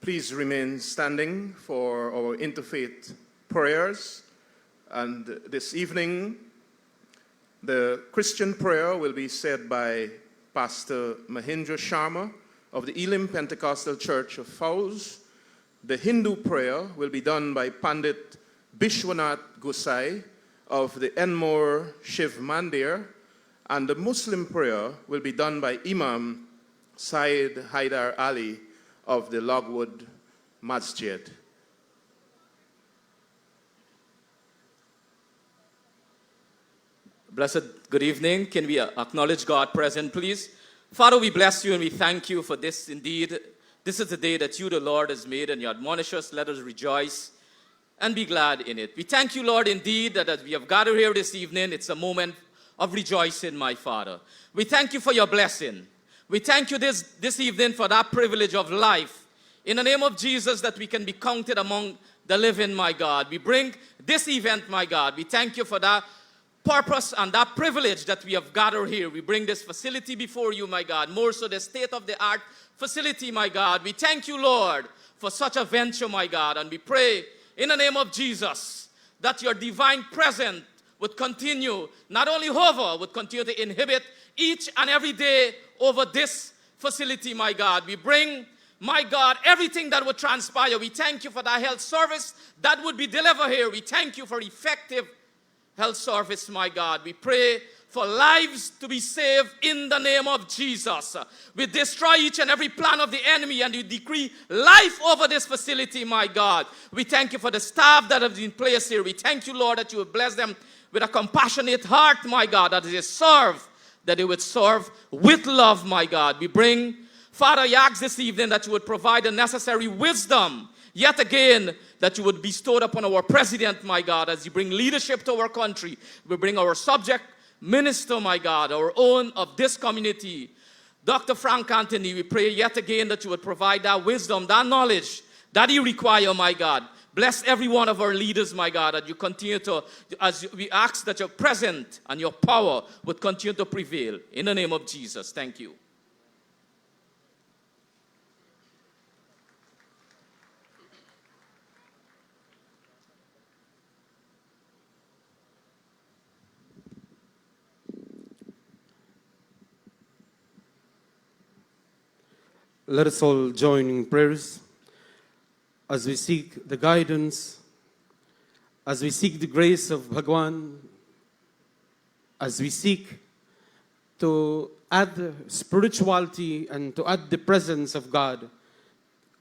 Please remain standing for our interfaith prayers. And this evening, the Christian prayer will be said by Pastor Mahindra Sharma of the Elim Pentecostal Church of Fowles. The Hindu prayer will be done by Pandit Bishwanath Gosai of the Enmore Shiv Mandir. And the Muslim prayer will be done by Imam Syed Haidar Ali of the Logwood Masjid. Blessed good evening. Can we acknowledge God present, please? Father, we bless you and we thank you for this. Indeed, this is the day that you, the Lord, has made, and you admonish us. Let us rejoice and be glad in it. We thank you, Lord, indeed, that as we have gathered here this evening, it's a moment of rejoicing, my Father. We thank you for your blessing. We thank you this evening for that privilege of life. In the name of Jesus, that we can be counted among the living, my God. We bring this event, my God. We thank you for that purpose and that privilege that we have gathered here. We bring this facility before you, my God. More so the state-of-the-art facility, my God. We thank you, Lord, for such a venture, my God. And we pray in the name of Jesus that your divine presence would continue, not only hover, would continue to inhibit each and every day over this facility, my God. We bring, my God, everything that would transpire. We thank you for that health service that would be delivered here. We thank you for effective health service, my God. We pray for lives to be saved in the name of Jesus. We destroy each and every plan of the enemy and we decree life over this facility, my God. We thank you for the staff that have been placed here. We thank you, Lord, that you will bless them with a compassionate heart, my God, that they would serve with love, my God. We bring, Father, I ask this evening that you would provide the necessary wisdom, yet again, that you would bestow upon our president, my God, as you bring leadership to our country. We bring our subject minister, my God, our own of this community, Dr. Frank Anthony. We pray yet again that you would provide that wisdom, that knowledge that you require, my God. Bless every one of our leaders, my God, that you continue to, as we ask that your presence and your power would continue to prevail. In the name of Jesus, thank you. Let us all join in prayers as we seek the guidance, as we seek the grace of Bhagwan, as we seek to add spirituality and to add the presence of God,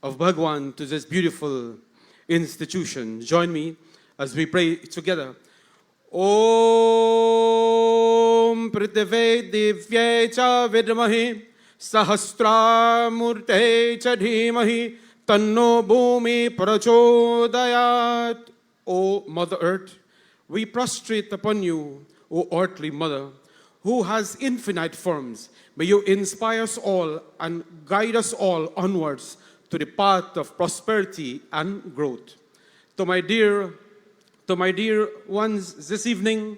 of Bhagwan, to this beautiful institution. Join me as we pray together. Om Prithve Divye Cha Vidmahi Sahasramurte Cha Dhimahi Tanno Bhumi Prachodayat. O Mother Earth, we prostrate upon you, O earthly Mother, who has infinite forms. May you inspire us all and guide us all onwards to the path of prosperity and growth. To my dear ones this evening,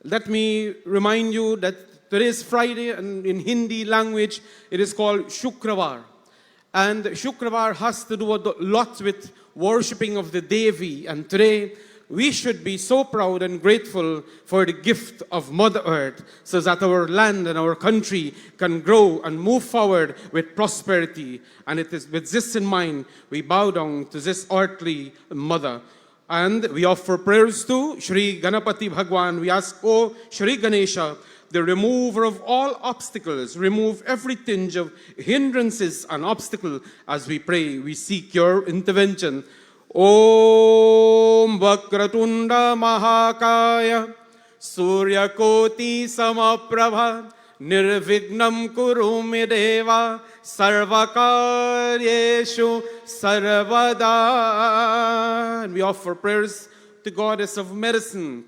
let me remind you that today is Friday, and in Hindi language it is called Shukravar. And Shukravar has to do a lot with worshipping of the Devi. And today we should be so proud and grateful for the gift of Mother Earth, so that our land and our country can grow and move forward with prosperity. And it is with this in mind we bow down to this earthly Mother. And we offer prayers to Shri Ganapati Bhagwan. We ask, O Shri Ganesha, the remover of all obstacles, remove every tinge of hindrances and obstacle. As we pray, we seek your intervention. Om Vakratunda Mahakaya Suryakoti Samaprabha Nirvignam Kurumi Deva Sarvakaryeshu Sarvada. And we offer prayers to Goddess of Medicine.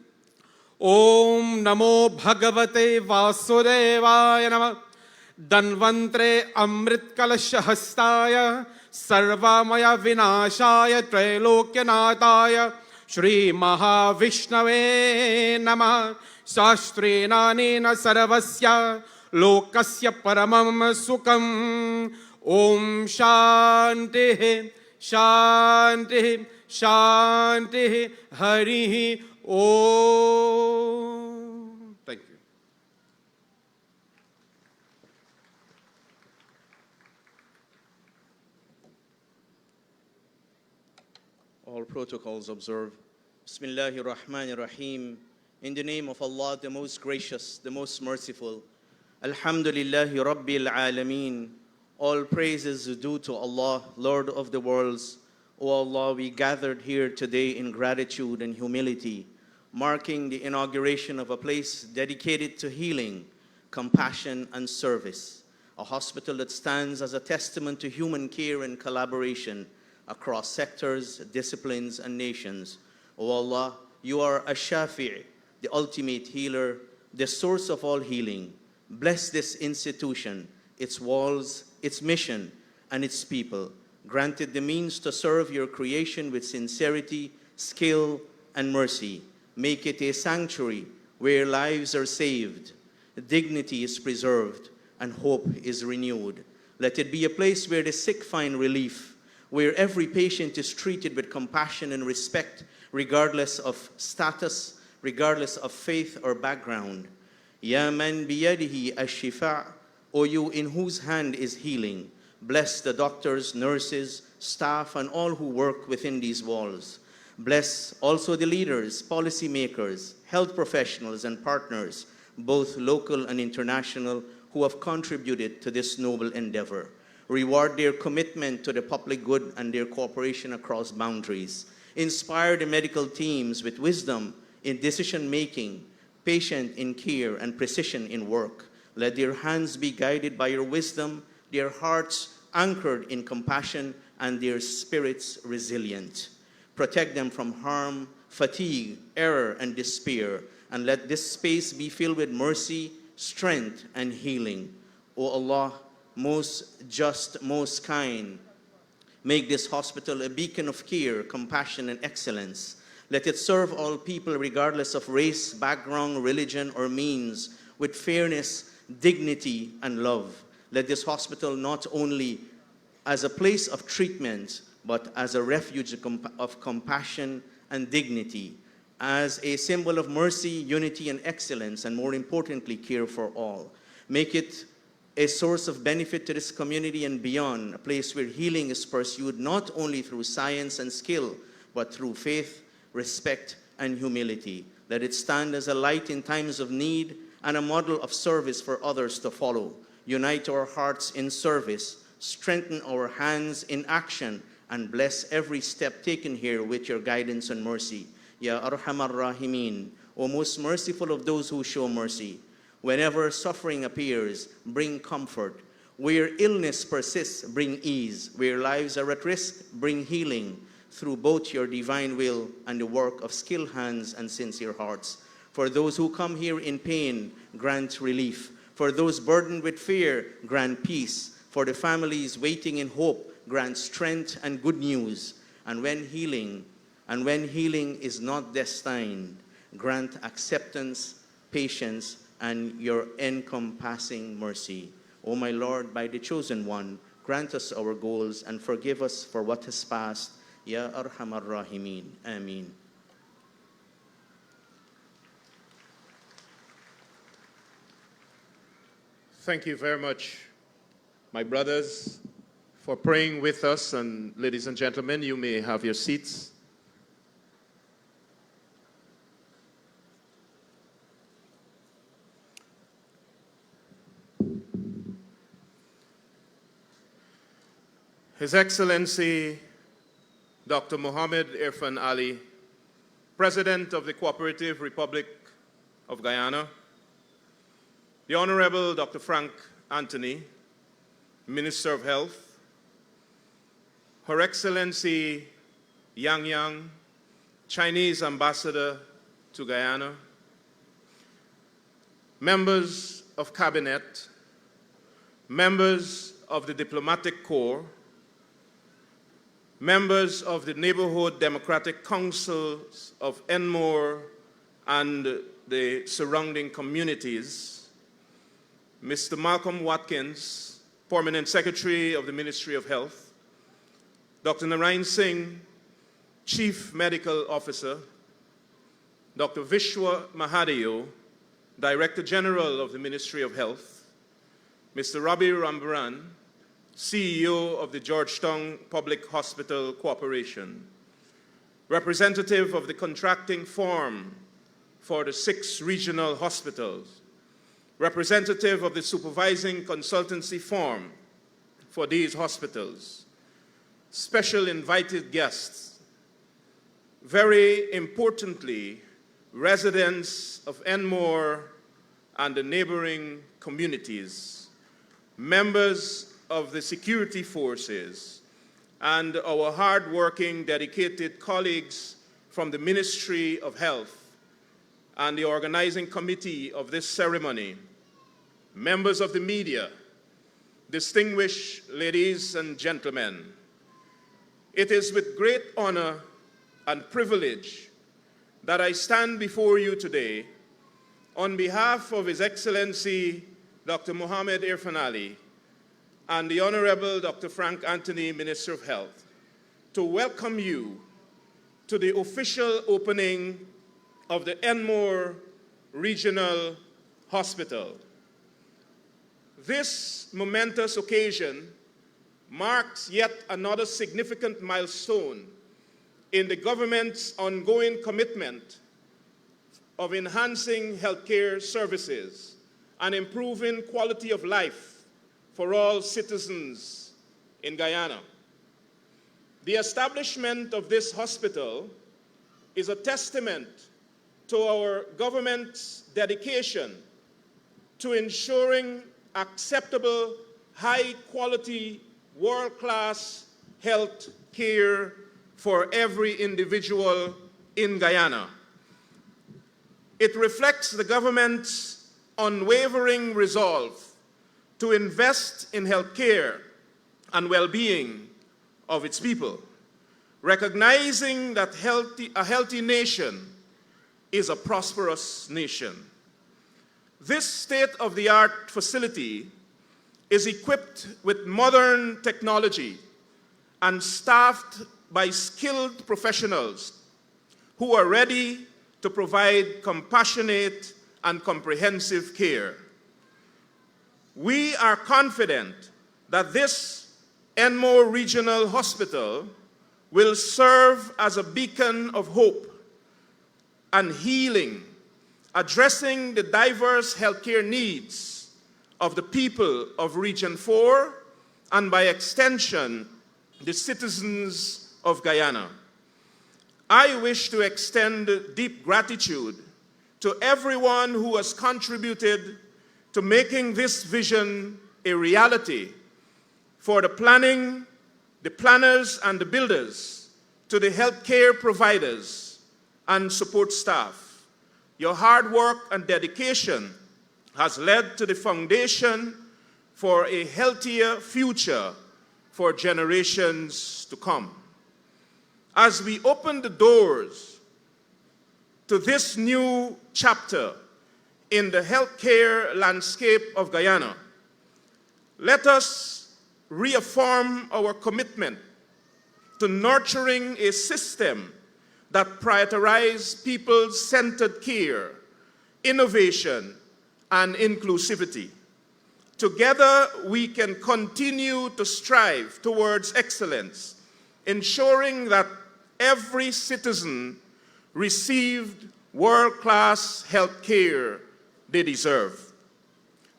Om Namo Bhagavate Vasudevaya Namah Danvantre Amrit Kalasha Hastaya Sarvamaya Vinashaya Trailokyanataya Shri Mahavishnave Namah Shastrinanena Sarvasya Lokasya Paramam Sukam Om Shanti Shanti Shanti Hari Om. Thank you. All protocols observed. Bismillahir Rahmanir Rahim. In the name of Allah, the most gracious, the most merciful. Alhamdulillahi Rabbil Alameen. All praises due to Allah, Lord of the worlds. O Allah, we gathered here today in gratitude and humility, marking the inauguration of a place dedicated to healing, compassion, and service. A hospital that stands as a testament to human care and collaboration across sectors, disciplines, and nations. O Allah, you are Ash-Shafi', the ultimate healer, the source of all healing. Bless this institution, its walls, its mission, and its people. Granted the means to serve your creation with sincerity, skill, and mercy. Make it a sanctuary where lives are saved, dignity is preserved, and hope is renewed. Let it be a place where the sick find relief, where every patient is treated with compassion and respect, regardless of status, regardless of faith or background. Ya man biyadihi ash-shifa', O you in whose hand is healing. Bless the doctors, nurses, staff, and all who work within these walls. Bless also the leaders, policymakers, health professionals, and partners, both local and international, who have contributed to this noble endeavor. Reward their commitment to the public good and their cooperation across boundaries. Inspire the medical teams with wisdom in decision-making, patience in care, and precision in work. Let their hands be guided by your wisdom, their hearts anchored in compassion, and their spirits resilient. Protect them from harm, fatigue, error, and despair, and let this space be filled with mercy, strength, and healing. O Allah, most just, most kind, make this hospital a beacon of care, compassion, and excellence. Let it serve all people regardless of race, background, religion, or means, with fairness, dignity, and love. Let this hospital not only as a place of treatment, but as a refuge of compassion and dignity, as a symbol of mercy, unity, and excellence, and more importantly, care for all. Make it a source of benefit to this community and beyond, a place where healing is pursued not only through science and skill, but through faith, respect, and humility. Let it stand as a light in times of need and a model of service for others to follow. Unite our hearts in service, strengthen our hands in action, and bless every step taken here with your guidance and mercy. Ya Arhamar Rahimin, O most merciful of those who show mercy. Whenever suffering appears, bring comfort. Where illness persists, bring ease. Where lives are at risk, bring healing through both your divine will and the work of skilled hands and sincere hearts. For those who come here in pain, grant relief. For those burdened with fear, grant peace. For the families waiting in hope, grant strength and good news. And when healing is not destined, grant acceptance, patience, and your encompassing mercy. O my Lord, by the chosen one, grant us our goals and forgive us for what has passed. Ya Arhamar Rahimin. Ameen. Thank you very much, my brothers, for praying with us. And ladies and gentlemen, you may have your seats. His Excellency Dr. Mohammed Irfan Ali, President of the Cooperative Republic of Guyana, the Honorable Dr. Frank Anthony, Minister of Health, Her Excellency Yang Yang, Chinese Ambassador to Guyana, members of Cabinet, members of the Diplomatic Corps, members of the Neighborhood Democratic Councils of Enmore and the surrounding communities, Mr. Malcolm Watkins, Permanent Secretary of the Ministry of Health, Dr. Narayan Singh, Chief Medical Officer, Dr. Vishwa Mahadev, Director General of the Ministry of Health, Mr. Rabi Rambaran, CEO of the Georgetown Public Hospital Corporation, representative of the contracting firm for the 6 regional hospitals, representative of the supervising consultancy firm for these hospitals, special invited guests, very importantly, residents of Enmore and the neighboring communities, members of the security forces, and our hard-working, dedicated colleagues from the Ministry of Health and the organizing committee of this ceremony, members of the media, distinguished ladies and gentlemen. It is with great honor and privilege that I stand before you today on behalf of His Excellency Dr. Mohammed Irfan Ali and the Honorable Dr. Frank Anthony, Minister of Health, to welcome you to the official opening of the Enmore Regional Hospital. This momentous occasion marks yet another significant milestone in the government's ongoing commitment of enhancing healthcare services and improving quality of life for all citizens in Guyana. The establishment of this hospital is a testament to our government's dedication to ensuring acceptable, high-quality, world-class health care for every individual in Guyana. It reflects the government's unwavering resolve to invest in health care and well-being of its people, recognizing that a healthy nation is a prosperous nation. This state-of-the-art facility is equipped with modern technology and staffed by skilled professionals who are ready to provide compassionate and comprehensive care. We are confident that this Enmore Regional Hospital will serve as a beacon of hope and healing, addressing the diverse healthcare needs of the people of Region 4 and by extension, the citizens of Guyana. I wish to extend deep gratitude to everyone who has contributed to making this vision a reality, for the planning, the planners and the builders, to the healthcare providers and support staff. Your hard work and dedication has led to the foundation for a healthier future for generations to come. As we open the doors to this new chapter in the healthcare landscape of Guyana, let us reaffirm our commitment to nurturing a system that prioritizes people-centered care, innovation, and inclusivity. Together, we can continue to strive towards excellence, ensuring that every citizen received world-class health care they deserve.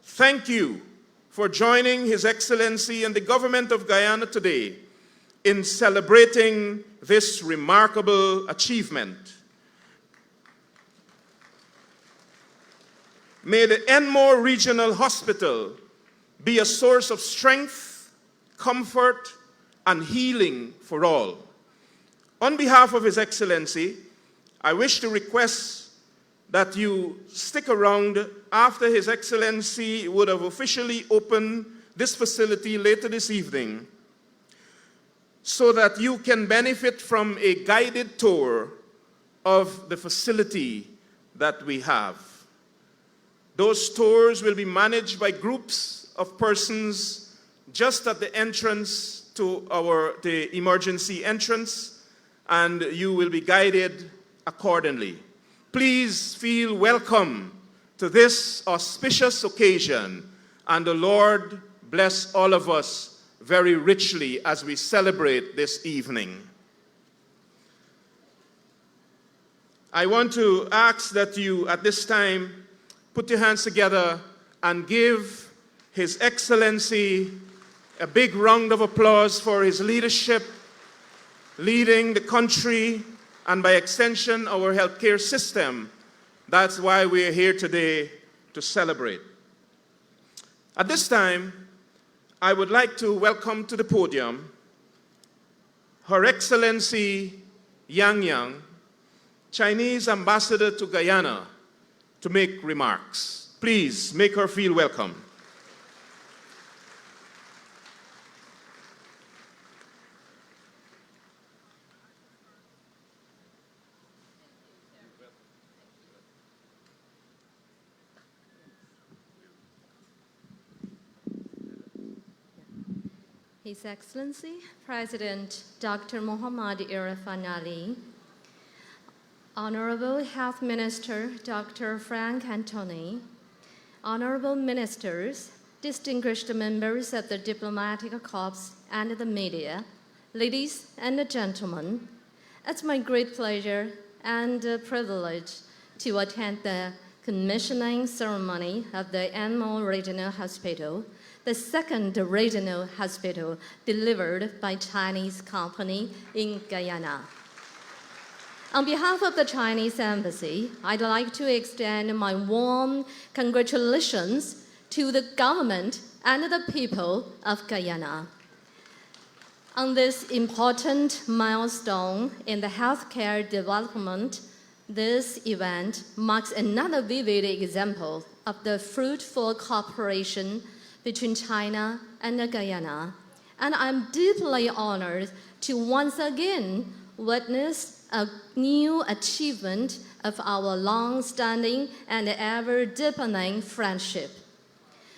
Thank you for joining His Excellency and the government of Guyana today in celebrating this remarkable achievement. May the Enmore Regional Hospital be a source of strength, comfort, and healing for all. On behalf of His Excellency, I wish to request that you stick around after His Excellency would have officially opened this facility later this evening, so that you can benefit from a guided tour of the facility that we have. Those tours will be managed by groups of persons just at the entrance to the emergency entrance, and you will be guided accordingly. Please feel welcome to this auspicious occasion, and the Lord bless all of us very richly as we celebrate this evening. I want to ask that you, at this time, put your hands together and give His Excellency a big round of applause for his leadership, leading the country, and by extension, our healthcare system. That's why we're here today to celebrate. At this time, I would like to welcome to the podium Her Excellency Yang Yang, Chinese Ambassador to Guyana, to make remarks. Please make her feel welcome. His Excellency, President Dr. Muhammad Irfan Ali, Honorable Health Minister Dr. Frank Antony, Honorable Ministers, distinguished members of the diplomatic corps and the media, ladies and gentlemen, it's my great pleasure and privilege to attend the commissioning ceremony of the Enmore Regional Hospital, the second regional hospital delivered by Chinese company in Guyana. On behalf of the Chinese Embassy, I'd like to extend my warm congratulations to the government and the people of Guyana. On this important milestone in the healthcare development, this event marks another vivid example of the fruitful cooperation between China and Guyana, and I'm deeply honored to once again witness a new achievement of our long-standing and ever-deepening friendship.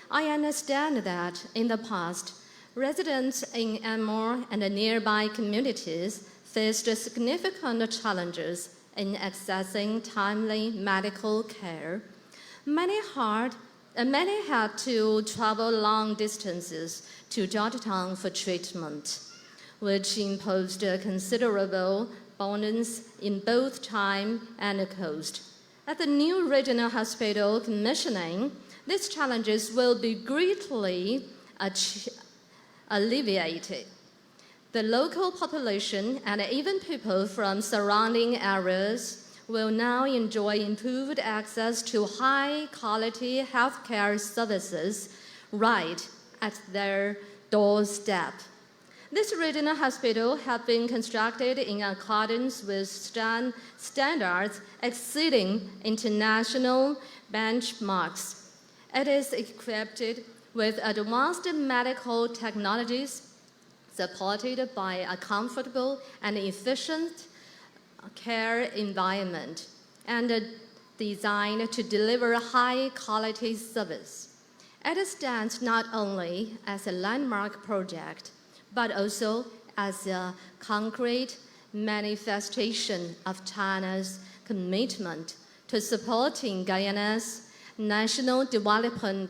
I understand that in the past, residents in Enmore and the nearby communities faced significant challenges in accessing timely medical care. Many had to travel long distances to Georgetown for treatment, which imposed considerable burdens in both time and cost. At the new regional hospital commissioning, these challenges will be greatly alleviated. The local population and even people from surrounding areas will now enjoy improved access to high-quality healthcare services right at their doorstep. This regional hospital has been constructed in accordance with standards exceeding international benchmarks. It is equipped with advanced medical technologies supported by a comfortable and efficient care environment and designed to deliver high-quality service. It stands not only as a landmark project, but also as a concrete manifestation of China's commitment to supporting Guyana's national development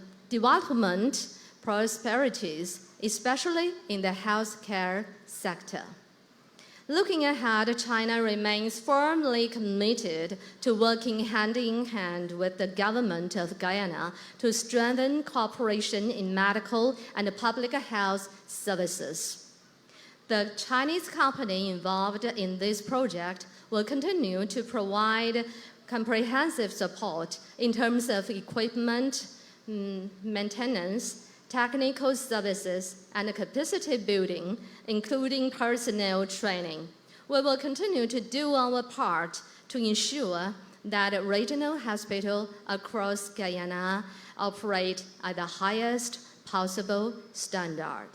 prosperities, especially in the healthcare sector. Looking ahead, China remains firmly committed to working hand in hand with the government of Guyana to strengthen cooperation in medical and public health services. The Chinese company involved in this project will continue to provide comprehensive support in terms of equipment, maintenance, technical services, and capacity building, including personnel training. We will continue to do our part to ensure that regional hospitals across Guyana operate at the highest possible standard.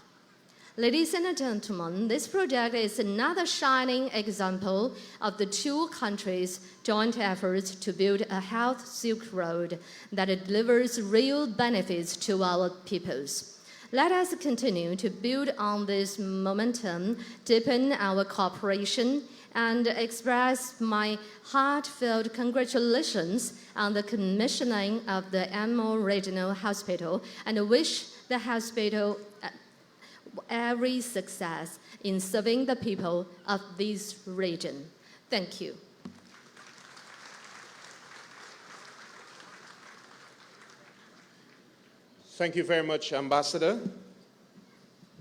Ladies and gentlemen, this project is another shining example of the two countries' joint efforts to build a health Silk Road that delivers real benefits to our peoples. Let us continue to build on this momentum, deepen our cooperation, and express my heartfelt congratulations on the commissioning of the Enmore Regional Hospital, and wish the hospital every success in serving the people of this region. Thank you. Thank you very much, Ambassador,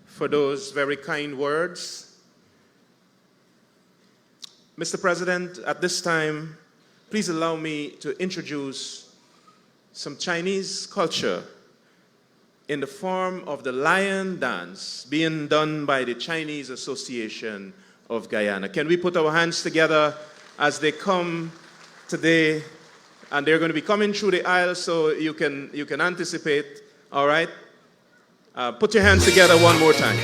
for those very kind words. Mr. President, at this time, please allow me to introduce some Chinese culture in the form of the lion dance being done by the Chinese Association of Guyana. Can we put our hands together as they come today? And they're going to be coming through the aisle, so you can anticipate. All right? Put your hands together one more time.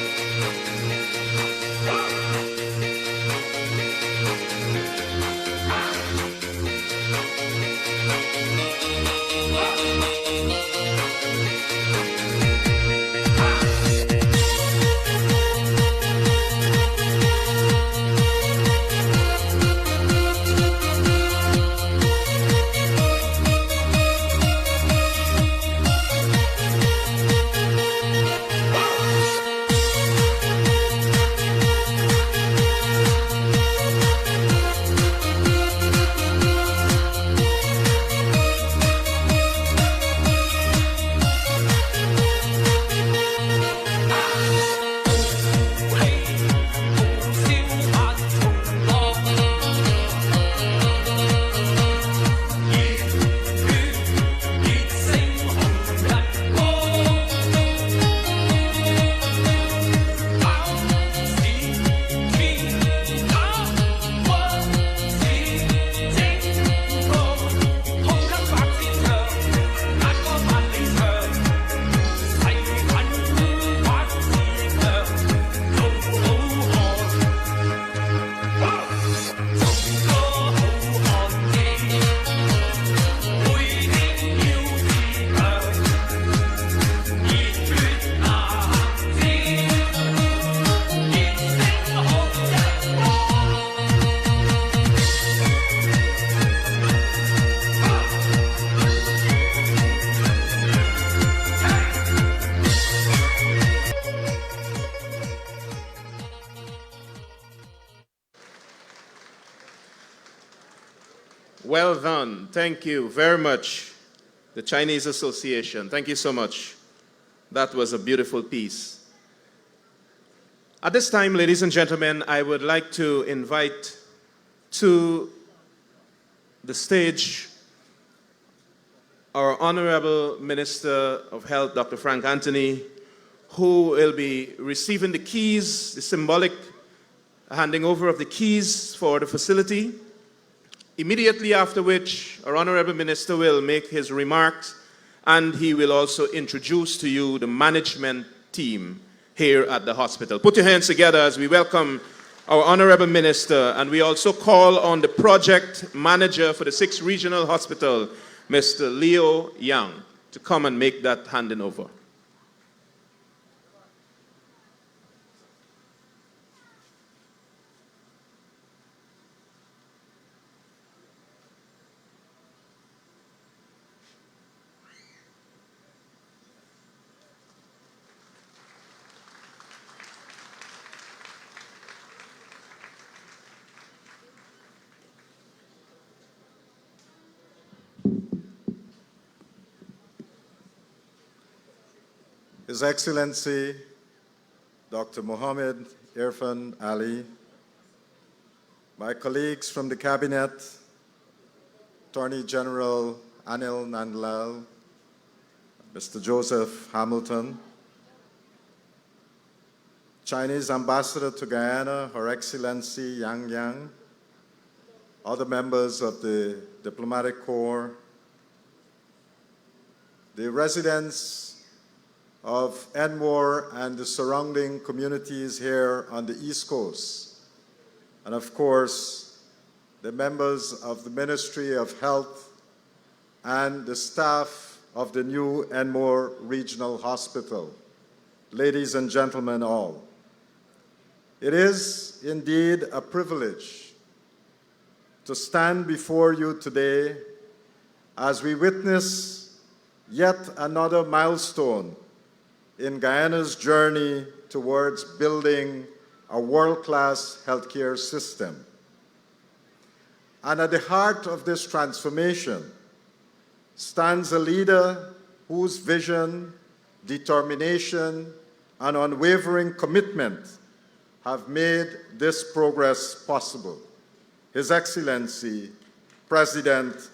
Well done. Thank you very much, the Chinese Association. Thank you so much. That was a beautiful piece. At this time, ladies and gentlemen, I would like to invite to the stage our Honorable Minister of Health, Dr. Frank Anthony, who will be receiving the keys, the symbolic handing over of the keys for the facility. Immediately after which, our Honorable Minister will make his remarks, and he will also introduce to you the management team here at the hospital. Put your hands together as we welcome our Honorable Minister, and we also call on the project manager for the 6th Regional Hospital, Mr. Leo Yang, to come and make that handing over. His Excellency, Dr. Mohammed Irfan Ali, my colleagues from the Cabinet, Attorney General Anil Nandlal, Mr. Joseph Hamilton, Chinese Ambassador to Guyana, Her Excellency Yang Yang, other members of the Diplomatic Corps, the residents of Enmore and the surrounding communities here on the East Coast, and of course, the members of the Ministry of Health and the staff of the new Enmore Regional Hospital. ladies and gentlemen all. It is indeed a privilege to stand before you today as we witness yet another milestone in Guyana's journey towards building a world-class healthcare system. And at the heart of this transformation stands a leader whose vision, determination, and unwavering commitment have made this progress possible. His Excellency, President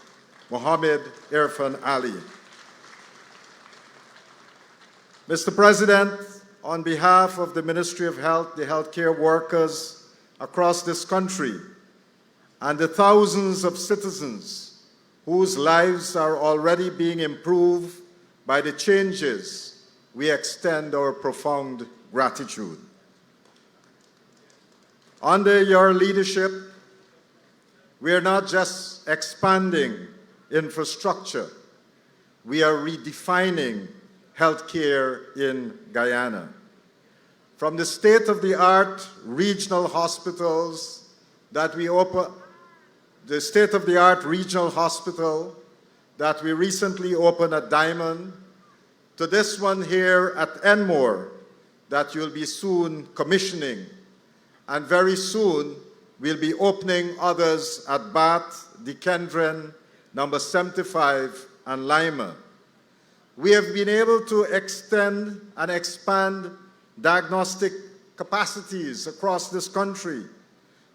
Mohammed Irfan Ali. Mr. President, on behalf of the Ministry of Health, the healthcare workers across this country, and the thousands of citizens whose lives are already being improved by the changes, we extend our profound gratitude. Under your leadership, we are not just expanding infrastructure, we are redefining healthcare in Guyana. From the state-of-the-art regional hospitals that we open, the state-of-the-art regional hospital that we recently opened at Diamond, to this one here at Enmore that you'll be soon commissioning, and very soon we'll be opening others at Bath, Dikendren, number 75, and Lima. We have been able to extend and expand diagnostic capacities across this country.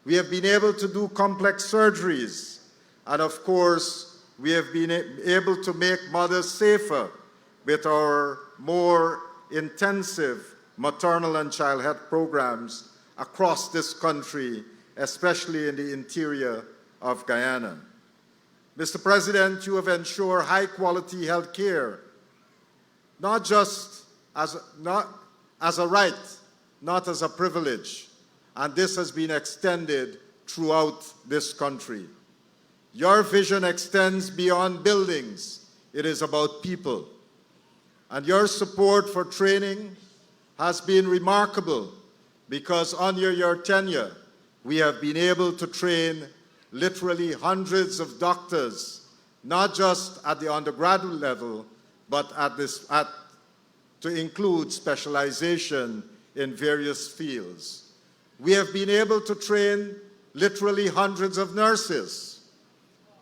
We have been able to do complex surgeries. And of course, we have been able to make mothers safer with our more intensive maternal and child health programs across this country, especially in the interior of Guyana. Mr. President, you have ensured high-quality health care, not just as a right, not as a privilege, and this has been extended throughout this country. Your vision extends beyond buildings. It is about people. And your support for training has been remarkable because under your tenure, we have been able to train literally hundreds of doctors, not just at the undergraduate level, but to include specialization in various fields. We have been able to train literally hundreds of nurses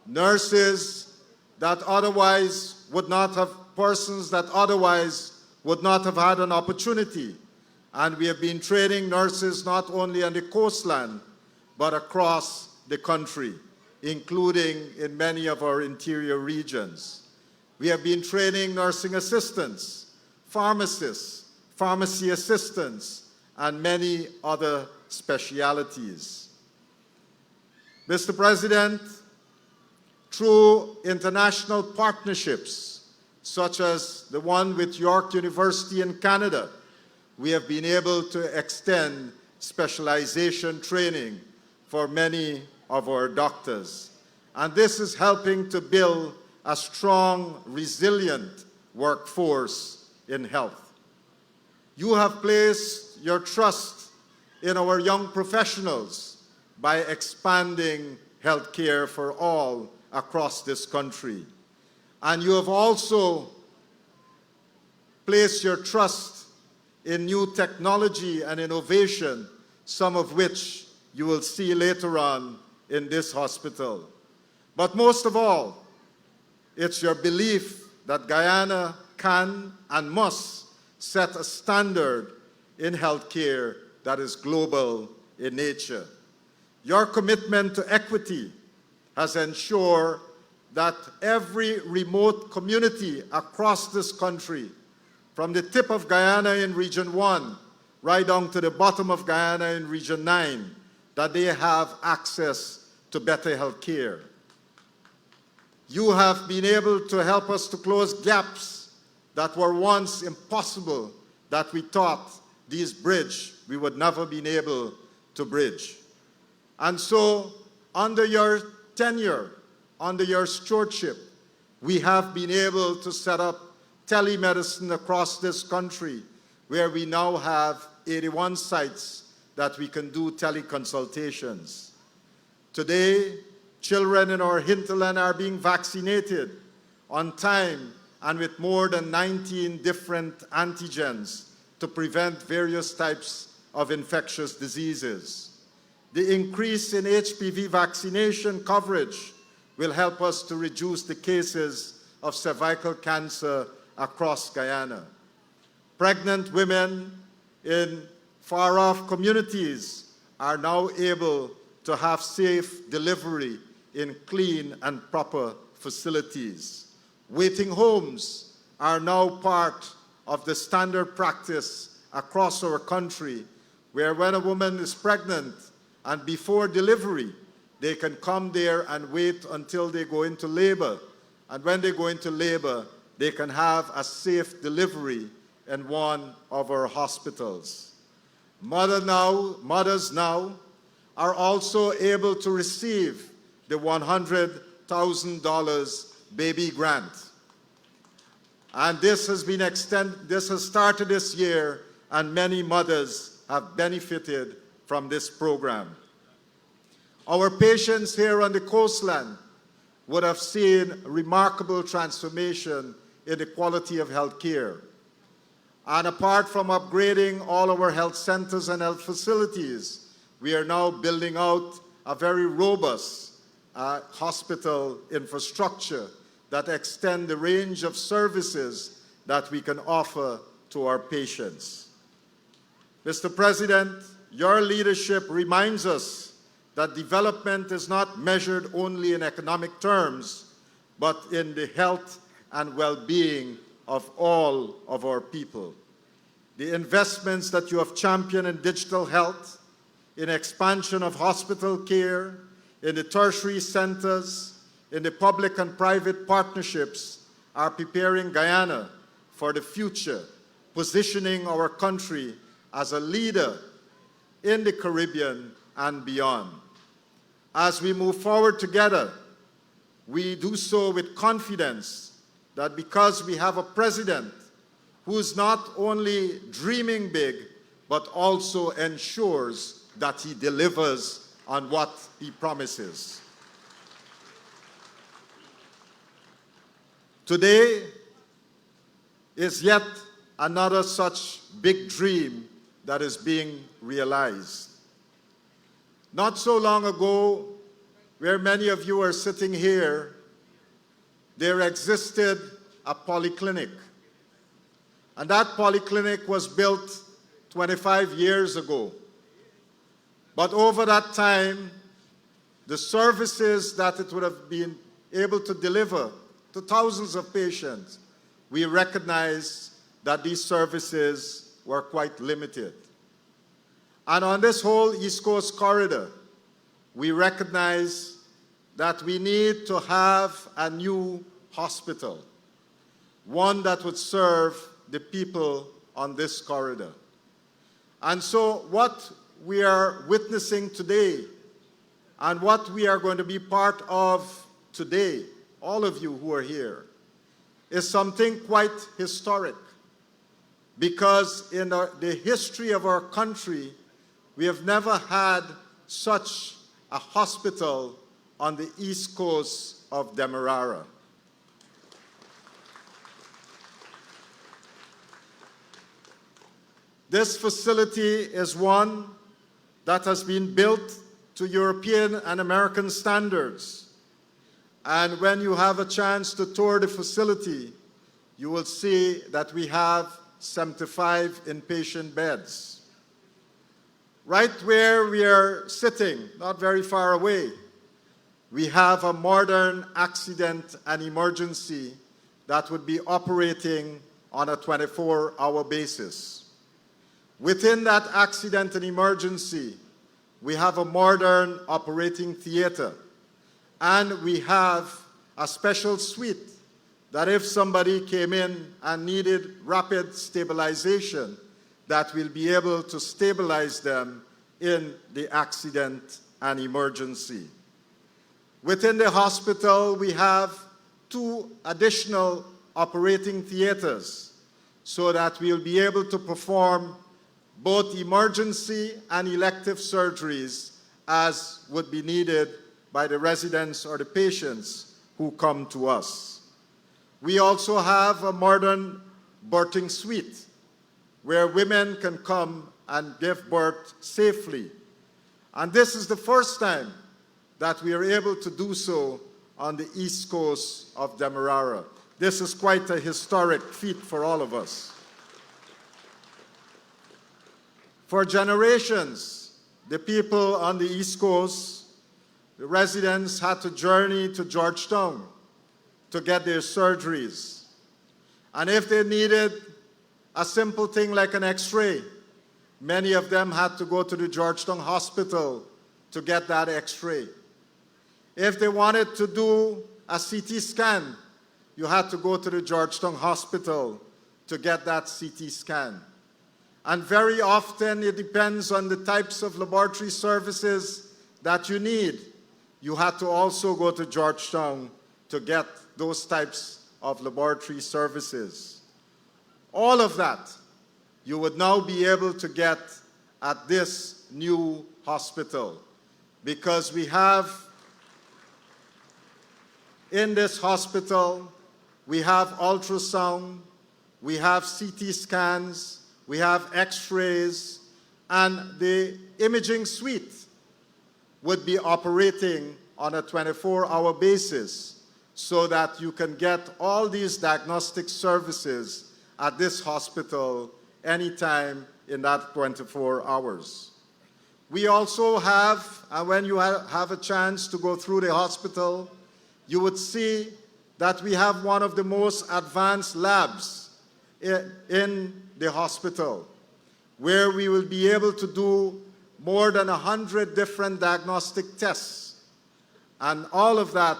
that otherwise would not have, persons that otherwise would not have had an opportunity. And we have been training nurses not only on the coastline, but across the country, including in many of our interior regions. We have been training nursing assistants, pharmacists, pharmacy assistants, and many other specialities. Mr. President, through international partnerships, such as the one with York University in Canada, we have been able to extend specialization training for many of our doctors. And this is helping to build a strong, resilient workforce in health. You have placed your trust in our young professionals by expanding healthcare for all across this country. And you have also placed your trust in new technology and innovation, some of which you will see later on in this hospital. But most of all, it's your belief that Guyana can and must set a standard in healthcare that is global in nature. Your commitment to equity has ensured that every remote community across this country, from the tip of Guyana in Region 1, right down to the bottom of Guyana in Region 9, that they have access to better health care. You have been able to help us to close gaps that were once impossible, that we thought these bridge, we would never been able to bridge. And so, under your tenure, under your stewardship, we have been able to set up telemedicine across this country. where we now have 81 sites that we can do teleconsultations. Today, children in our hinterland are being vaccinated on time and with more than 19 different antigens to prevent various types of infectious diseases. The increase in HPV vaccination coverage will help us to reduce the cases of cervical cancer across Guyana. Pregnant women in far-off communities are now able to have safe delivery in clean and proper facilities. Waiting homes are now part of the standard practice across our country, where when a woman is pregnant and before delivery, they can come there and wait until they go into labor. And when they go into labor, they can have a safe delivery in one of our hospitals. Mothers now are also able to receive the $100,000 baby grant. And this has started this year, and many mothers have benefited from this program. Our patients here on the coastland would have seen remarkable transformation in the quality of health care. And apart from upgrading all our health centers and health facilities, we are now building out a very robust hospital infrastructure that extend the range of services that we can offer to our patients. Mr. President, your leadership reminds us that development is not measured only in economic terms, but in the health and well-being of all of our people. The investments that you have championed in digital health, in expansion of hospital care, in the tertiary centers, in the public and private partnerships are preparing Guyana for the future, positioning our country as a leader in the Caribbean and beyond. As we move forward together, we do so with confidence that because we have a president who is not only dreaming big, but also ensures that he delivers on what he promises. Today is yet another such big dream that is being realized. Not so long ago, where many of you are sitting here, there existed a polyclinic. And that polyclinic was built 25 years ago. But over that time, the services that it would have been able to deliver to thousands of patients, we recognize that these services were quite limited. And on this whole East Coast corridor, we recognize that we need to have a new hospital, one that would serve the people on this corridor. And so what we are witnessing today and what we are going to be part of today, all of you who are here, is something quite historic, because in the history of our country, we have never had such a hospital on the east coast of Demerara. This facility is one that has been built to European and American standards. And when you have a chance to tour the facility, you will see that we have 75 inpatient beds. Right where we are sitting, not very far away, we have a modern accident and emergency that would be operating on a 24-hour basis. Within that accident and emergency, we have a modern operating theater, and we have a special suite that if somebody came in and needed rapid stabilization, that will be able to stabilize them in the accident and emergency. Within the hospital, we have 2 additional operating theaters so that we'll be able to perform both emergency and elective surgeries as would be needed by the residents or the patients who come to us. We also have a modern birthing suite where women can come and give birth safely. And this is the first time that we are able to do so on the east coast of Demerara. This is quite a historic feat for all of us. For generations, the people on the east coast, the residents had to journey to Georgetown to get their surgeries. And if they needed a simple thing like an X-ray, many of them had to go to the Georgetown Hospital to get that X-ray. If they wanted to do a CT scan, you had to go to the Georgetown Hospital to get that CT scan. And very often it depends on the types of laboratory services that you need. You had to also go to Georgetown to get those types of laboratory services. All of that you would now be able to get at this new hospital, because we have in this hospital, we have ultrasound, we have CT scans, we have X-rays, and the imaging suite would be operating on a 24-hour basis so that you can get all these diagnostic services at this hospital anytime in that 24 hours. We also have, and when you have a chance to go through the hospital, you would see that we have one of the most advanced labs in the hospital, where we will be able to do more than 100 different diagnostic tests. And all of that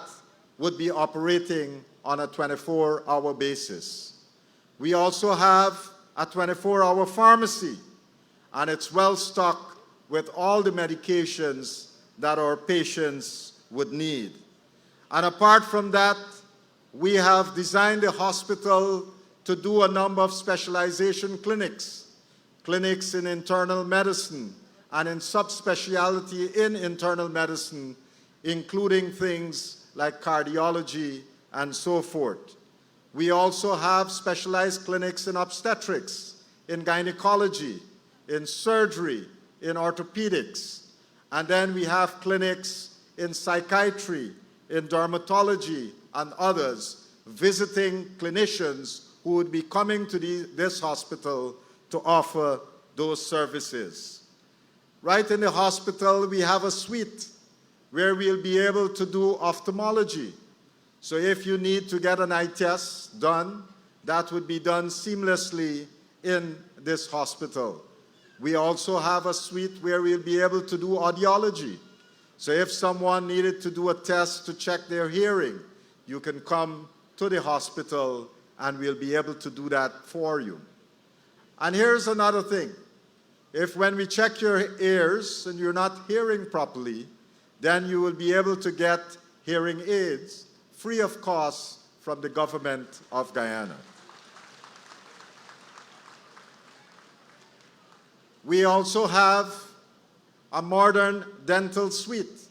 would be operating on a 24-hour basis. We also have a 24-hour pharmacy, and it's well stocked with all the medications that our patients would need. And apart from that, we have designed the hospital to do a number of specialization clinics, clinics in internal medicine and in subspecialty in internal medicine, including things like cardiology and so forth. We also have specialized clinics in obstetrics, in gynecology, in surgery, in orthopedics. And then we have clinics in psychiatry, in dermatology, and others, visiting clinicians who would be coming to this hospital to offer those services. Right in the hospital, we have a suite where we'll be able to do ophthalmology. So if you need to get an eye test done, that would be done seamlessly in this hospital. We also have a suite where we'll be able to do audiology. So if someone needed to do a test to check their hearing, you can come to the hospital and we'll be able to do that for you. And here's another thing. If when we check your ears and you're not hearing properly, then you will be able to get hearing aids free of cost from the government of Guyana. We also have a modern dental suite,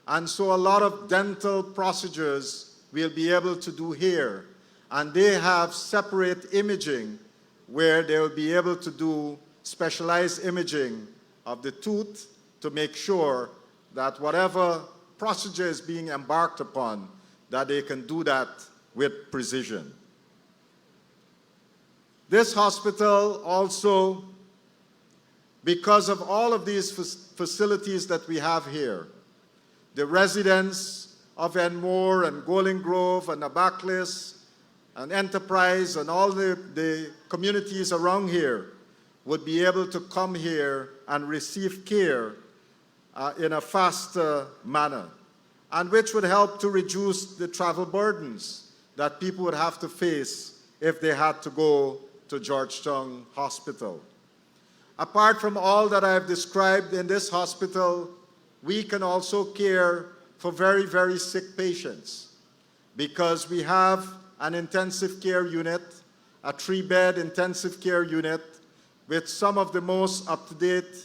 and so a lot of dental procedures we'll be able to do here. And they have separate imaging where they will be able to do specialized imaging of the tooth to make sure that whatever procedure is being embarked upon, that they can do that with precision. This hospital also, because of all of these facilities that we have here, the residents of Enmore and Golden Grove and Abaklis and Enterprise and all the communities around here would be able to come here and receive care in a faster manner, and which would help to reduce the travel burdens that people would have to face if they had to go to Georgetown Hospital. Apart from all that I have described in this hospital, we can also care for very, very sick patients, because we have an intensive care unit, a 3-bed intensive care unit with some of the most up-to-date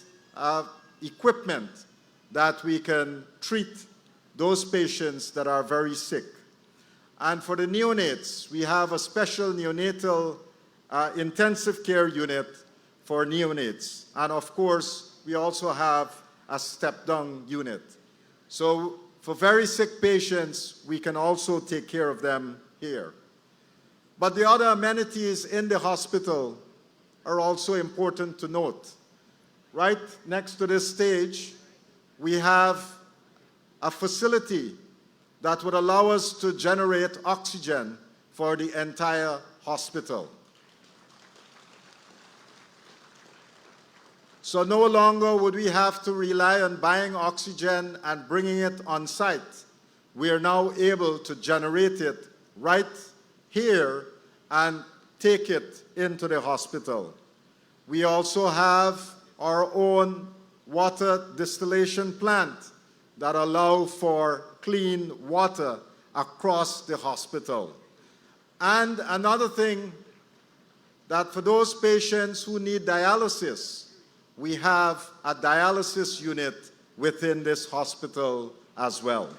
equipment that we can treat those patients that are very sick. And for the neonates, we have a special neonatal intensive care unit for neonates. And of course, we also have a step-down unit. So for very sick patients, we can also take care of them here. But the other amenities in the hospital are also important to note. Right next to this stage, we have a facility that would allow us to generate oxygen for the entire hospital. So no longer would we have to rely on buying oxygen and bringing it on site. We are now able to generate it right here and take it into the hospital. We also have our own water distillation plant that allow for clean water across the hospital. And another thing, that for those patients who need dialysis, we have a dialysis unit within this hospital as well.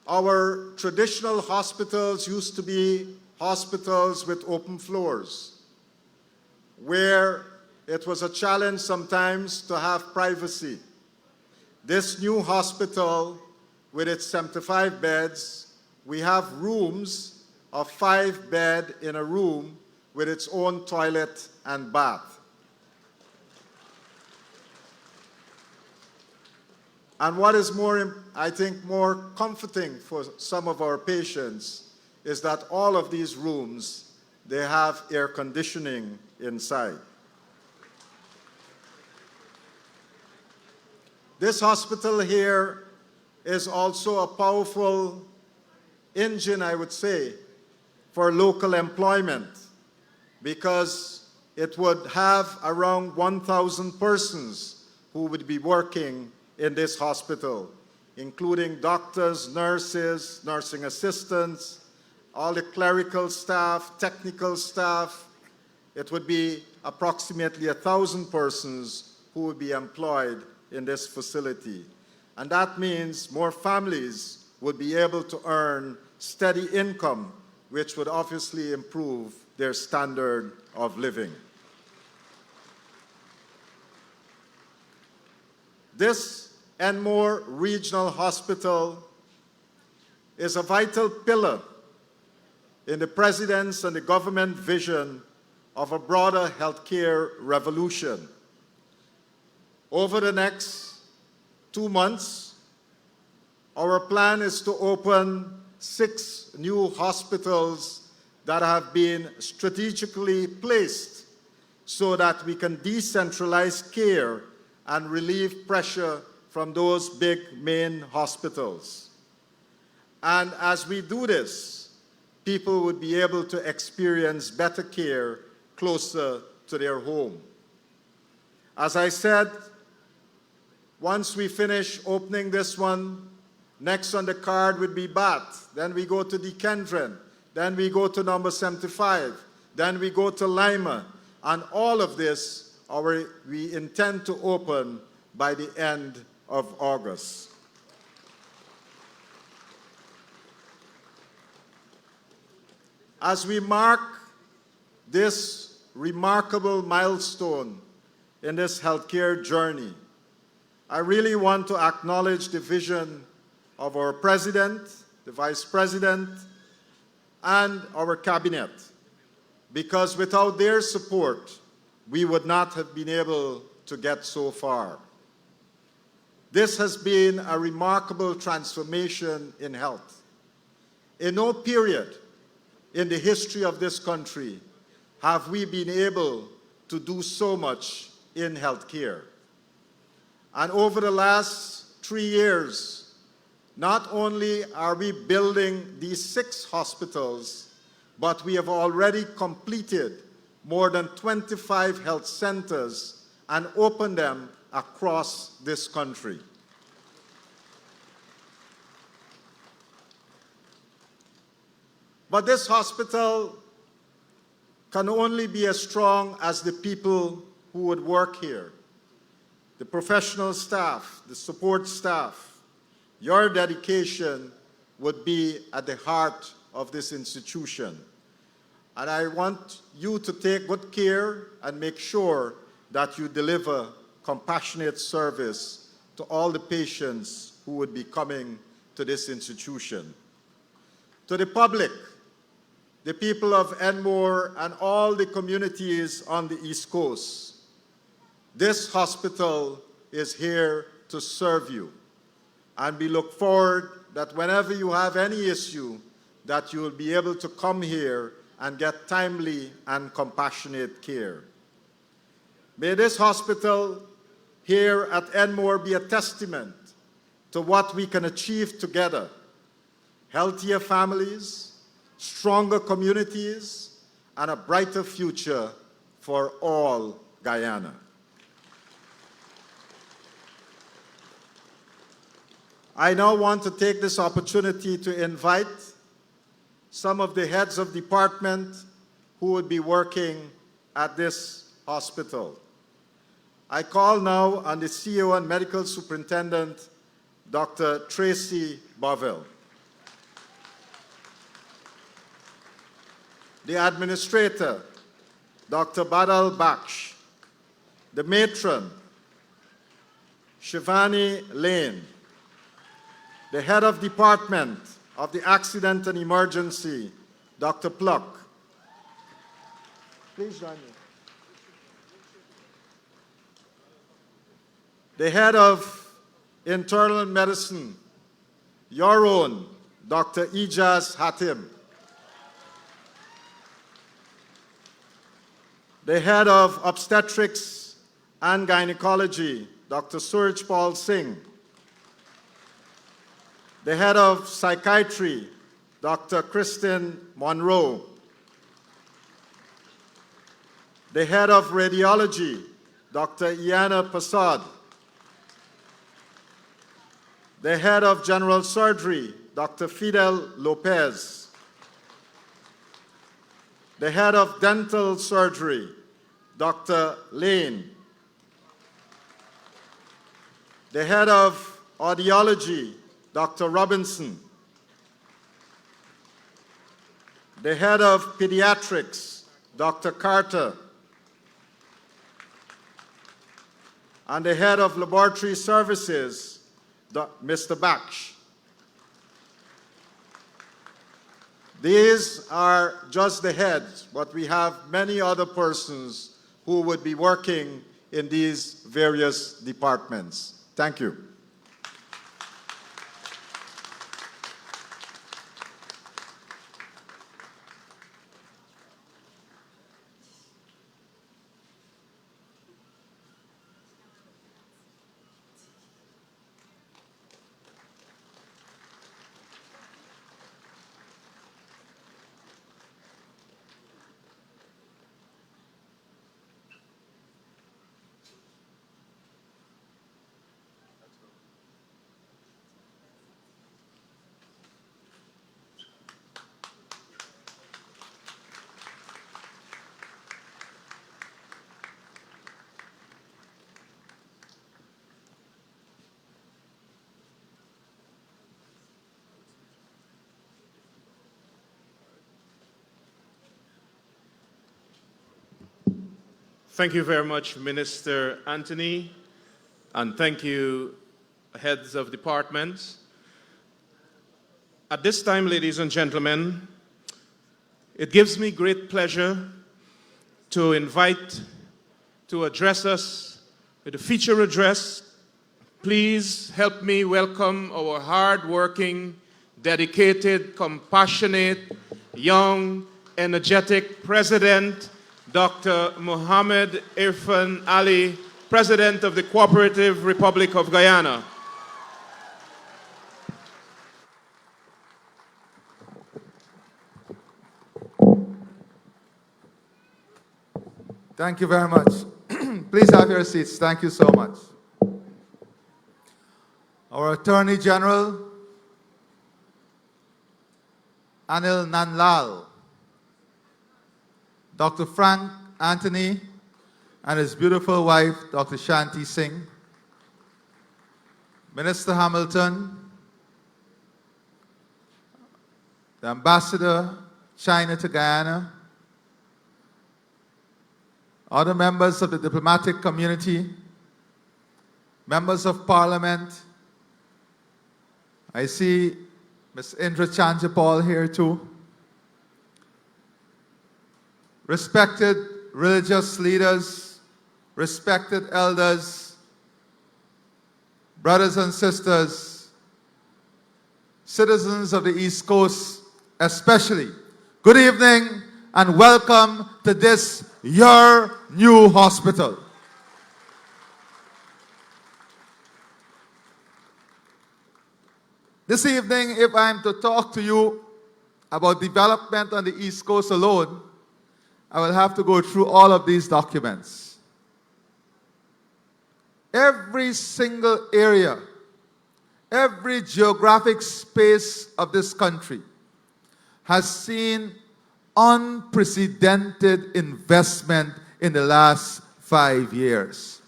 Our traditional hospitals used to be hospitals with open floors, where it was a challenge sometimes to have privacy. This new hospital, with its 75 beds, we have rooms of 5 beds in a room with its own toilet and bath. And what is more, I think, more comforting for some of our patients is that all of these rooms, they have air conditioning inside. This hospital here is also a powerful engine, I would say, for local employment, because it would have around 1,000 persons who would be working in this hospital, including doctors, nurses, nursing assistants, all the clerical staff, technical staff. It would be approximately 1,000 persons who would be employed in this facility. And that means more families would be able to earn steady income, which would obviously improve their standard of living. This Enmore Regional Hospital is a vital pillar in the President's and the government vision of a broader healthcare revolution. Over the next 2 months, our plan is to open 6 new hospitals that have been strategically placed so that we can decentralize care and relieve pressure from those big main hospitals. And as we do this, people would be able to experience better care closer to their home. As I said, once we finish opening this one, next on the card would be Bath. Then we go to Dekendron. Then we go to number 75. Then we go to Lima. And all of this, we intend to open by the end of August. As we mark this remarkable milestone in this healthcare journey, I really want to acknowledge the vision of our President, the Vice President, and our Cabinet, because without their support, we would not have been able to get so far. This has been a remarkable transformation in health. In no period in the history of this country have we been able to do so much in healthcare. And over the last 3 years, not only are we building these 6 hospitals, but we have already completed more than 25 health centers and opened them across this country. But this hospital can only be as strong as the people who would work here, the professional staff, the support staff. Your dedication would be at the heart of this institution. And I want you to take good care and make sure that you deliver compassionate service to all the patients who would be coming to this institution. To the public, the people of Enmore and all the communities on the East Coast, this hospital is here to serve you. And we look forward that whenever you have any issue, that you will be able to come here and get timely and compassionate care. May this hospital here at Enmore be a testament to what we can achieve together: healthier families, stronger communities, and a brighter future for all Guyana. I now want to take this opportunity to invite some of the heads of department who would be working at this hospital. I call now on the CEO and Medical Superintendent, Dr. Tracy Bovell. The Administrator, Dr. Badal Baksh. The Matron, Shivani Lane. The Head of Department of the Accident and Emergency, Dr. Pluck. Please join me. The Head of Internal Medicine, your own, Dr. Ijaz Hatim. The Head of Obstetrics and Gynecology, Dr. Suraj Paul Singh. The Head of Psychiatry, Dr. Kristen Monroe. The Head of Radiology, Dr. Iana Passad. The Head of General Surgery, Dr. Fidel Lopez. The Head of Dental Surgery, Dr. Lane. The Head of Audiology, Dr. Robinson. The Head of Pediatrics, Dr. Carter. And the Head of Laboratory Services, Mr. Baksh. These are just the heads, but we have many other persons who would be working in these various departments. Thank you. Thank you very much, Minister Anthony, and thank you, heads of departments. At this time, ladies and gentlemen, it gives me great pleasure to invite to address us with a feature address. Please help me welcome our hard-working, dedicated, compassionate, young, energetic President, Dr. Mohammed Irfan Ali, President of the Cooperative Republic of Guyana. Thank you very much. Please have your seats. Thank you so much. Our Attorney General Anil Nanlal, Dr. Frank Anthony and his beautiful wife, Dr. Shanti Singh, Minister Hamilton, the Ambassador China to Guyana, other members of the diplomatic community, members of parliament. I see Ms. Indra Chanjapal here too. Respected religious leaders, respected elders, brothers and sisters, citizens of the East Coast especially, good evening and welcome to this, your new hospital. This evening, if I'm to talk to you about development on the East Coast alone, I will have to go through all of these documents. Every single area, every geographic space of this country has seen unprecedented investment in the last 5 years.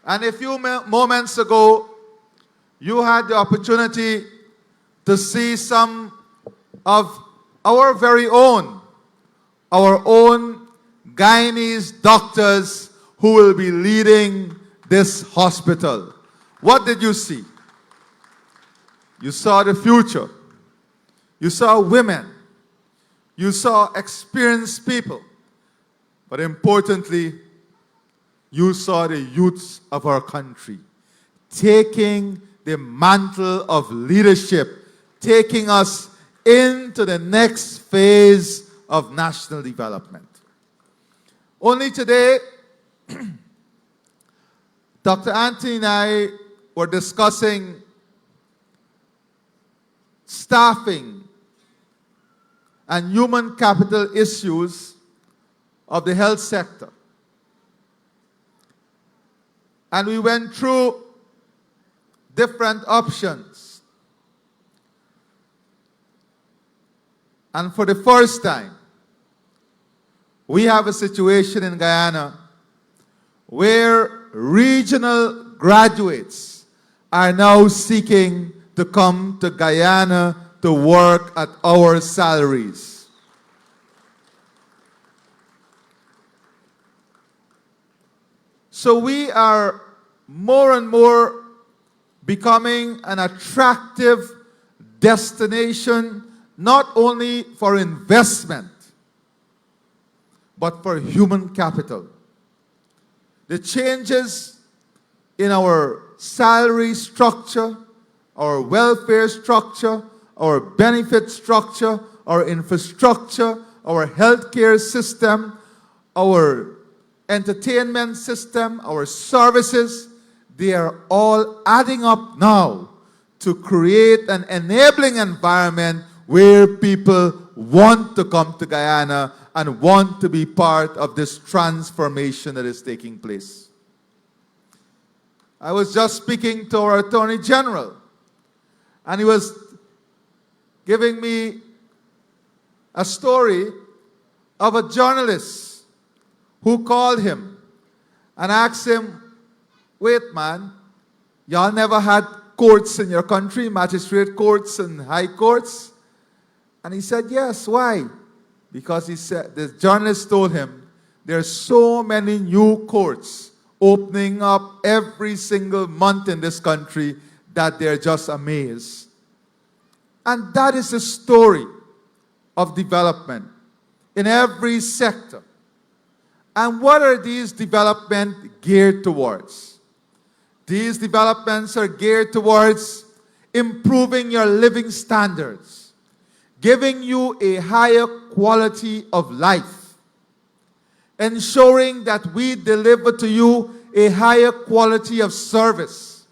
And a few moments ago, you had the opportunity to see some of our very own, Guyanese doctors who will be leading this hospital. What did you see? You saw the future. You saw women. You saw experienced people. But importantly, you saw the youths of our country taking the mantle of leadership, taking us into the next phase of national development. Only today, Dr. Anthony and I were discussing staffing and human capital issues of the health sector. And we went through different options. And for the first time, we have a situation in Guyana where regional graduates are now seeking to come to Guyana to work at our salaries. So we are more and more becoming an attractive destination, not only for investment, but for human capital. The changes in our salary structure, our welfare structure, our benefit structure, our infrastructure, our healthcare system, our entertainment system, our services, they are all adding up now to create an enabling environment where people want to come to Guyana and want to be part of this transformation that is taking place. I was just speaking to our Attorney General, and he was giving me a story of a journalist who called him and asked him, wait man, y'all never had courts in your country, magistrate courts and high courts? And he said, yes, why? Because he said, the journalist told him, there's so many new courts opening up every single month in this country that they're just amazed. And that is the story of development in every sector. And what are these developments geared towards? These developments are geared towards improving your living standards, giving you a higher quality of life, ensuring that we deliver to you a higher quality of service,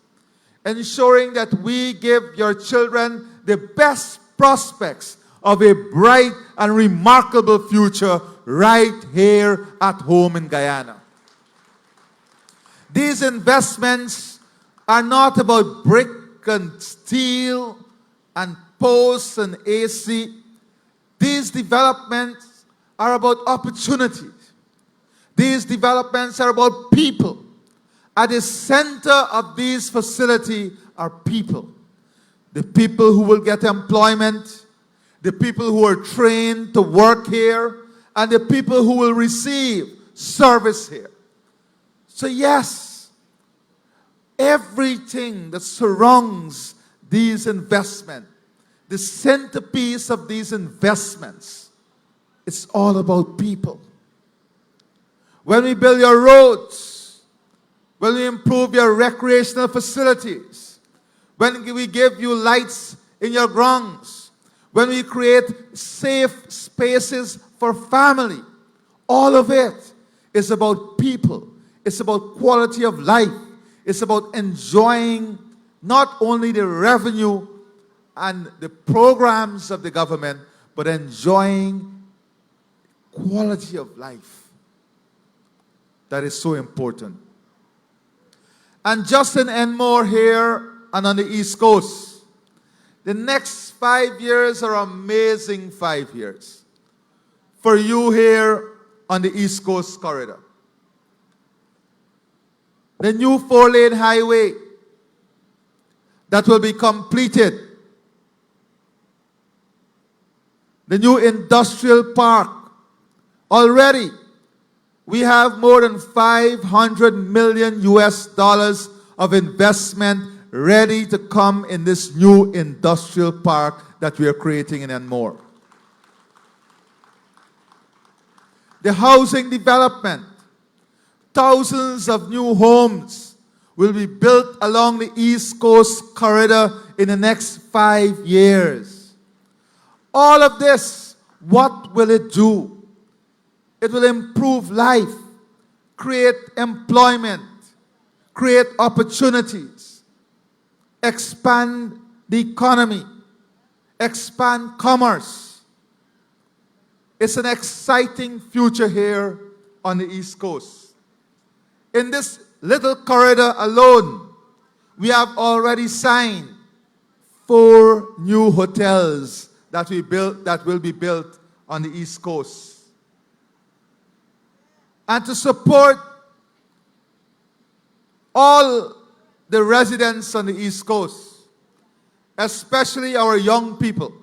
ensuring that we give your children the best prospects of a bright and remarkable future right here at home in Guyana. These investments are not about brick and steel and posts and AC. These developments are about opportunities. These developments are about people. At the center of these facilities are people. The people who will get employment, the people who are trained to work here, and the people who will receive service here. So yes, everything that surrounds these investments, the centerpiece of these investments, it's all about people. When we build your roads, when we improve your recreational facilities, when we give you lights in your grounds, when we create safe spaces for family, all of it is about people. It's about quality of life. It's about enjoying not only the revenue and the programs of the government, but enjoying quality of life. That is so important. And just in Enmore here and on the East Coast, the next 5 years are amazing 5 years for you here on the East Coast corridor. The new 4-lane highway that will be completed. The new industrial park. Already, we have more than $500 million of investment ready to come in this new industrial park that we are creating in Enmore. The housing development. Thousands of new homes will be built along the East Coast corridor in the next 5 years. All of this, what will it do? It will improve life, create employment, create opportunities, expand the economy, expand commerce. It's an exciting future here on the East Coast. In this little corridor alone, we have already signed 4 new hotels that will be built on the East Coast. And to support all the residents on the East Coast, especially our young people.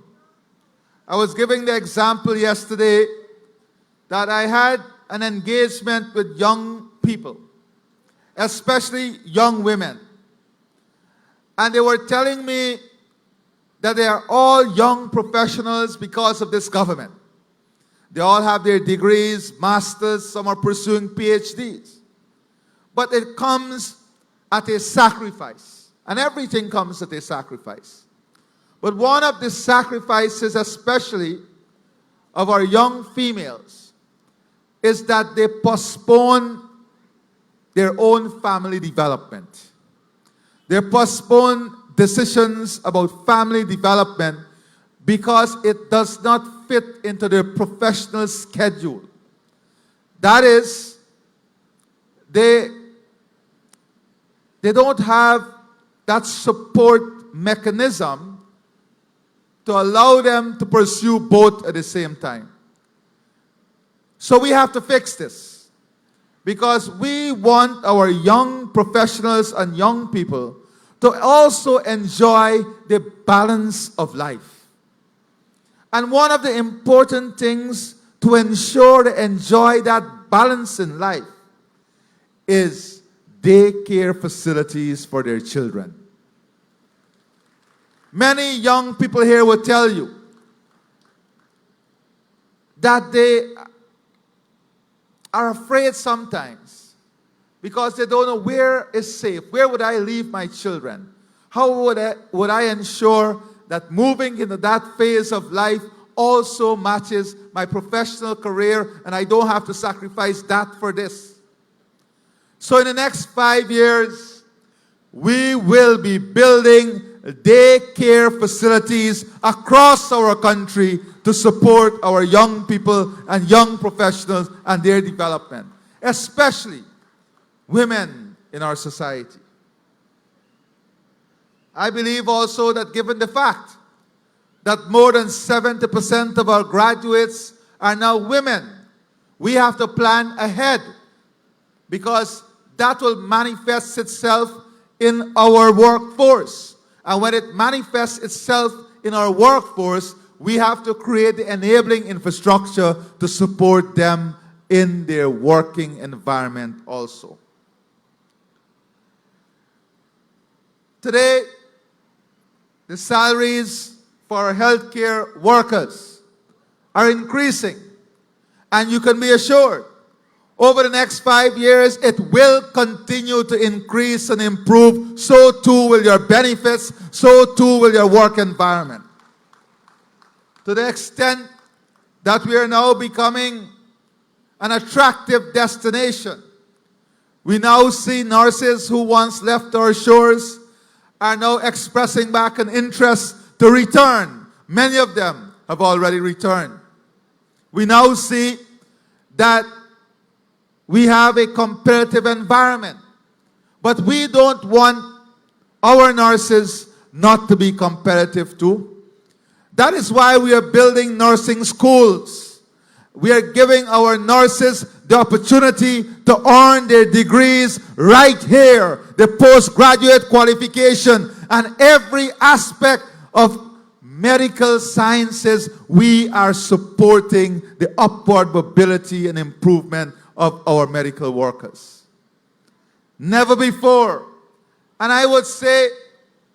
I was giving the example yesterday that I had an engagement with young people, especially young women. And they were telling me that they are all young professionals because of this government. They all have their degrees, masters, some are pursuing PhDs. But it comes at a sacrifice. And everything comes at a sacrifice. But one of the sacrifices, especially of our young females, is that they postpone their own family development. They postpone decisions about family development because it does not fit into their professional schedule. That is, they don't have that support mechanism to allow them to pursue both at the same time. So we have to fix this, because we want our young professionals and young people to also enjoy the balance of life. And one of the important things to ensure they enjoy that balance in life is daycare facilities for their children. Many young people here will tell you that they are afraid sometimes because they don't know where is safe. Where would I leave my children? How would I ensure that moving into that phase of life also matches my professional career and I don't have to sacrifice that for this? So in the next 5 years, we will be building daycare facilities across our country to support our young people and young professionals and their development, especially women in our society. I believe also that given the fact that more than 70% of our graduates are now women. We have to plan ahead because that will manifest itself in our workforce. And when it manifests itself in our workforce, we have to create the enabling infrastructure to support them in their working environment also. Today, the salaries for healthcare workers are increasing. And you can be assured, over the next 5 years, it will continue to increase and improve. So too will your benefits, so too will your work environment. To the extent that we are now becoming an attractive destination. We now see nurses who once left our shores are now expressing back an interest to return. Many of them have already returned. We now see that we have a competitive environment. But we don't want our nurses not to be competitive too. That is why we are building nursing schools. We are giving our nurses the opportunity to earn their degrees right here, the postgraduate qualification, and every aspect of medical sciences. We are supporting the upward mobility and improvement of our medical workers. Never before, and I would say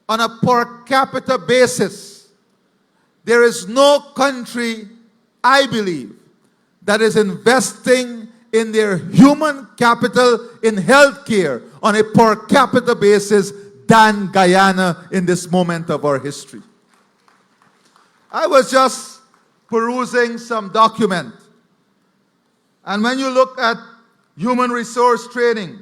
on a per capita basis, there is no country, I believe, that is investing in their human capital in healthcare on a per capita basis than Guyana in this moment of our history. I was just perusing some document, and when you look at human resource training,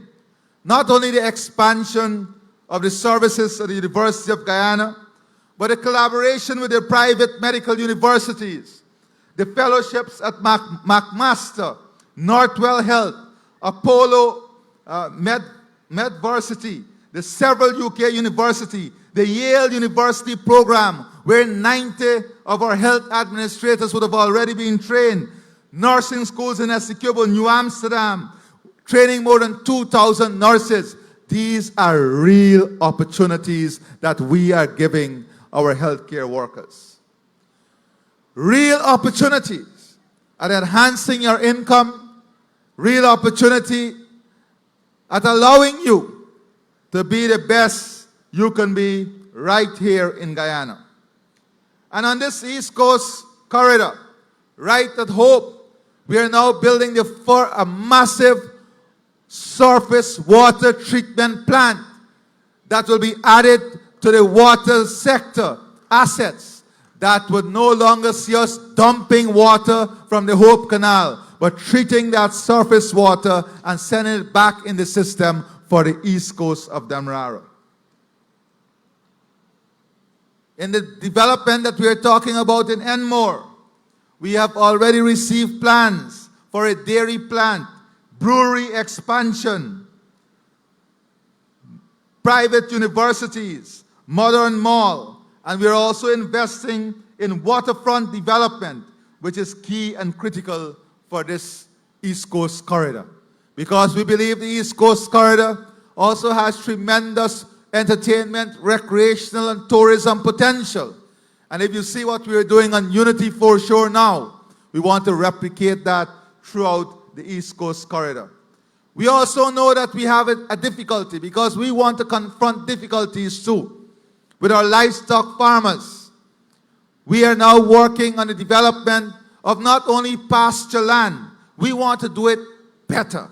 not only the expansion of the services at the University of Guyana, but a collaboration with the private medical universities, the fellowships at McMaster, Northwell Health, Apollo Medversity, the several UK universities, the Yale University program, where 90 of our health administrators would have already been trained, nursing schools in Essequibo, New Amsterdam, training more than 2,000 nurses. These are real opportunities that we are giving our healthcare workers. Real opportunities at enhancing your income, real opportunity at allowing you to be the best you can be right here in Guyana. And on this East Coast corridor, right at Hope, we are now building a massive surface water treatment plant that will be added to the water sector assets that would no longer see us dumping water from the Hope Canal, but treating that surface water and sending it back in the system for the East Coast of Demerara. In the development that we are talking about in Enmore, we have already received plans for a dairy plant, brewery expansion, private universities, modern mall, and we are also investing in waterfront development, which is key and critical for this East Coast corridor. Because we believe the East Coast corridor also has tremendous entertainment, recreational, and tourism potential. And if you see what we are doing on Unity Foreshore now, we want to replicate that throughout the East Coast corridor. We also know that we have a difficulty because we want to confront difficulties too with our livestock farmers. We are now working on the development of not only pasture land, we want to do it better.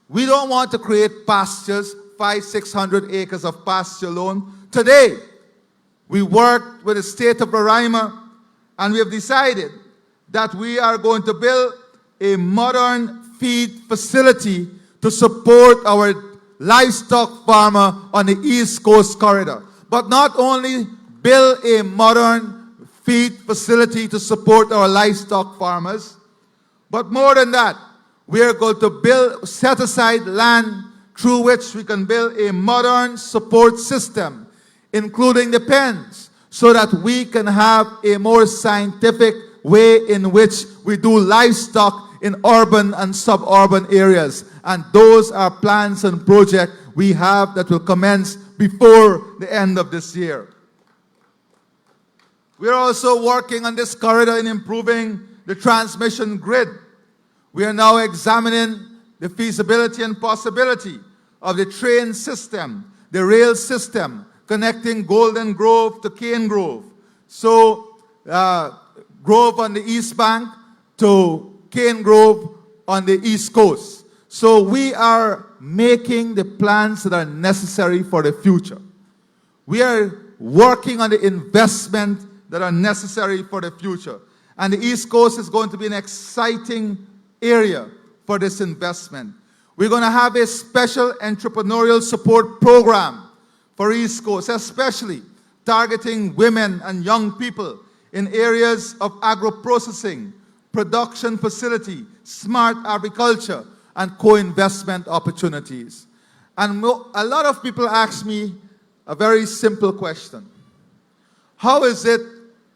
We don't want to create pastures, 500-600 acres of pasture alone. Today, we worked with the state of Roraima, and we have decided that we are going to build a modern feed facility to support our livestock farmer on the East Coast corridor. But not only build a modern feed facility to support our livestock farmers, but more than that, we are going to set aside land through which we can build a modern support system, including the pens, so that we can have a more scientific way in which we do livestock in urban and suburban areas. And those are plans and projects we have that will commence before the end of this year. We're also working on this corridor in improving the transmission grid. We are now examining the feasibility and possibility of the train system, the rail system, connecting Golden Grove to Cane Grove. So, Grove on the east bank to Cane Grove on the east coast. So we are making the plans that are necessary for the future. We are working on the investment that are necessary for the future. And the East Coast is going to be an exciting area for this investment. We're going to have a special entrepreneurial support program for East Coast, especially targeting women and young people in areas of agro-processing, production facility, smart agriculture, and co-investment opportunities. And a lot of people ask me a very simple question. How is it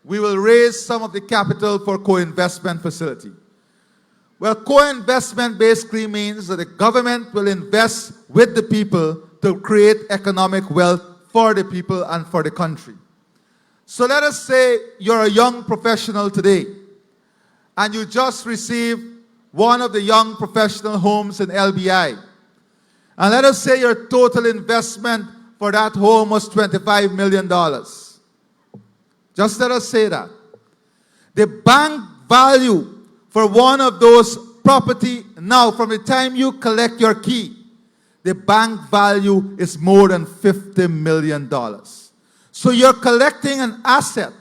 we will raise some of the capital for co-investment facility? Well, co-investment basically means that the government will invest with the people to create economic wealth for the people and for the country. So let us say you're a young professional today and you just received one of the young professional homes in LBI. And let us say your total investment for that home was $25 million. Just let us say that. The bank value for one of those property now, from the time you collect your key, the bank value is more than $50 million. So you're collecting an asset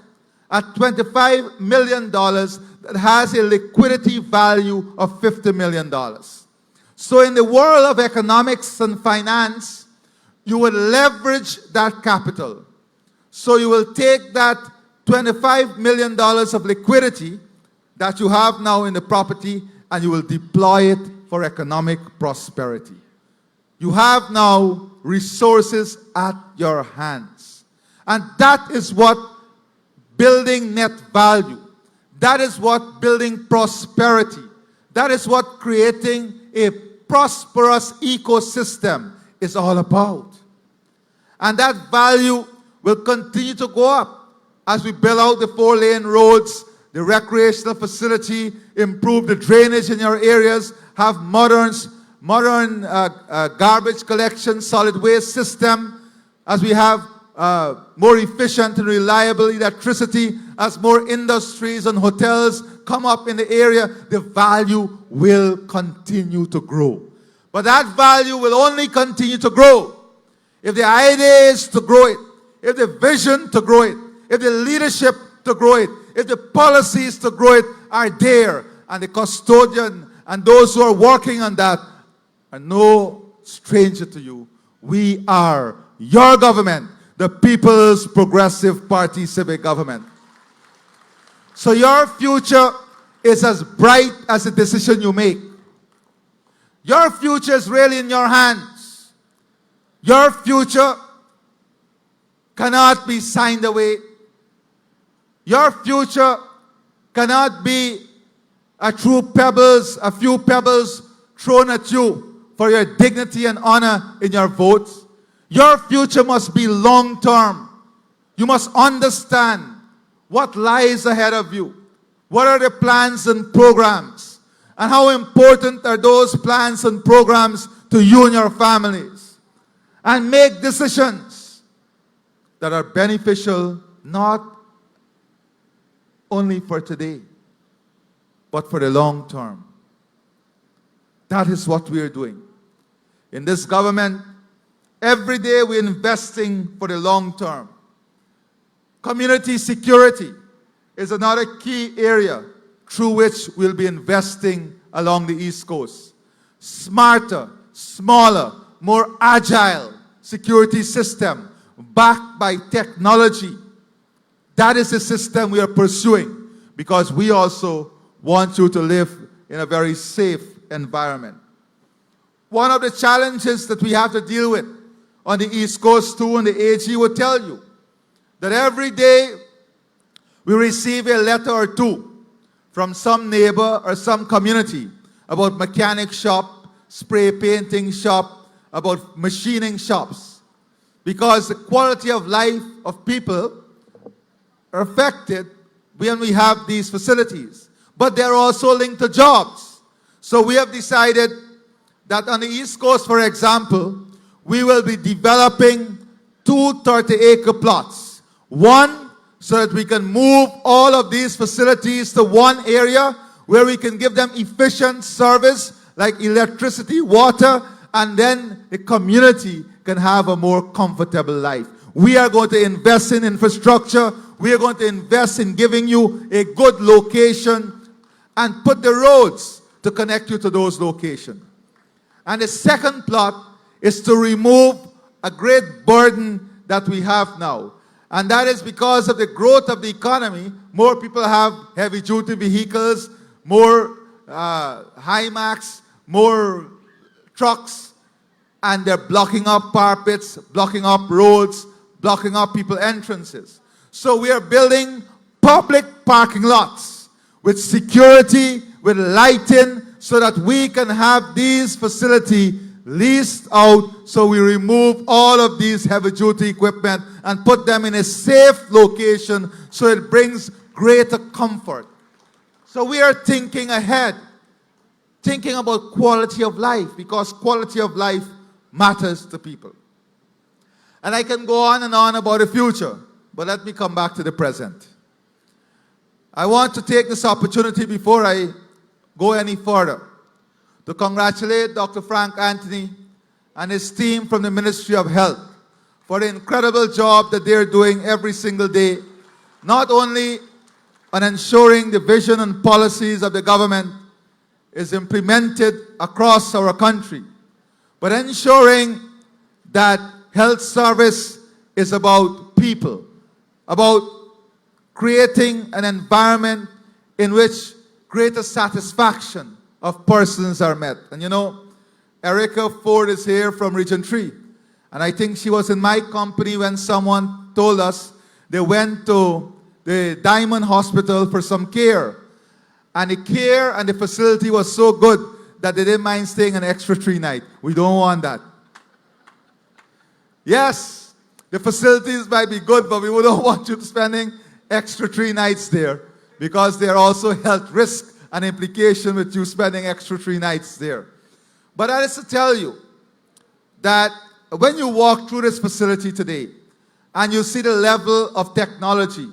at $25 million that has a liquidity value of $50 million. So in the world of economics and finance, you will leverage that capital. So you will take that $25 million of liquidity that you have now in the property and you will deploy it for economic prosperity. You have now resources at your hands. And that is what building net value, that is what building prosperity, that is what creating a prosperous ecosystem is all about. And that value will continue to go up as we build out the 4-lane roads, the recreational facility, improve the drainage in your areas, have modern garbage collection, solid waste system, as we have more efficient and reliable electricity, as more industries and hotels come up in the area, the value will continue to grow. But that value will only continue to grow if the idea is to grow it, if the vision to grow it, if the leadership to grow it, if the policies to grow it are there, and the custodian and those who are working on that are no stranger to you. We are your government, the People's Progressive Party civic government. So your future is as bright as the decision you make. Your future is really in your hands. Your future cannot be signed away. Your future cannot be a few pebbles thrown at you for your dignity and honor in your votes. Your future must be long-term. You must understand what lies ahead of you. What are the plans and programs? And how important are those plans and programs to you and your families? And make decisions that are beneficial not only for today, but for the long term. That is what we are doing. In this government, every day we're investing for the long term. Community security is another key area through which we'll be investing along the East Coast. Smarter, smaller, more agile security system backed by technology. That is the system we are pursuing because we also want you to live in a very safe environment. One of the challenges that we have to deal with on the East Coast too, and the AG will tell you, that every day we receive a letter or two from some neighbor or some community about mechanic shop, spray painting shop, about machining shops. Because the quality of life of people are affected when we have these facilities. But they're also linked to jobs. So we have decided that on the East Coast, for example, we will be developing 2 30-acre plots. One, so that we can move all of these facilities to one area where we can give them efficient service like electricity, water, and then the community can have a more comfortable life. We are going to invest in infrastructure. We are going to invest in giving you a good location and put the roads to connect you to those locations. And the second plot is to remove a great burden that we have now. And that is because of the growth of the economy. More people have heavy-duty vehicles, more Hi-Max, more trucks, and they're blocking up parapets, blocking up roads, blocking up people's entrances. So we are building public parking lots with security, with lighting, so that we can have these facilities leased out, so we remove all of these heavy-duty equipment and put them in a safe location so it brings greater comfort. So we are thinking ahead, thinking about quality of life, because quality of life matters to people. And I can go on and on about the future, but let me come back to the present. I want to take this opportunity before I go any further to congratulate Dr. Frank Anthony and his team from the Ministry of Health for the incredible job that they're doing every single day, not only on ensuring the vision and policies of the government is implemented across our country, but ensuring that health service is about people, about creating an environment in which greater satisfaction of persons are met. And you know, Erica Ford is here from Region 3. And I think she was in my company when someone told us they went to the Diamond Hospital for some care. And the care and the facility was so good that they didn't mind staying an extra 3 nights. We don't want that. Yes, the facilities might be good, but we don't want you spending extra 3 nights there, because there are also health risks and implication with you spending extra 3 nights there. But that is to tell you that when you walk through this facility today and you see the level of technology,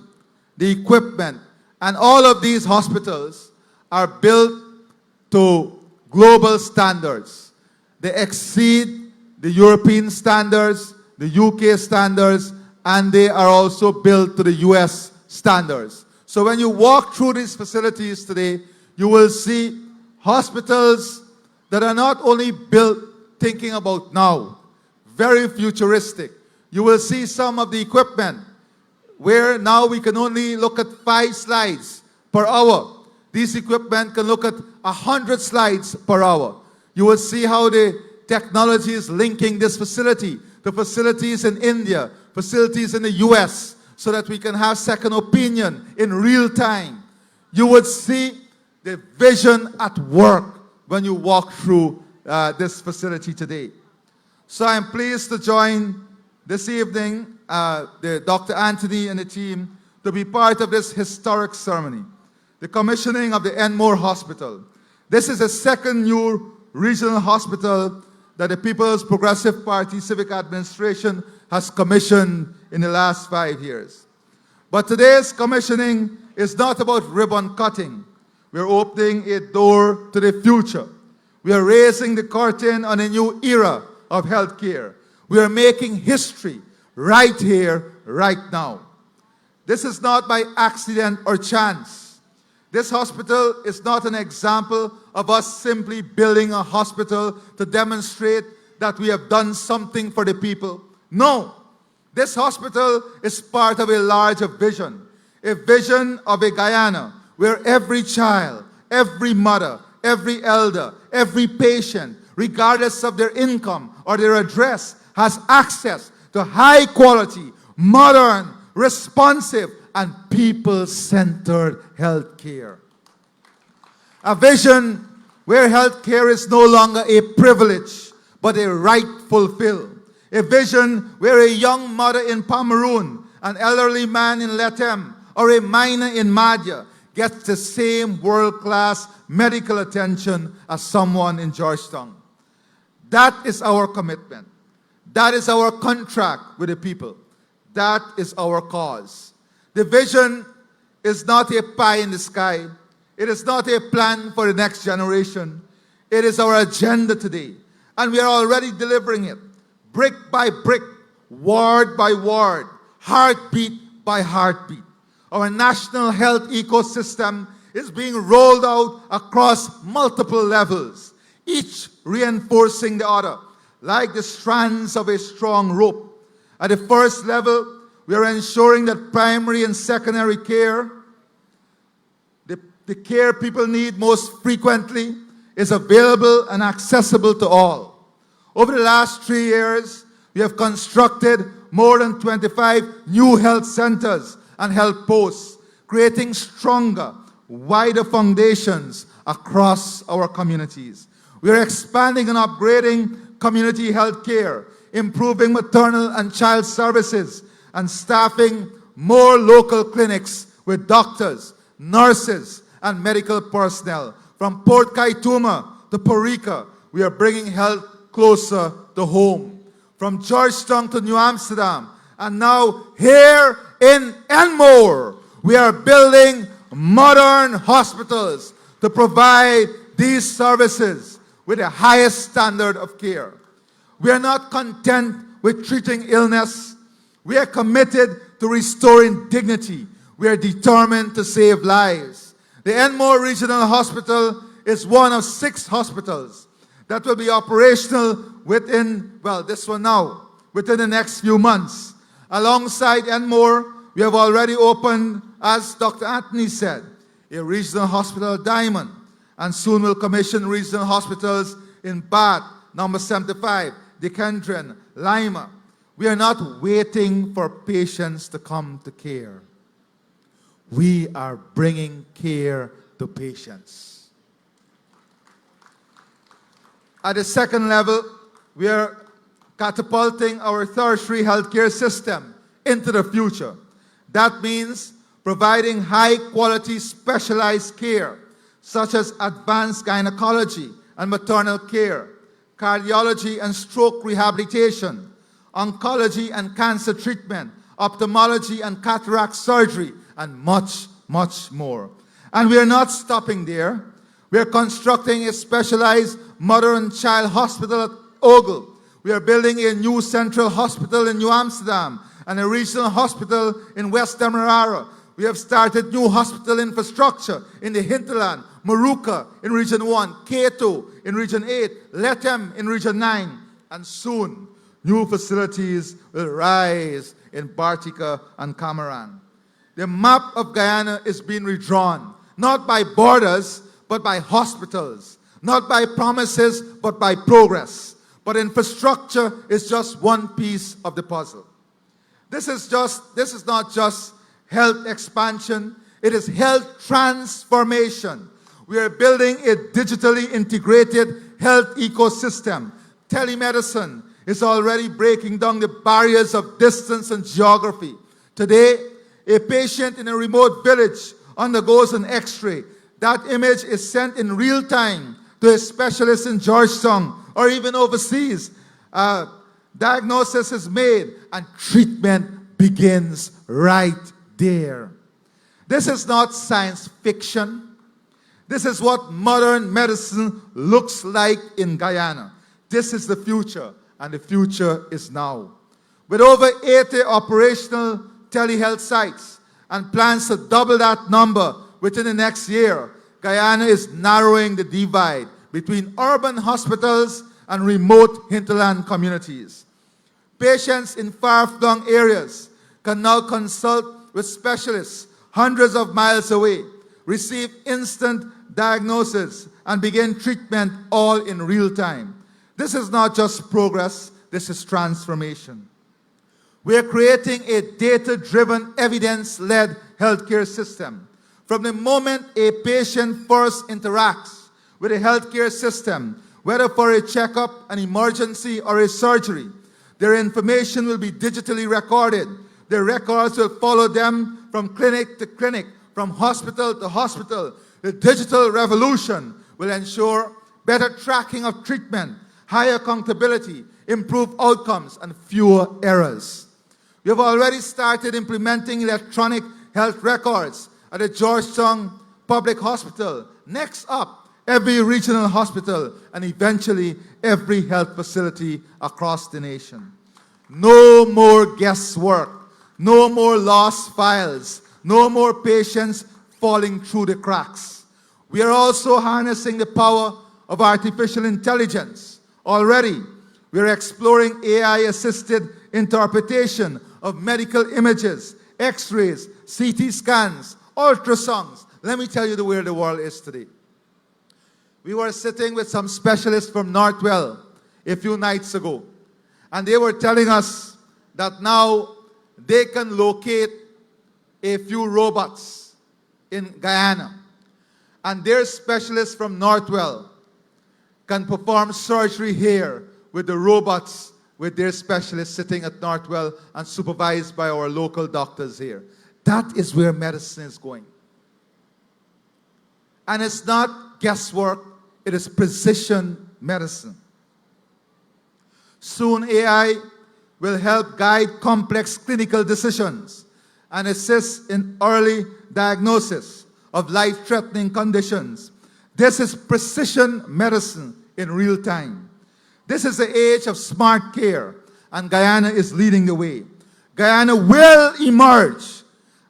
the equipment, and all of these hospitals are built to global standards. They exceed the European standards, the UK standards, and they are also built to the US standards. So when you walk through these facilities today, you will see hospitals that are not only built thinking about now, very futuristic. You will see some of the equipment where now we can only look at 5 slides per hour. These equipment can look at 100 slides per hour. You will see how the technology is linking this facility to facilities in India, facilities in the US, so that we can have second opinion in real time. You would see the vision at work when you walk through this facility today. So I'm pleased to join this evening Dr. Anthony and the team to be part of this historic ceremony, the commissioning of the Enmore Hospital. This is the second new regional hospital that the People's Progressive Party Civic Administration has commissioned in the last 5 years. But today's commissioning is not about ribbon cutting. We're opening a door to the future. We are raising the curtain on a new era of healthcare. We are making history right here, right now. This is not by accident or chance. This hospital is not an example of us simply building a hospital to demonstrate that we have done something for the people. No, this hospital is part of a larger vision, a vision of a Guyana where every child, every mother, every elder, every patient, regardless of their income or their address, has access to high quality, modern, responsive, and people-centered health care. A vision where health care is no longer a privilege, but a right fulfilled. A vision where a young mother in Pomeroon, an elderly man in Letem, or a miner in Madhya gets the same world-class medical attention as someone in Georgetown. That is our commitment. That is our contract with the people. That is our cause. The vision is not a pie in the sky. It is not a plan for the next generation. It is our agenda today. And we are already delivering it, brick by brick, ward by ward, heartbeat by heartbeat. Our national health ecosystem is being rolled out across multiple levels, each reinforcing the other, like the strands of a strong rope. At the first level, we are ensuring that primary and secondary care, the care people need most frequently, is available and accessible to all. Over the last 3 years, we have constructed more than 25 new health centers and health posts, creating stronger, wider foundations across our communities. We are expanding and upgrading community health care, improving maternal and child services, and staffing more local clinics with doctors, nurses, and medical personnel. From Port Kaituma to Parika, we are bringing health closer to home. From Georgetown to New Amsterdam, and now here in Enmore, we are building modern hospitals to provide these services with the highest standard of care. We are not content with treating illness. We are committed to restoring dignity. We are determined to save lives. The Enmore Regional Hospital is one of 6 hospitals that will be operational within the next few months. Alongside Enmore, we have already opened, as Dr. Anthony said, a regional hospital at Diamond, and soon will commission regional hospitals in Bath, number 75, Dikendren, Lima. We are not waiting for patients to come to care. We are bringing care to patients. At the second level, we are catapulting our tertiary healthcare system into the future. That means providing high-quality specialized care, such as advanced gynecology and maternal care, cardiology and stroke rehabilitation, oncology and cancer treatment, ophthalmology and cataract surgery, and much, much more. And we are not stopping there. We are constructing a specialized mother and child hospital at Ogle. We are building a new central hospital in New Amsterdam and a regional hospital in West Demerara. We have started new hospital infrastructure in the hinterland, Maruka in Region 1, Keto in Region 8, Letem in Region 9, and soon new facilities will rise in Bartica and Cameron. The map of Guyana is being redrawn, not by borders, but by hospitals, not by promises, but by progress. But infrastructure is just one piece of the puzzle. This is not just health expansion, it is health transformation. We are building a digitally integrated health ecosystem. Telemedicine is already breaking down the barriers of distance and geography. Today, a patient in a remote village undergoes an X-ray. That image is sent in real time to a specialist in Georgetown or even overseas. Diagnosis is made and treatment begins right there. This is not science fiction. This is what modern medicine looks like in Guyana. This is the future, and the future is now. With over 80 operational telehealth sites and plans to double that number within the next year, Guyana is narrowing the divide between urban hospitals and remote hinterland communities. Patients in far-flung areas can now consult with specialists hundreds of miles away, receive instant diagnosis, and begin treatment all in real time. This is not just progress, this is transformation. We are creating a data-driven, evidence-led healthcare system. From the moment a patient first interacts with a healthcare system, whether for a checkup, an emergency, or a surgery, their information will be digitally recorded. Their records will follow them from clinic to clinic, from hospital to hospital. The digital revolution will ensure better tracking of treatment, higher accountability, improved outcomes, and fewer errors. We have already started implementing electronic health records at the Georgetown Public Hospital. Next up, every regional hospital, and eventually every health facility across the nation. No more guesswork, no more lost files, no more patients falling through the cracks. We are also harnessing the power of artificial intelligence. Already, we are exploring AI-assisted interpretation of medical images, X-rays, CT scans, ultrasounds. Let me tell you where the world is today. We were sitting with some specialists from Northwell a few nights ago, and they were telling us that now they can locate a few robots in Guyana, and their specialists from Northwell can perform surgery here with the robots, with their specialists sitting at Northwell and supervised by our local doctors here. That is where medicine is going. And it's not guesswork, it is precision medicine. Soon AI will help guide complex clinical decisions and assist in early diagnosis of life-threatening conditions. This is precision medicine in real time. This is the age of smart care, and Guyana is leading the way. Guyana will emerge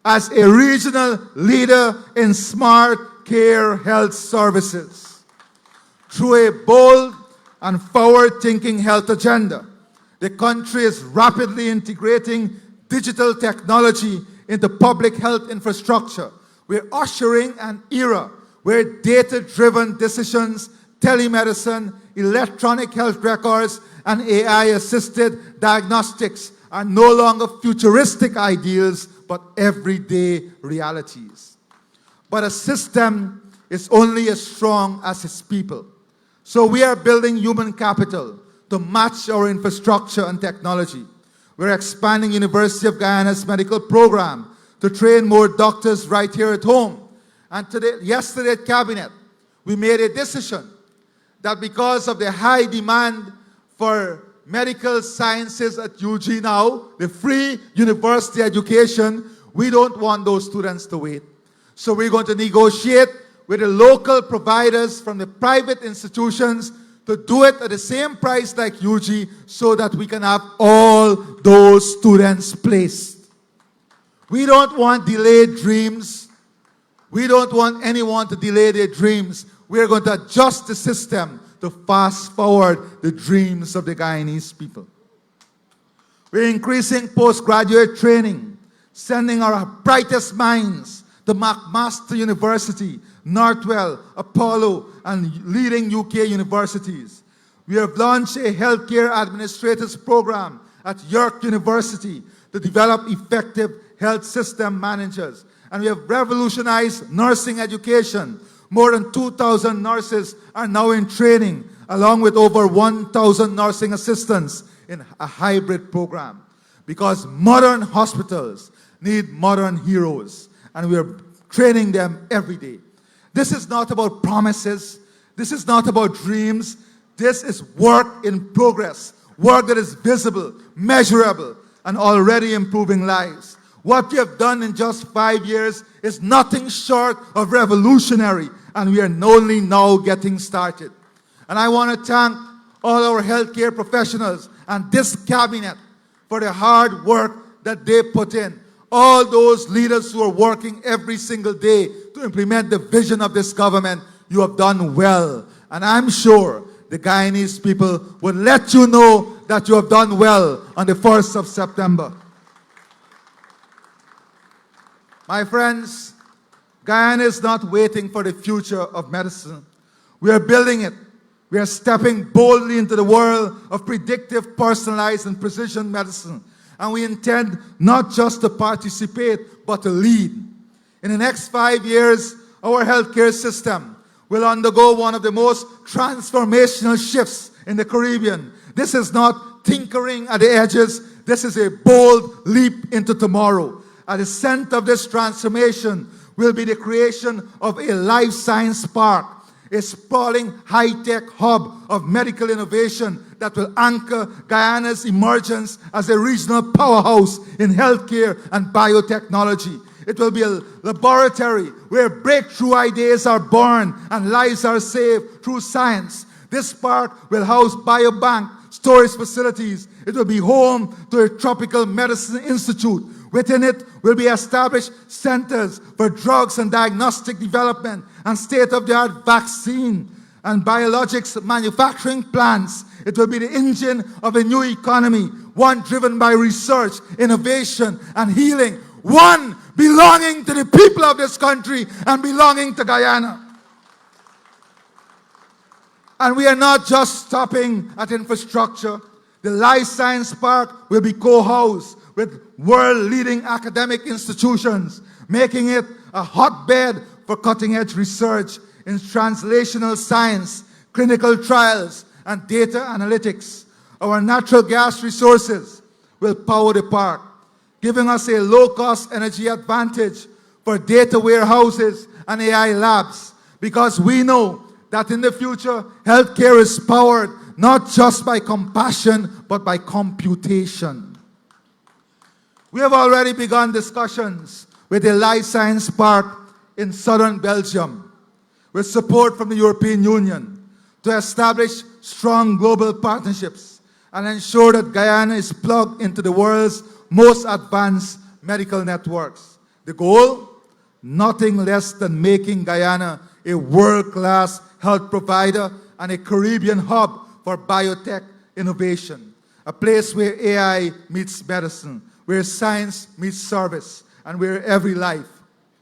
as a regional leader in smart care health services. Through a bold and forward-thinking health agenda, the country is rapidly integrating digital technology into public health infrastructure. We're ushering an era where data-driven decisions, telemedicine, electronic health records, and AI-assisted diagnostics are no longer futuristic ideals, but everyday realities. But a system is only as strong as its people. So we are building human capital to match our infrastructure and technology. We're expanding University of Guyana's medical program to train more doctors right here at home. And yesterday at Cabinet, we made a decision that because of the high demand for medical sciences at UG now, the free university education, we don't want those students to wait. So we're going to negotiate with the local providers from the private institutions to do it at the same price like UG so that we can have all those students placed. We don't want delayed dreams. We don't want anyone to delay their dreams. We're going to adjust the system to fast forward the dreams of the Guyanese people. We're increasing postgraduate training, sending our brightest minds to McMaster University, Northwell, Apollo, and leading UK universities. We have launched a healthcare administrators program at York University to develop effective health system managers. And we have revolutionized nursing education. More than 2,000 nurses are now in training, along with over 1,000 nursing assistants in a hybrid program. Because modern hospitals need modern heroes, and we are training them every day. This is not about promises. This is not about dreams. This is work in progress, work that is visible, measurable, and already improving lives. What we have done in just 5 years is nothing short of revolutionary, and we are only now getting started. And I want to thank all our healthcare professionals and this cabinet for the hard work that they put in. All those leaders who are working every single day to implement the vision of this government, you have done well. And I'm sure the Guyanese people will let you know that you have done well on the 1st of September. My friends, Guyana is not waiting for the future of medicine. We are building it. We are stepping boldly into the world of predictive, personalized, and precision medicine. and we intend not just to participate, but to lead. In the next 5 years, our healthcare system will undergo one of the most transformational shifts in the Caribbean. This is not tinkering at the edges. This is a bold leap into tomorrow. At the center of this transformation will be the creation of a life science park, a sprawling high-tech hub of medical innovation that will anchor Guyana's emergence as a regional powerhouse in healthcare and biotechnology. It will be a laboratory where breakthrough ideas are born and lives are saved through science. This park will house biobank storage facilities. It will be home to a tropical medicine institute. Within it will be established centers for drugs and diagnostic development and state-of-the-art vaccine and biologics manufacturing plants. It will be the engine of a new economy, one driven by research, innovation, and healing, one belonging to the people of this country and belonging to Guyana. And we are not just stopping at infrastructure. The Life Science Park will be co-housed with world-leading academic institutions, making it a hotbed for cutting-edge research in translational science, clinical trials, and data analytics. Our natural gas resources will power the park, giving us a low-cost energy advantage for data warehouses and AI labs, because we know that in the future, healthcare is powered not just by compassion, but by computation. We have already begun discussions with a life science park in southern Belgium, with support from the European Union, to establish strong global partnerships and ensure that Guyana is plugged into the world's most advanced medical networks. The goal? Nothing less than making Guyana a world-class health provider and a Caribbean hub for biotech innovation, a place where AI meets medicine, where science meets service, and where every life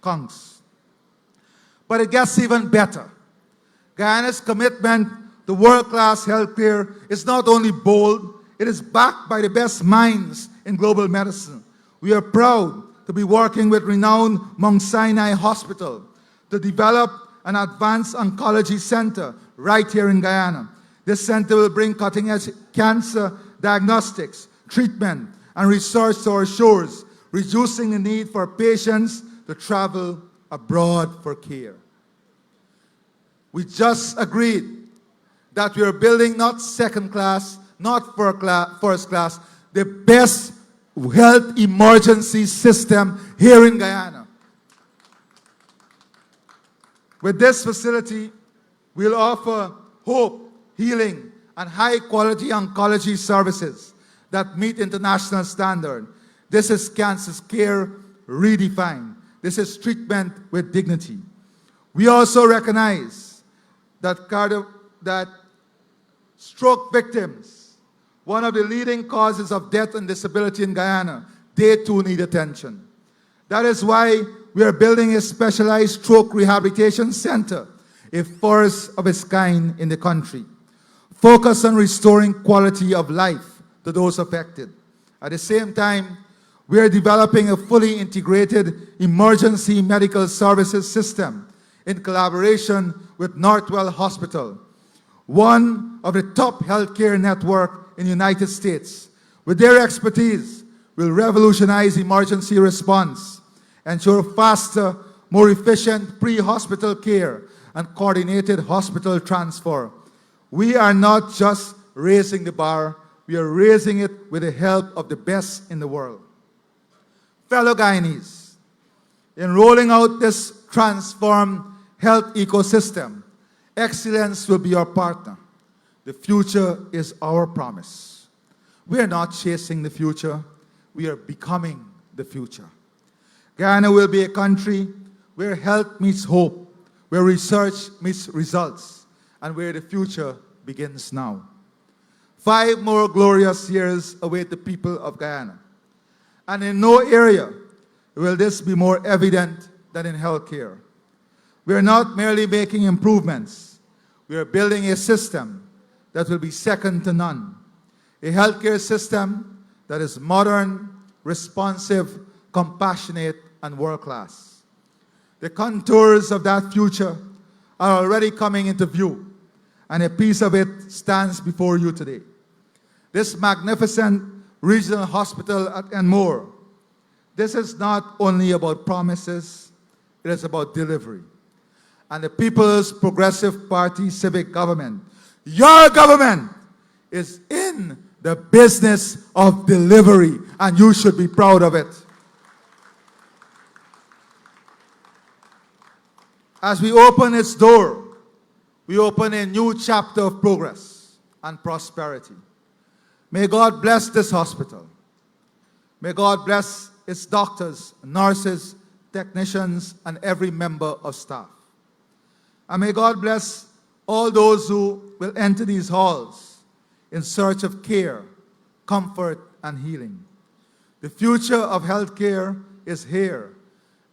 counts. But it gets even better. Guyana's commitment to world-class healthcare is not only bold, it is backed by the best minds in global medicine. We are proud to be working with renowned Mount Sinai Hospital to develop an advanced oncology center right here in Guyana. This center will bring cutting-edge cancer diagnostics, treatment, and research to our shores, reducing the need for patients to travel abroad for care. We just agreed that we are building not second class, not first class, the best health emergency system here in Guyana. With this facility, we'll offer hope, healing, and high-quality oncology services that meet international standard. This is cancer care redefined. This is treatment with dignity. We also recognize that stroke victims, one of the leading causes of death and disability in Guyana, they too need attention. That is why we are building a specialized stroke rehabilitation center, a first of its kind in the country, focused on restoring quality of life to those affected. At the same time, we are developing a fully integrated emergency medical services system in collaboration with Northwell Hospital, one of the top healthcare networks in the United States. With their expertise, we'll revolutionize emergency response, ensure faster, more efficient pre-hospital care, and coordinated hospital transfer. We are not just raising the bar, we are raising it with the help of the best in the world. Fellow Guyanese, in rolling out this transformed health ecosystem, excellence will be our partner. The future is our promise. We are not chasing the future, we are becoming the future. Guyana will be a country where health meets hope, where research meets results, and where the future begins now. 5 more glorious years await the people of Guyana. And in no area will this be more evident than in healthcare. We are not merely making improvements. We are building a system that will be second to none. A healthcare system that is modern, responsive, compassionate, and world-class. The contours of that future are already coming into view, and a piece of it stands before you today. This magnificent regional hospital at Enmore, this is not only about promises, it is about delivery. And the People's Progressive Party civic government, your government, is in the business of delivery, and you should be proud of it. As we open its door, we open a new chapter of progress and prosperity. May God bless this hospital. May God bless its doctors, nurses, technicians, and every member of staff. And may God bless all those who will enter these halls in search of care, comfort, and healing. The future of healthcare is here,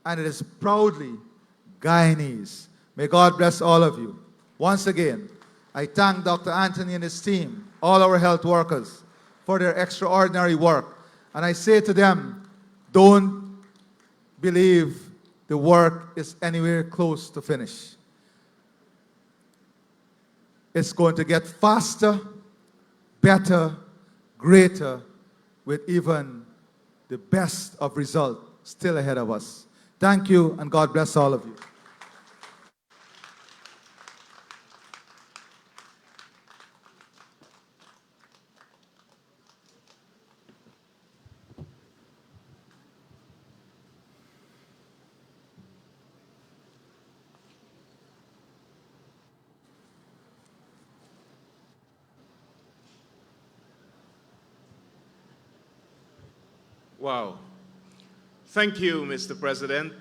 and it is proudly Guyanese. May God bless all of you. Once again, I thank Dr. Anthony and his team, all our health workers, for their extraordinary work. And I say to them, don't believe the work is anywhere close to finish. It's going to get faster, better, greater, with even the best of results still ahead of us. Thank you, and God bless all of you. Wow. Thank you, Mr. President.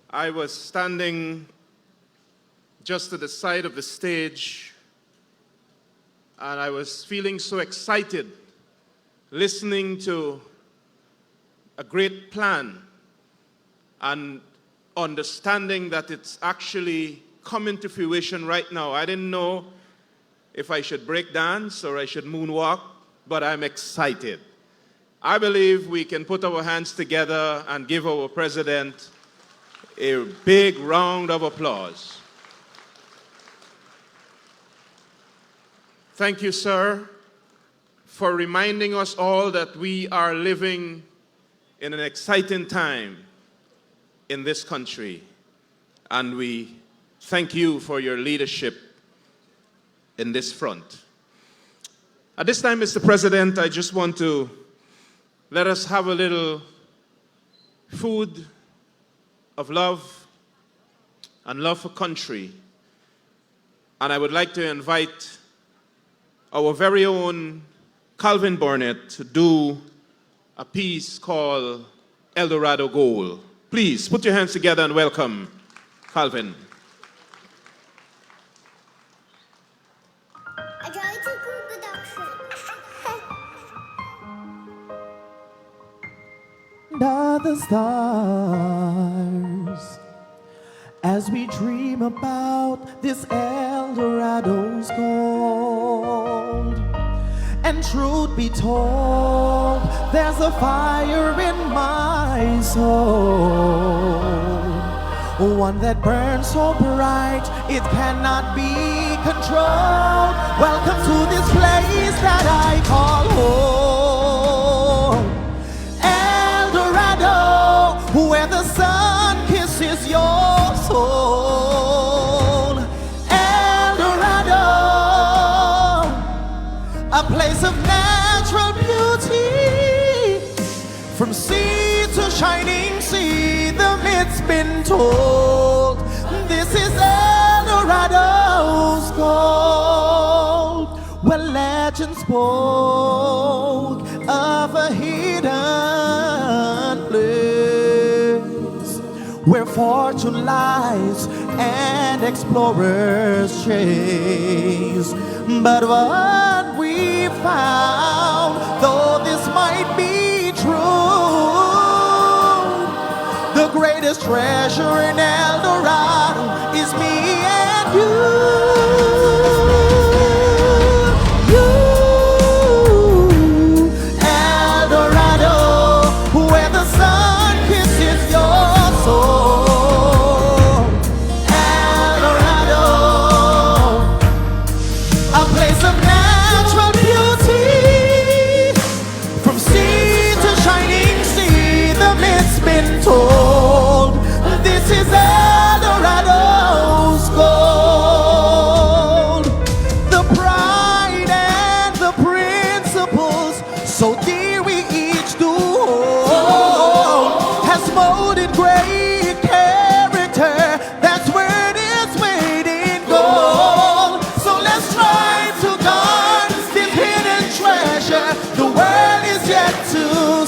I was standing just to the side of the stage, and I was feeling so excited listening to a great plan and understanding that it's actually coming to fruition right now. I didn't know if I should break dance or I should moonwalk, but I'm excited. I believe we can put our hands together and give our president a big round of applause. Thank you, sir, for reminding us all that we are living in an exciting time in this country. And we thank you for your leadership in this front. At this time, Mr. President, I just want to let us have a little food of love and love for country. And I would like to invite our very own Calvin Burnett to do a piece called El Dorado Gold. Please put your hands together and welcome Calvin. Under the stars, as we dream about this El Dorado's gold. And truth be told, there's a fire in my soul, one that burns so bright it cannot be controlled. Welcome to this place that I call home, El Dorado, where the sun kisses your soul. El Dorado, a place of natural beauty, from sea to shining sea, the myth's been told. This is El Dorado's gold, where legend spoke of a hidden place, where fortune lies and explorers chase. But what we found, though this might be true, the greatest treasure in El Dorado is me and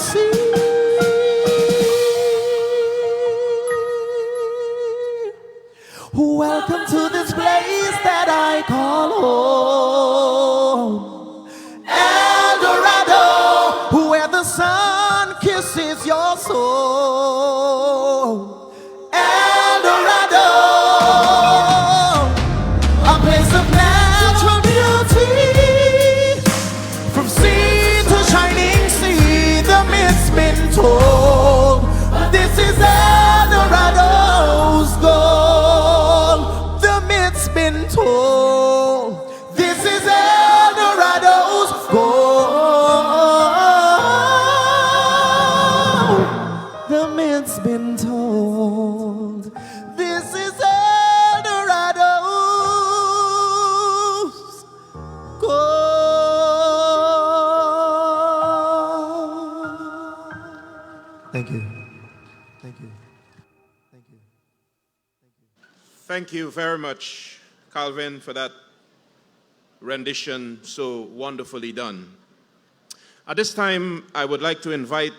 see. Welcome to this place that I call home, El Dorado, where the sun kisses your soul. El Dorado, a place of natural beauty, from sea to shining sea. The myth's been told. This is El Dorado's goal. The myth's been told. This is El Dorado's goal. The myth's been told. This is El Dorado's goal. Thank you. Thank you. Thank you. Thank you very much, Calvin, for that rendition so wonderfully done. At this time, I would like to invite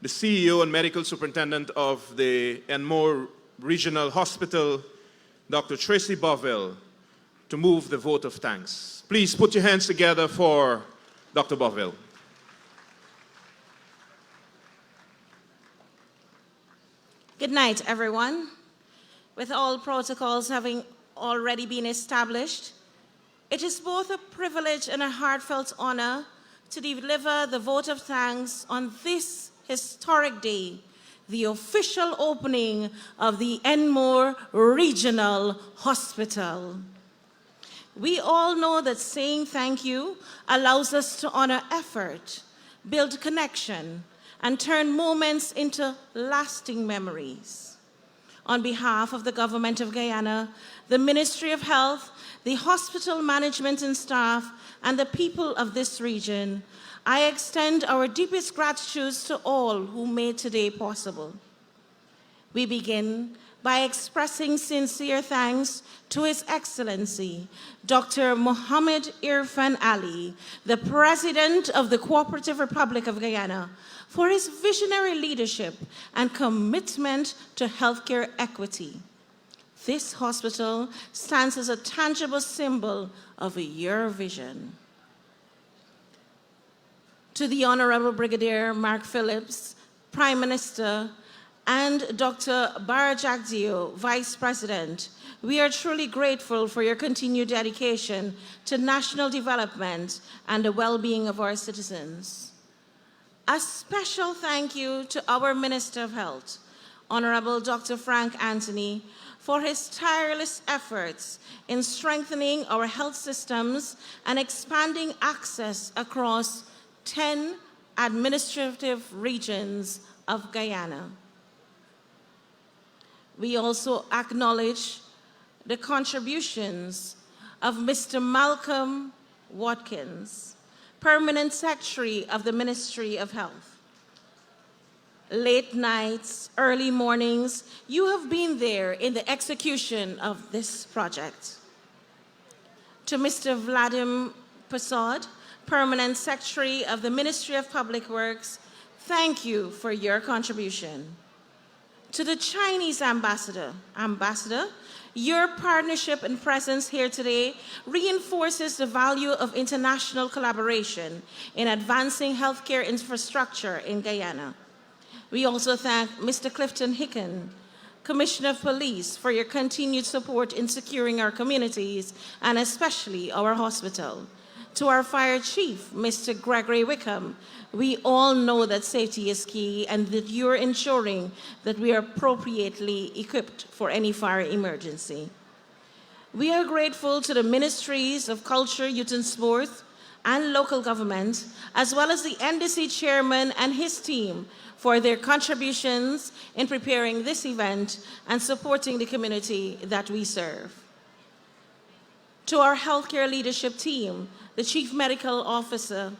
the CEO and Medical Superintendent of the Enmore Regional Hospital, Dr. Tracy Boville, to move the vote of thanks. Please put your hands together for Dr. Boville. Good night, everyone. With all protocols having already been established, it is both a privilege and a heartfelt honor to deliver the vote of thanks on this historic day, the official opening of the Enmore Regional Hospital. We all know that saying thank you allows us to honor effort, build connection, and turn moments into lasting memories. On behalf of the Government of Guyana, the Ministry of Health, the hospital management and staff, and the people of this region, I extend our deepest gratitude to all who made today possible. We begin by expressing sincere thanks to His Excellency, Dr. Mohammed Irfan Ali, the President of the Cooperative Republic of Guyana, for his visionary leadership and commitment to healthcare equity. This hospital stands as a tangible symbol of your vision. To the Honorable Brigadier Mark Phillips, Prime Minister, and Dr. Barajagdio, Vice President, we are truly grateful for your continued dedication to national development and the well-being of our citizens. A special thank you to our Minister of Health, Honorable Dr. Frank Anthony, for his tireless efforts in strengthening our health systems and expanding access across 10 administrative regions of Guyana. We also acknowledge the contributions of Mr. Malcolm Watkins, Permanent Secretary of the Ministry of Health. Late nights, early mornings, you have been there in the execution of this project. To Mr. Vladimir Prasad, Permanent Secretary of the Ministry of Public Works, thank you for your contribution. To the Chinese Ambassador, your partnership and presence here today reinforces the value of international collaboration in advancing healthcare infrastructure in Guyana. We also thank Mr. Clifton Hicken, Commissioner of Police, for your continued support in securing our communities and especially our hospital. To our Fire Chief, Mr. Gregory Wickham, we all know that safety is key and that you're ensuring that we are appropriately equipped for any fire emergency. We are grateful to the Ministries of Culture, Youth and Sport and local government, as well as the NDC chairman and his team for their contributions in preparing this event and supporting the community that we serve. To our healthcare leadership team, the Chief Medical Officer,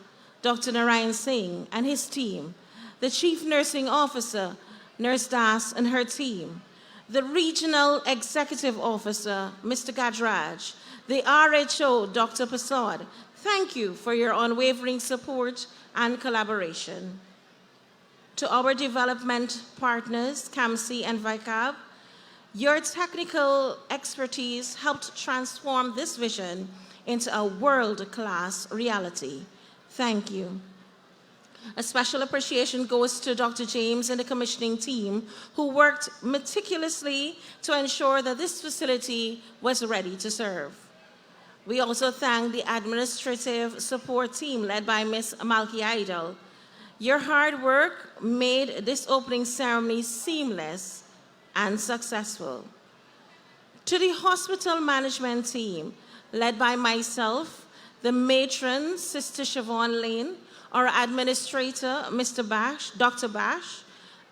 Dr. Narayan Singh, and his team, the Chief Nursing Officer, Nurse Das and her team, the Regional Executive Officer, Mr. Gajraj, the RHO, Dr. Prasad, thank you for your unwavering support and collaboration. To our development partners, CAMC and VICAB, your technical expertise helped transform this vision into a world-class reality. Thank you. A special appreciation goes to Dr. James and the commissioning team who worked meticulously to ensure that this facility was ready to serve. We also thank the administrative support team led by Ms. Malky Idol. Your hard work made this opening ceremony seamless and successful. To the hospital management team, led by myself, the matron, Sister Siobhan Lane, our administrator, Mr. Bash, Dr. Bash,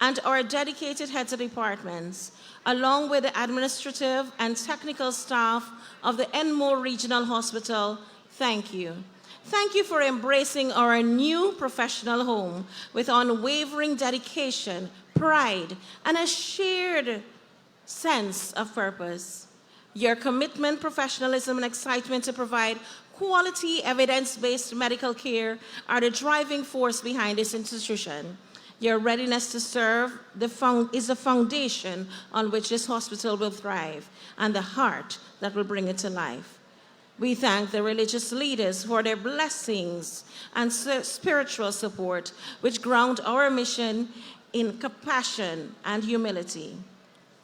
and our dedicated heads of departments, along with the administrative and technical staff of the Enmore Regional Hospital, thank you. Thank you for embracing our new professional home with unwavering dedication, pride, and a shared sense of purpose. Your commitment, professionalism, and excitement to provide quality, evidence-based medical care are the driving force behind this institution. Your readiness to serve is the foundation on which this hospital will thrive and the heart that will bring it to life. We thank the religious leaders for their blessings and spiritual support, which ground our mission in compassion and humility.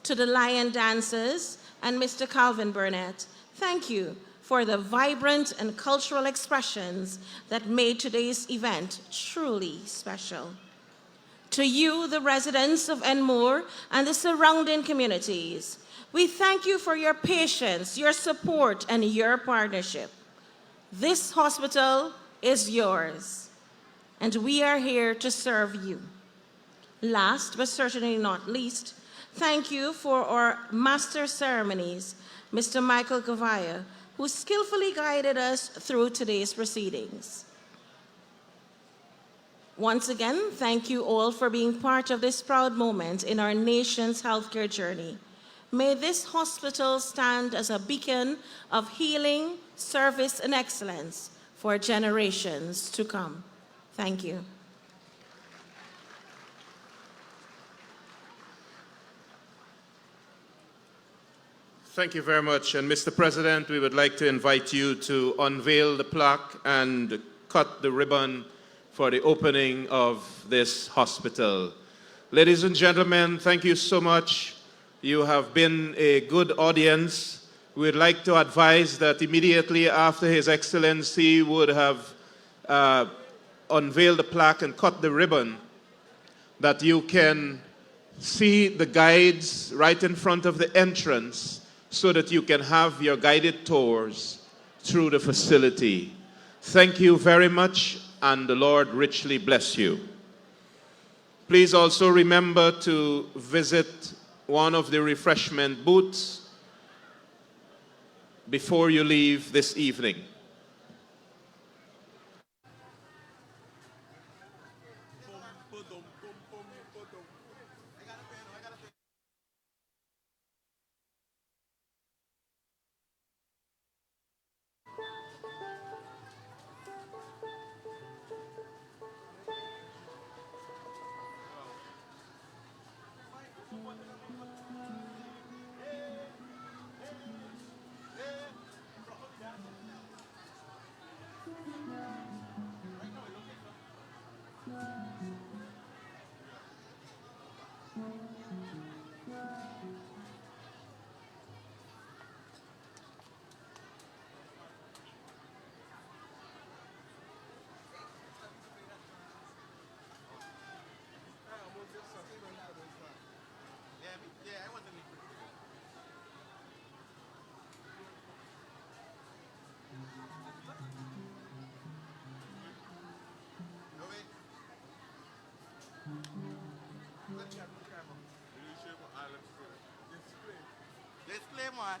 To the lion dancers and Mr. Calvin Burnett, thank you for the vibrant and cultural expressions that made today's event truly special. To you, the residents of Enmore and the surrounding communities, we thank you for your patience, your support, and your partnership. This hospital is yours, and we are here to serve you. Last, but certainly not least, thank you for our master ceremonies, Mr. Michael Gavaya, who skillfully guided us through today's proceedings. Once again, thank you all for being part of this proud moment in our nation's healthcare journey. May this hospital stand as a beacon of healing, service, and excellence for generations to come. Thank you. Thank you very much. And Mr. President, we would like to invite you to unveil the plaque and cut the ribbon for the opening of this hospital. Ladies and gentlemen, thank you so much. You have been a good audience. We'd like to advise that immediately after His Excellency would have unveiled the plaque and cut the ribbon, that you can see the guides right in front of the entrance so that you can have your guided tours through the facility. Thank you very much, and the Lord richly bless you. Please also remember to visit one of the refreshment booths before you leave this evening. Disclaimer.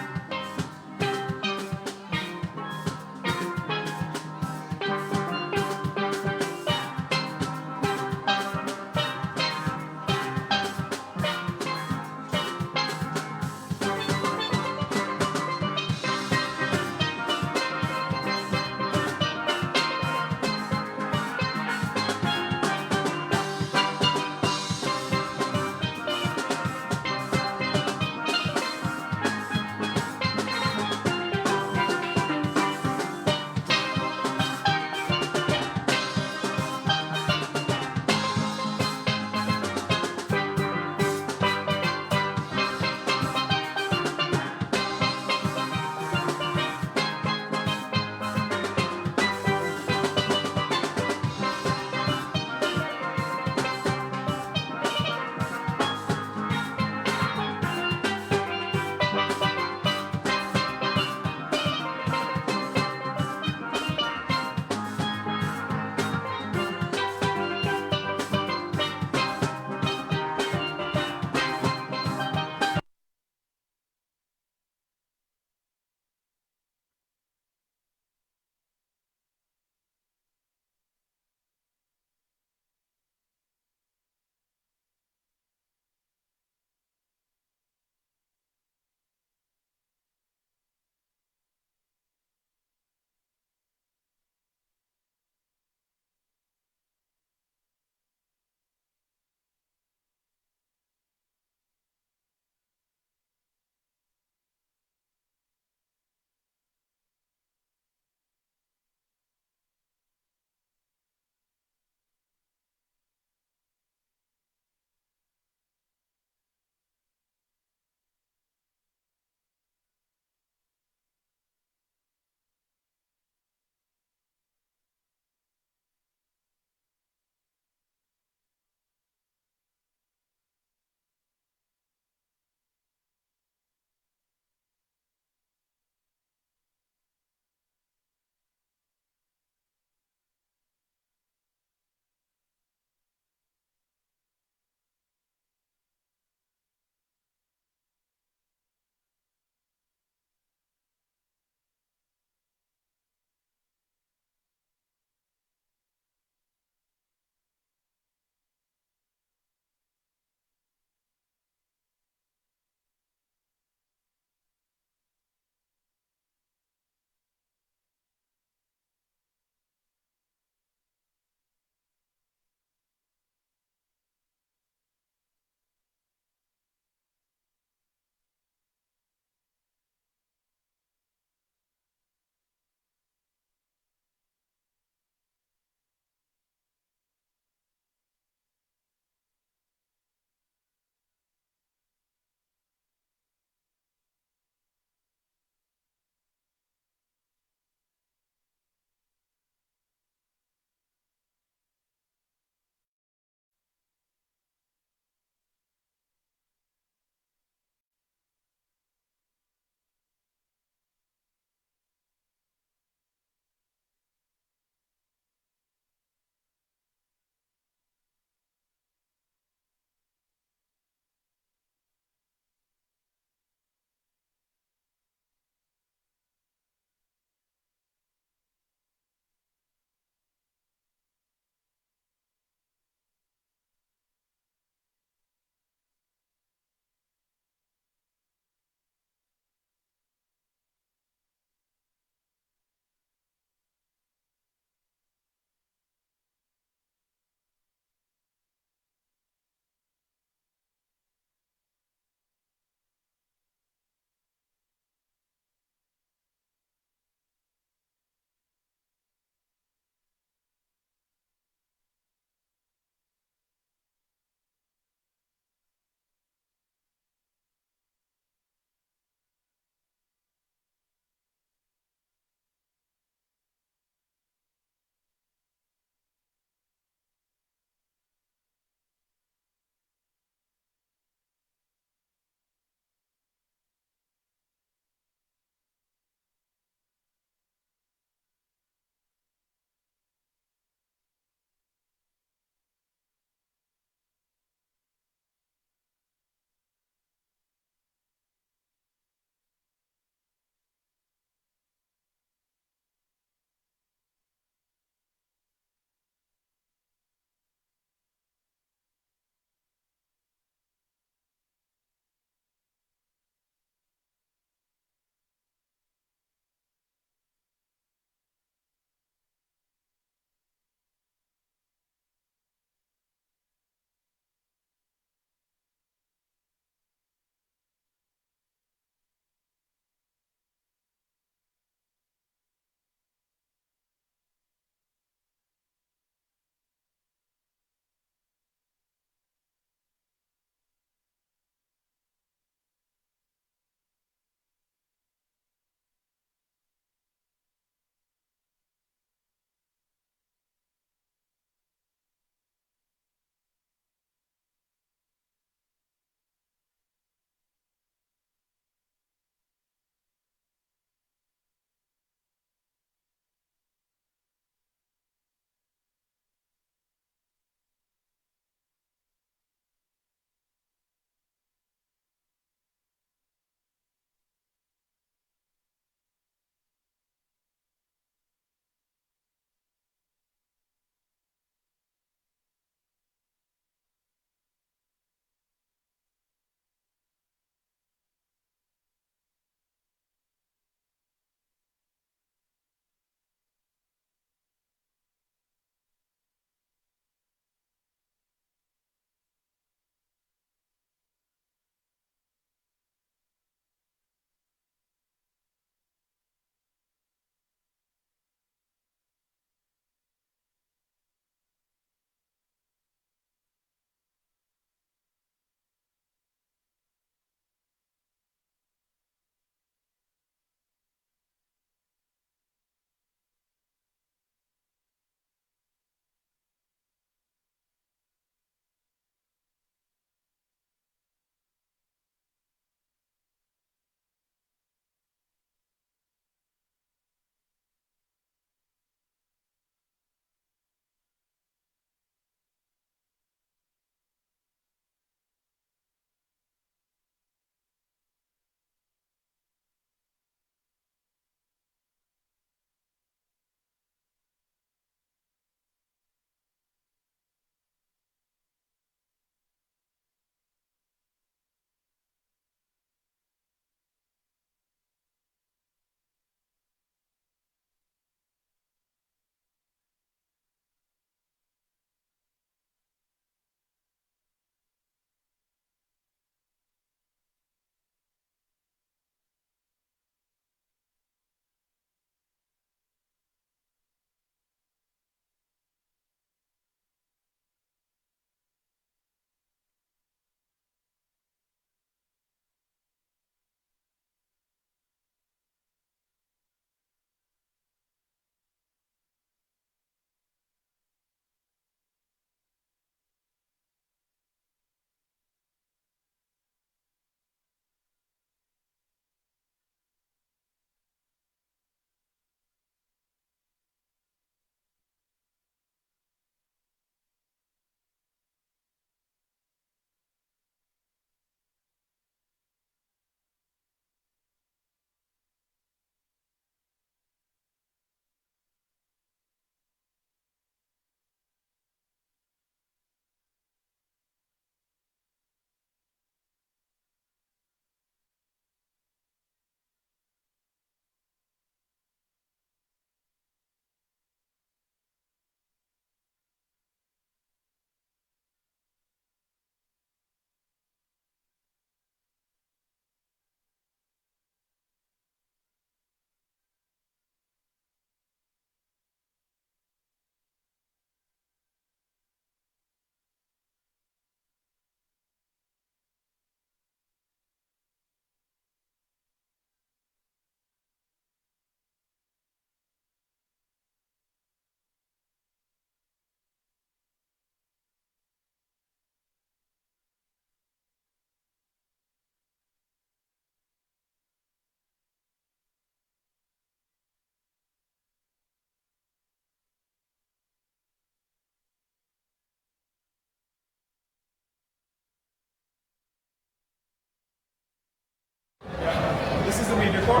me before?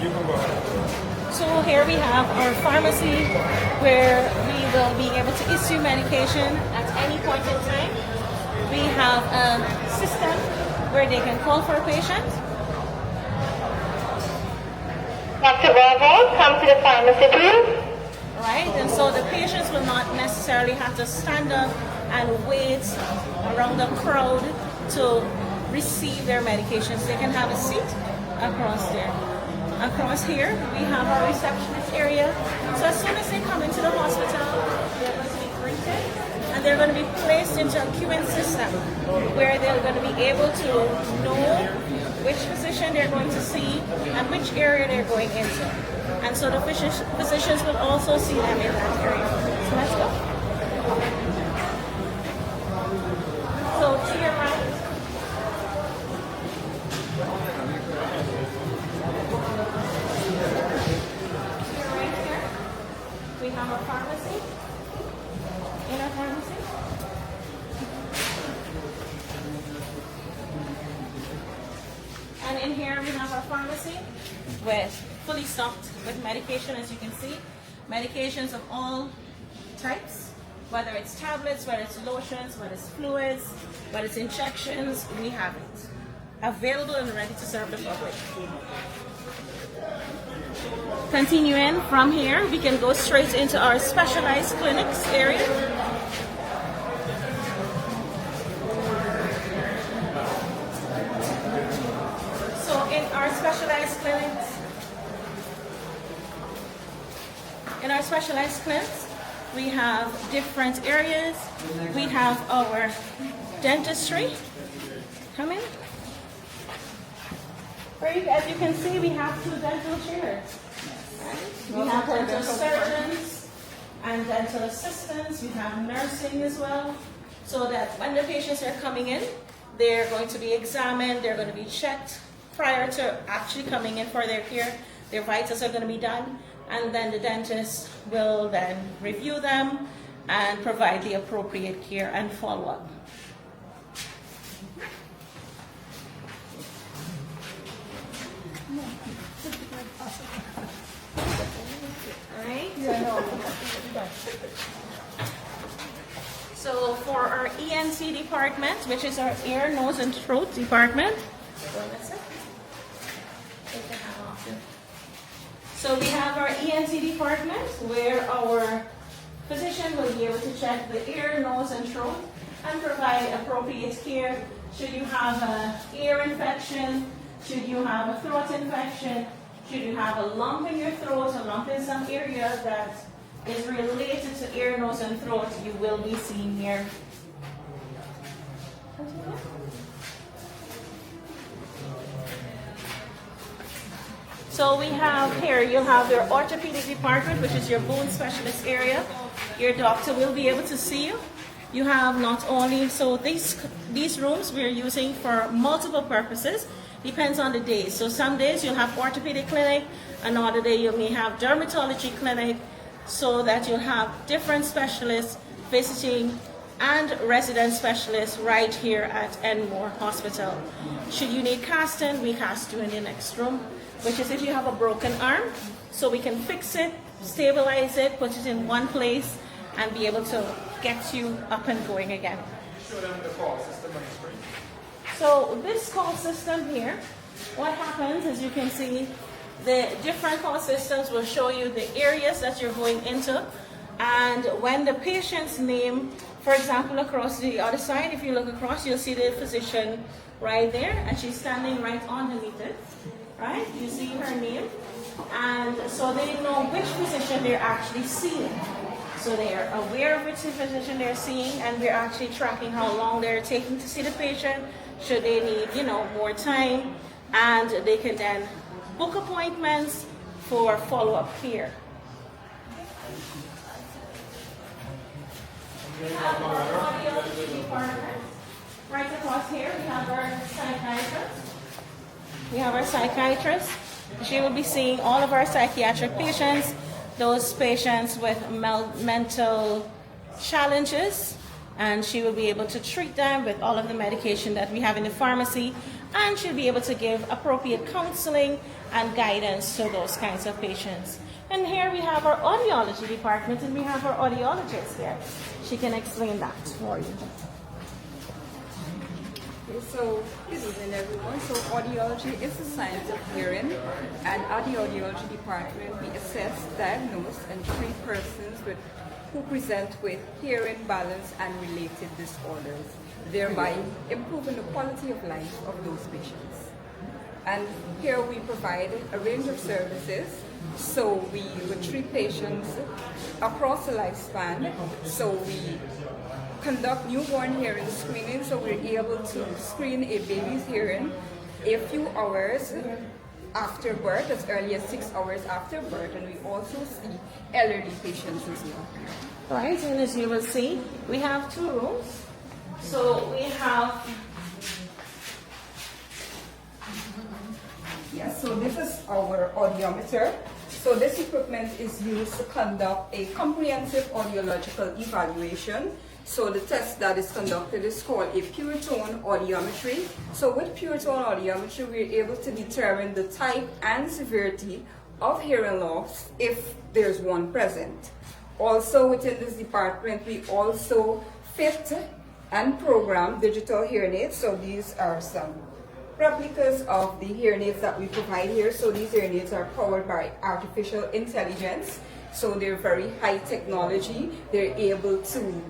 You can go ahead. So here we have our pharmacy where we will be able to issue medication at any point in time. We have a system where they can call for a patient. Dr. Bravo, come to the pharmacy, please. Right, and so the patients will not necessarily have to stand up and wait around the crowd to receive their medications. They can have a seat across there. Across here, we have our receptionist area. So as soon as they come into the hospital, they're going to be greeted and they're going to be placed into a queuing system where they're going to be able to know which physician they're going to see and which area they're going into. And so the physicians will also see them in that area. So let's go. So to your right. To your right here, we have our pharmacy. In our pharmacy. And in here we have our pharmacy with fully stocked with medication, as you can see. Medications of all types, whether it's tablets, whether it's lotions, whether it's fluids, whether it's injections, we have it. Available and ready to serve the public. Continuing from here, we can go straight into our specialized clinics area. So in our specialized clinics, we have different areas. We have our dentistry. Come in. As you can see, we have 2 dental chairs. Right? We have dental surgeons and dental assistants. We have nursing as well, so that when the patients are coming in, they're going to be examined, they're going to be checked prior to actually coming in for their care. Their vitals are going to be done, and then the dentist will then review them and provide the appropriate care and follow-up. All right. So for our ENT department, which is our ear, nose, and throat department. So we have our ENT department where our physician will be able to check the ear, nose, and throat and provide appropriate care. Should you have an ear infection, should you have a throat infection, should you have a lump in your throat, a lump in some area that is related to ear, nose, and throat, you will be seen here. So we have here, you'll have your orthopedic department, which is your bone specialist area. Your doctor will be able to see you. You have not only, so these rooms we're using for multiple purposes, depends on the day. So some days you'll have orthopedic clinic, another day you may have dermatology clinic, so that you'll have different specialists visiting and resident specialists right here at Enmore Hospital. Should you need casting, we cast you in the next room, which is if you have a broken arm, so we can fix it, stabilize it, put it in one place, and be able to get you up and going again. Show them the call system on the screen. So this call system here, what happens is you can see the different call systems will show you the areas that you're going into, and when the patient's name, for example, across the other side, if you look across, you'll see the physician right there, and she's standing right underneath it, right? You see her name, and so they know which physician they're actually seeing. So they are aware of which physician they're seeing, and we're actually tracking how long they're taking to see the patient, should they need, more time, and they can then book appointments for follow-up care. We have our audiology department. Right across here, we have our psychiatrist. She will be seeing all of our psychiatric patients, those patients with mental challenges, and she will be able to treat them with all of the medication that we have in the pharmacy, and she'll be able to give appropriate counseling and guidance to those kinds of patients. And here we have our audiology department, and we have our audiologist here. She can explain that for you. Okay, so good evening everyone. So audiology is the science of hearing, and at the audiology department we assess, diagnose and treat persons who present with hearing, balance and related disorders, thereby improving the quality of life of those patients. And here we provide a range of services. So we would treat patients across the lifespan. So we conduct newborn hearing screening, so we're able to screen a baby's hearing a few hours after birth, as early as 6 hours after birth, and we also see elderly patients as well. Right, and as you will see, we have 2 rooms. So we have... Yes, so this is our audiometer. So this equipment is used to conduct a comprehensive audiological evaluation. So the test that is conducted is called a pure tone audiometry. So with pure tone audiometry, we're able to determine the type and severity of hearing loss if there's one present. Also within this department, we also fit and program digital hearing aids. So these are some replicas of the hearing aids that we provide here. So these hearing aids are powered by artificial intelligence. So they're very high technology. They're able to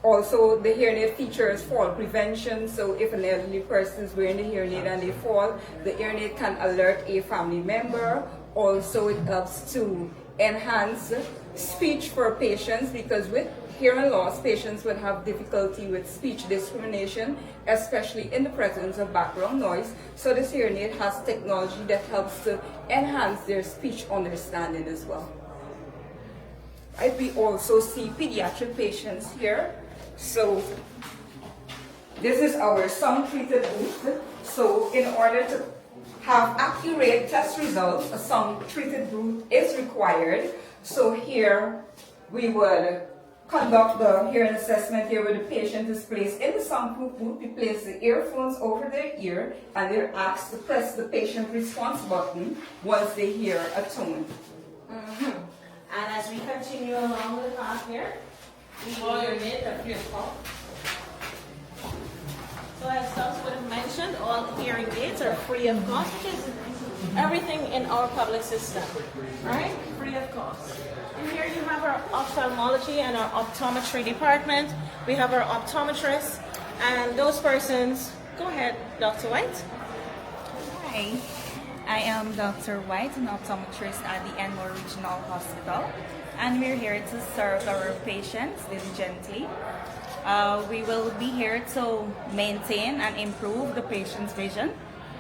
also, the hearing aid features fall prevention. So if an elderly person is wearing the hearing aid and they fall, the hearing aid can alert a family member. Also, it helps to enhance speech for patients, because with hearing loss, patients would have difficulty with speech discrimination, especially in the presence of background noise. So this hearing aid has technology that helps to enhance their speech understanding as well. Right, we also see pediatric patients here. So this is our sound-treated booth. So in order to have accurate test results, a sound-treated booth is required. So here we would conduct the hearing assessment here where the patient is placed in the soundproof booth. We place the earphones over their ear and they're asked to press the patient response button once they hear a tone. And as we continue along the path here, we unit the free of cost. So as Dr. would have mentioned, all hearing aids are free of cost, which is everything in our public system, right? Free of cost. And here you have our ophthalmology and our optometry department. We have our optometrists and those persons. Go ahead, Dr. White. Hi, I am Dr. White, an optometrist at the Enmore Regional Hospital, and we're here to serve our patients diligently. We will be here to maintain and improve the patient's vision,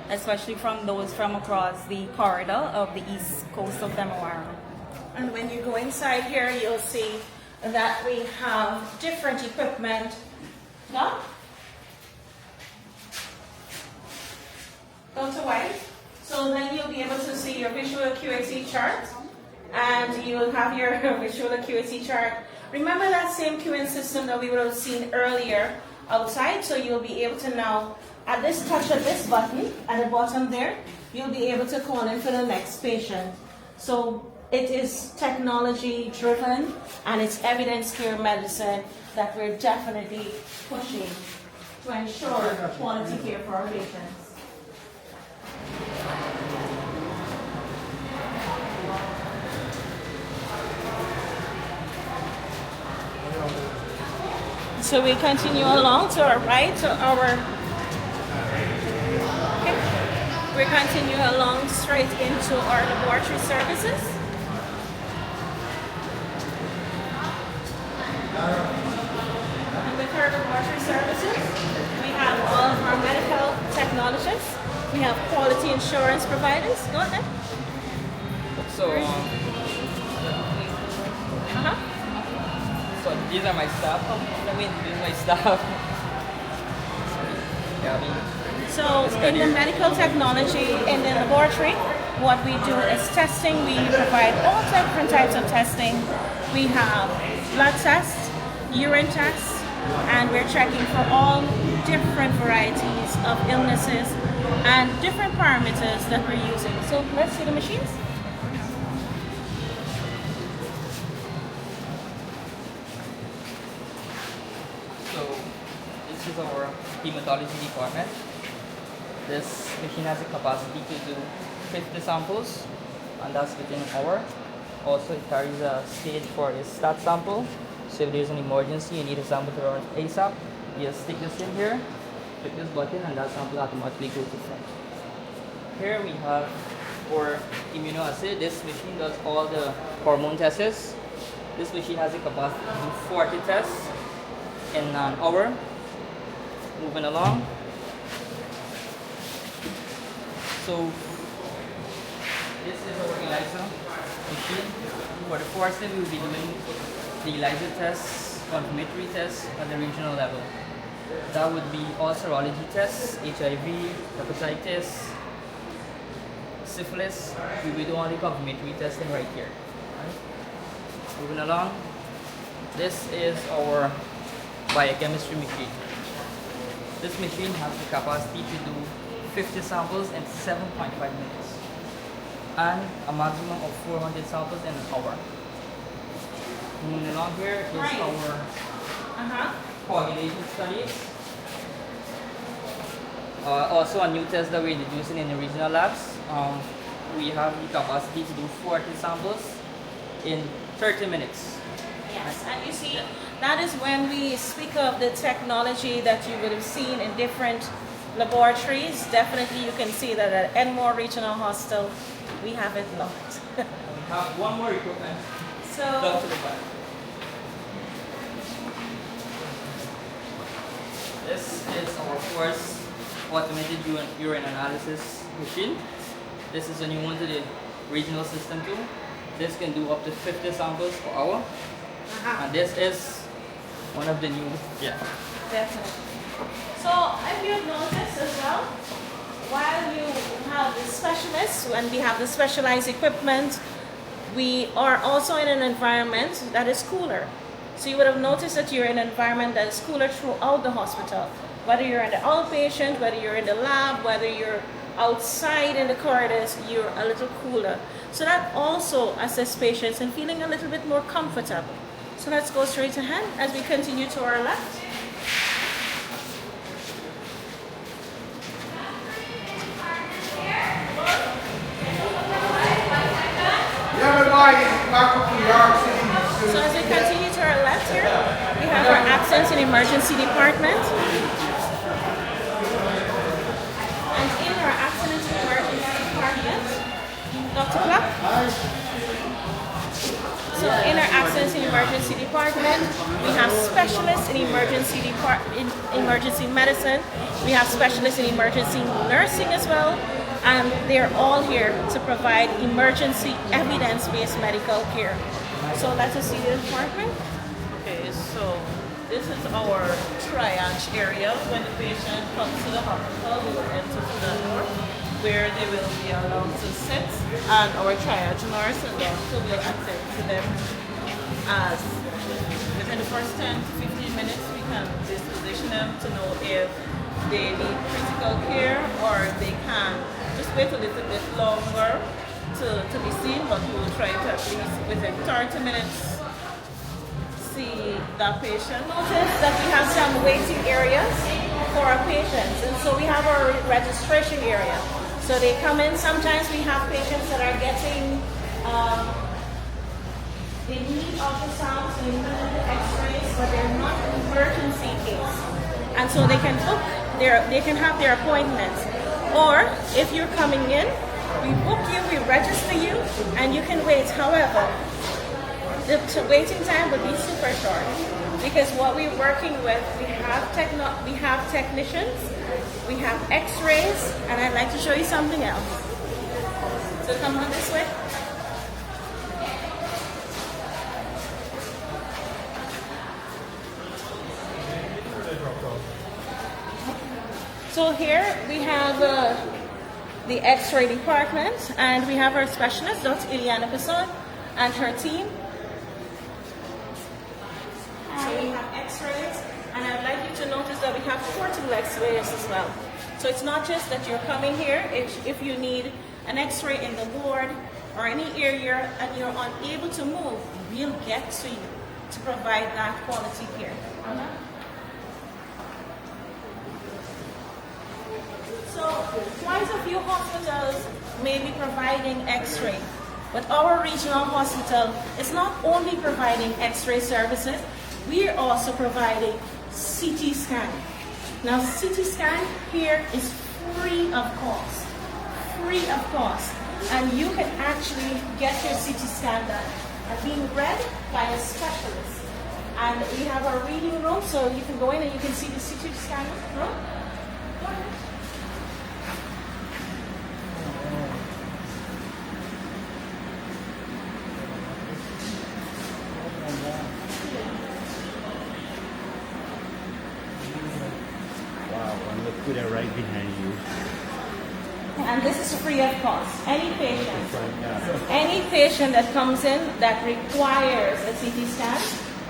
especially from those from across the corridor of the east coast of Enmore. And when you go inside here, you'll see that we have different equipment. No? Dr. White. So then you'll be able to see your visual acuity chart, and you'll have your visual acuity chart. Remember that same queuing system that we would have seen earlier outside, so you'll be able to now, at this touch of this button at the bottom there, you'll be able to call in for the next patient. So it is technology driven and it's evidence-care medicine that we're definitely pushing to ensure quality care for our patients. So we continue along to our right, to our, we continue along straight into our laboratory services. And with our laboratory services, we have all of our medical technologists, we have quality insurance providers. Go ahead. So, so these are my staff. I mean, these are my staff. So in the medical technology, in the laboratory, what we do is testing. We provide all different types of testing. We have blood tests, urine tests, and we're checking for all different varieties of illnesses and different parameters that we're using. So let's see the machines. So this is our hematology department. This machine has a capacity to do 50 samples, and that's within an hour. Also, it carries a stage for a stat sample. So if there's an emergency, you need a sample to run ASAP, you just stick this in here, click this button, and that sample automatically goes to front. Here we have our immunoassay. This machine does all the hormone tests. This machine has a capacity to do 40 tests in an hour. Moving along. So this is our ELISA machine. For the first time, we will be doing the ELISA tests, confirmatory tests at the regional level. That would be all serology tests, HIV, hepatitis, syphilis. We will do all the confirmatory testing right here. Right? Moving along. This is our biochemistry machine. This machine has the capacity to do 50 samples in 7.5 minutes and a maximum of 400 samples in an hour. Moving along here is our coagulation studies. Also a new test that we're introducing in the regional labs. We have the capacity to do 40 samples in 30 minutes. Yes, and you see, that is when we speak of the technology that you would have seen in different laboratories. Definitely you can see that at Enmore Regional Hospital, we have it locked. We have one more equipment. So, Down to the back. This is our first automated urine analysis machine. This is a new one to the regional system too. This can do up to 50 samples per hour. And this is one of the new, definitely. So if you've noticed as well, while you have the specialists and we have the specialized equipment, we are also in an environment that is cooler. So you would have noticed that you're in an environment that is cooler throughout the hospital. Whether you're in the outpatient, whether you're in the lab, whether you're outside in the corridors, you're a little cooler. So that also assists patients in feeling a little bit more comfortable. So let's go straight ahead as we continue to our left. So as we continue to our left here, we have our absence in emergency department. And in our absence in emergency department, Dr. Clark. So in our absence in emergency department, we have specialists in emergency medicine. We have specialists in emergency nursing as well. And they're all here to provide emergency evidence-based medical care. So let us see the department. Okay, so this is our triage area. When the patient comes to the hospital, we will enter through the door where they will be allowed to sit, and our triage nurse and doctor will attend to them as within the first 10 to 15 minutes we can disposition them to know if they need critical care or if they can just wait a little bit longer to be seen, but we will try to at least within 30 minutes see that patient. Notice that we have some waiting areas for our patients, and so we have our registration area. So they come in. Sometimes we have patients that are getting, they need ultrasounds, they need x-rays, but they're not an emergency case. And so they can book, they can have their appointments. Or if you're coming in, we book you, we register you, and you can wait. However, the waiting time would be super short because what we're working with, we have technicians, we have x-rays, and I'd like to show you something else. So come on this way. So here we have the x-ray department, and we have our specialist, Dr. Ileana Pesson, and her team. So we have x-rays, and I'd like you to notice that we have portable x-rays as well. So it's not just that you're coming here. If you need an x-ray in the ward or any area and you're unable to move, we'll get to you to provide that quality care. So quite a few hospitals may be providing x-ray, but our regional hospital is not only providing x-ray services, we are also providing CT scan. Now CT scan here is free of cost, and you can actually get your CT scan done and being read by a specialist. And we have our reading room, so you can go in and you can see the CT scan room. Go ahead. They're right behind you. And this is free of cost. Any patient that comes in that requires a CT scan,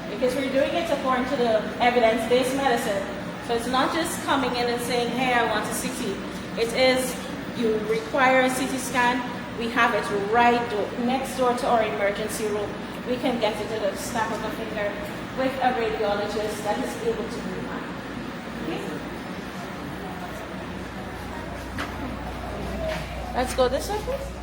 because we're doing it according to the evidence-based medicine. So it's not just coming in and saying, hey, I want a CT. It is, you require a CT scan, we have it right next door to our emergency room. We can get it at the snap of a finger with a radiologist that is able to do that. Okay? Let's go this way, please.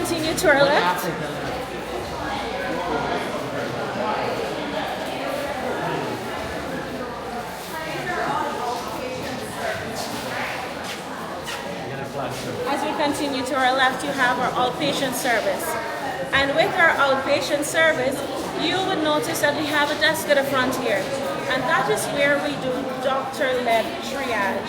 continue to our left, as we continue to our left, you have our outpatient service. And with our outpatient service, you would notice that we have a desk at the front here. And that is where we do doctor-led triage,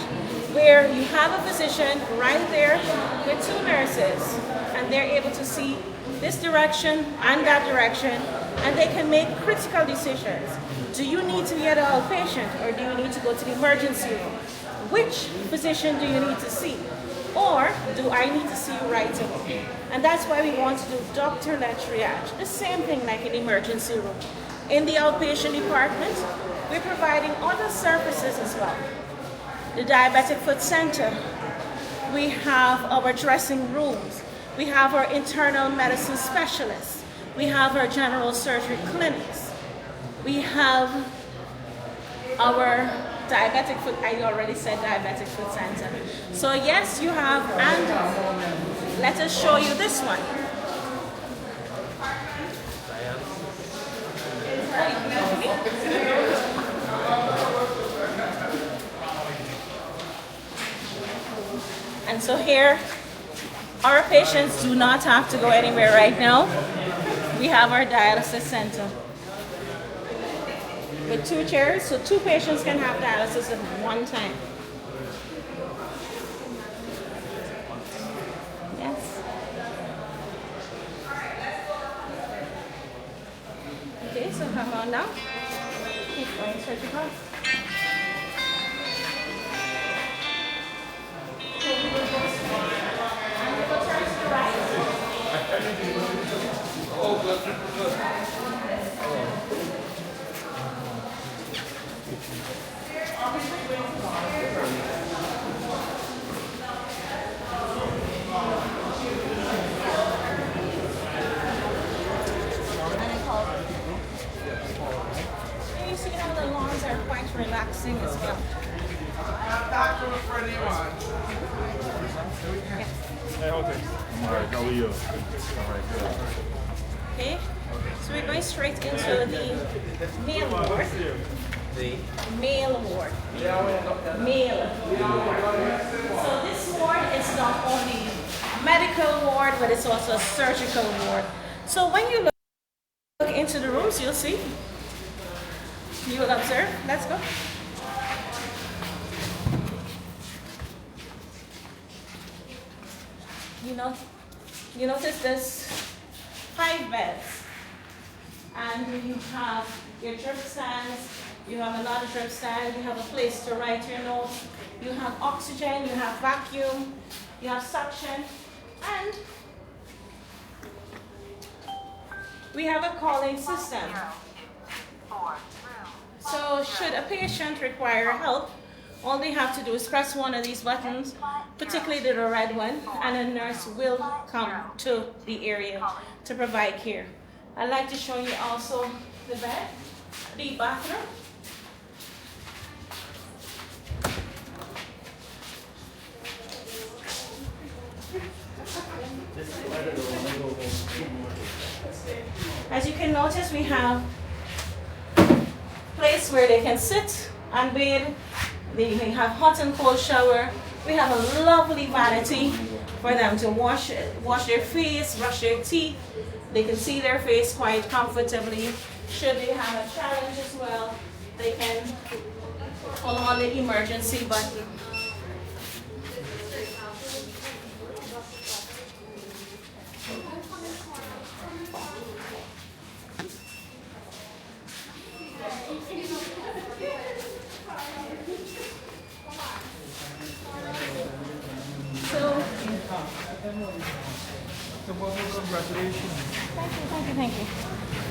where you have a physician right there with two nurses, and they're able to see this direction and that direction, and they can make critical decisions. Do you need to be at an outpatient, or do you need to go to the emergency room? Which physician do you need to see? Or do I need to see you right away? And that's why we want to do doctor-led triage, the same thing like in the emergency room. In the outpatient department, we're providing other services as well. The diabetic foot center, we have our dressing rooms, we have our internal medicine specialists, we have our general surgery clinics, we have our diabetic foot, I already said diabetic foot center. So yes, you have, and let us show you this one. And so here, our patients do not have to go anywhere right now. We have our dialysis center with 2 chairs, so 2 patients can have dialysis at one time. Yes. Okay, so come on now. Keep going, surgical. So we will go straight, and we will turn to the right. Oh, good. You see how the lawns are quite relaxing as well. Hey, okay. All right, how are you? All right, good. Okay, so we're going straight into the male ward. The male ward. Male ward. So this ward is not only a medical ward, but it's also a surgical ward. So when you look into the rooms, you'll see. You will observe. Let's go. You notice there's 5 beds, and you have your drip stands, you have another drip stand, you have a place to write your notes, you have oxygen, you have vacuum, you have suction, and we have a calling system. So should a patient require help, all they have to do is press one of these buttons, particularly the red one, and a nurse will come to the area to provide care. I'd like to show you also the bed, the bathroom. As you can notice, we have a place where they can sit and bathe. They have hot and cold shower. We have a lovely vanity for them to wash their face, brush their teeth. They can see their face quite comfortably. Should they have a challenge as well, they can pull on the emergency button. Congratulations. Thank you.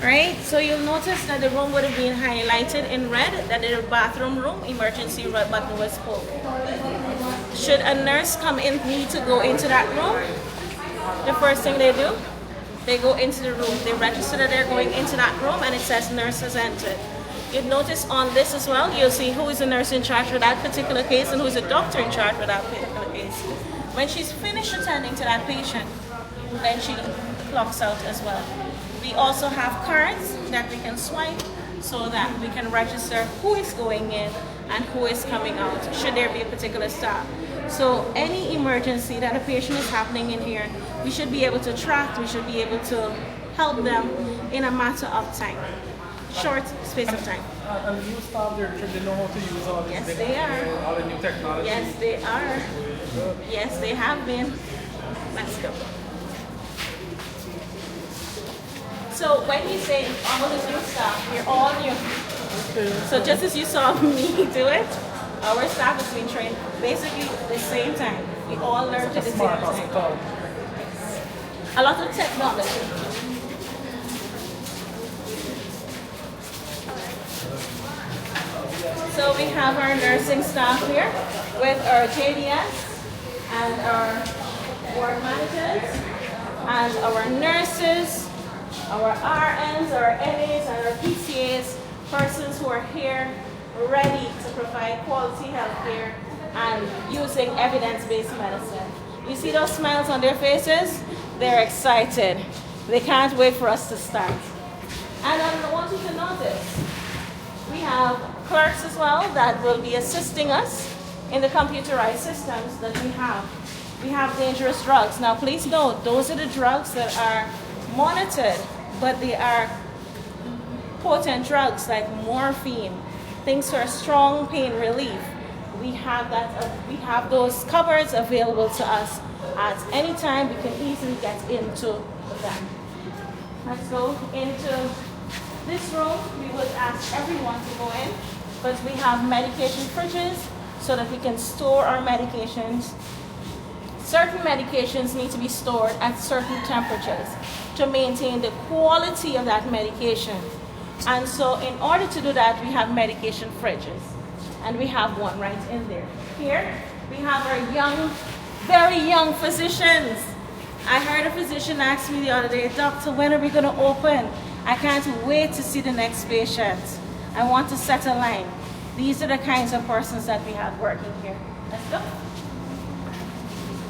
Right, so you'll notice that the room would have been highlighted in red, that the bathroom room emergency button was pulled. Should a nurse need to go into that room, the first thing they do, they go into the room. They register that they're going into that room, and it says nurse has entered. You'll notice on this as well, you'll see who is the nurse in charge for that particular case and who's the doctor in charge for that particular case. When she's finished attending to that patient, then she clocks out as well. We also have cards that we can swipe so that we can register who is going in and who is coming out, should there be a particular stop. So any emergency that a patient is happening in here, we should be able to track, we should be able to help them in a matter of time, short space of time. And new staff, they know how to use all this. Yes, they are. All the new technology. Yes, they are. Yes, they have been. Let's go. So when we say all the new staff, we're all new. So just as you saw me do it, our staff has been trained basically the same time. We all learned at the same time. A lot of technology. So we have our nursing staff here with our JDS and our ward managers and our nurses, our RNs, our NAs, and our PCAs, persons who are here ready to provide quality health care and using evidence-based medicine. You see those smiles on their faces? They're excited. They can't wait for us to start. And I want you to notice, we have clerks as well that will be assisting us in the computerized systems that we have. We have dangerous drugs. Now please note, those are the drugs that are monitored, but they are potent drugs like morphine, things for strong pain relief. We have that. We have those cupboards available to us at any time. We can easily get into them. Let's go into this room. We would ask everyone to go in, but we have medication fridges so that we can store our medications. Certain medications need to be stored at certain temperatures to maintain the quality of that medication. And so in order to do that, we have medication fridges. And we have one right in there. Here, we have our young, very young physicians. I heard a physician ask me the other day, "Doctor, when are we going to open? I can't wait to see the next patient. I want to set a line." These are the kinds of persons that we have working here. Let's go.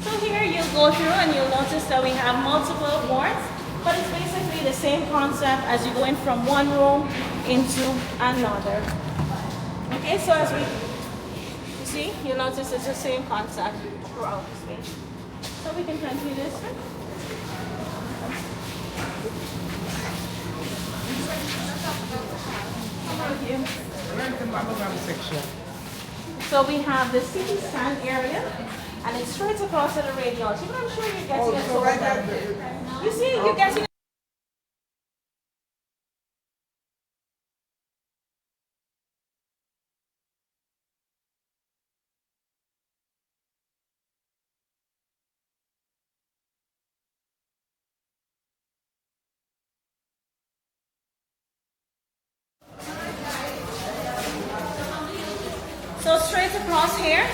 So here you'll go through and you'll notice that we have multiple wards, but it's basically the same concept as you go in from one room into another. Okay, so as you see, you'll notice it's the same concept throughout the space. So we can continue this one. So we have the CT scan area, and it's straight across to the radiology, but I'm sure you're getting it so right. You see, you're getting it. So straight across here,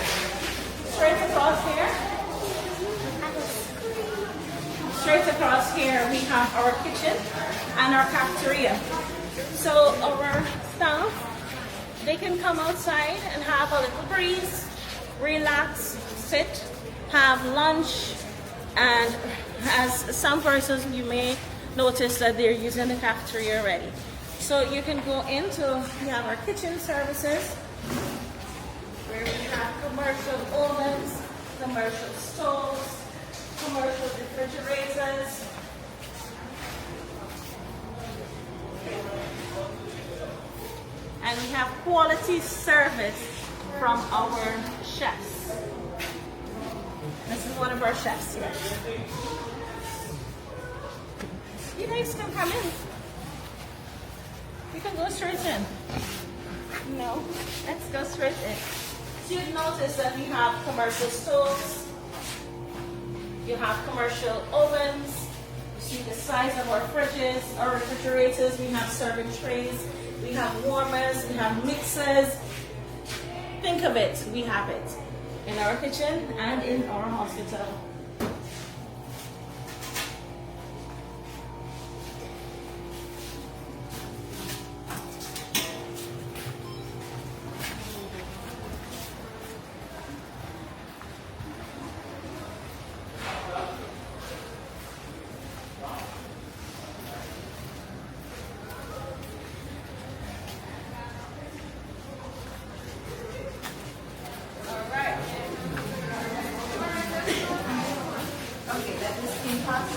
straight across here, we have our kitchen and our cafeteria. So our staff, they can come outside and have a little breeze, relax, sit, have lunch, and as some persons you may notice that they're using the cafeteria already. So you can go into, we have our kitchen services, where we have commercial ovens, commercial stoves, commercial refrigerators. And we have quality service from our chefs. This is one of our chefs here. You guys can come in. You can go straight in. No, let's go straight in. So you'd notice that we have commercial stoves, you have commercial ovens, you see the size of our fridges, our refrigerators, we have serving trays, we have warmers, we have mixers. Think of it, we have it in our kitchen and in our hospital.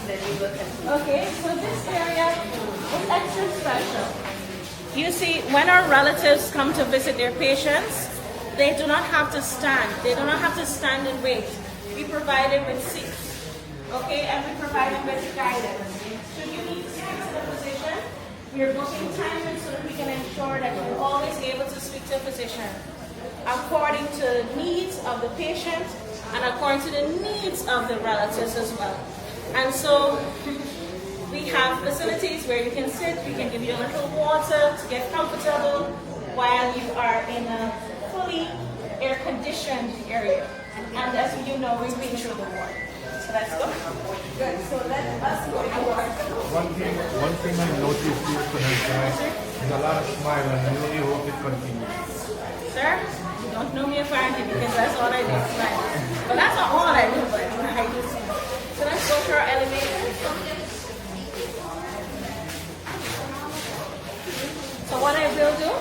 then we will continue. Okay, so this area is extra special. You see, when our relatives come to visit their patients, they do not have to stand. They do not have to stand and wait. We provide them with seats, okay, and we provide them with guidance. Should you need to speak to the physician, we are booking time in so that we can ensure that you're always able to speak to a physician according to the needs of the patient and according to the needs of the relatives as well. And so we have facilities where you can sit, we can give you a little water to get comfortable while you are in a fully air-conditioned area. And as you know, we've been through the war. So let's go. Good. So let us go forward. One thing I noticed here tonight, there's a lot of smile and I really hope it continues. Sir, you don't know me apparently because that's all I do, smile. But that's not all I do, but I do smile. So let's go to our elevator. So what I will do,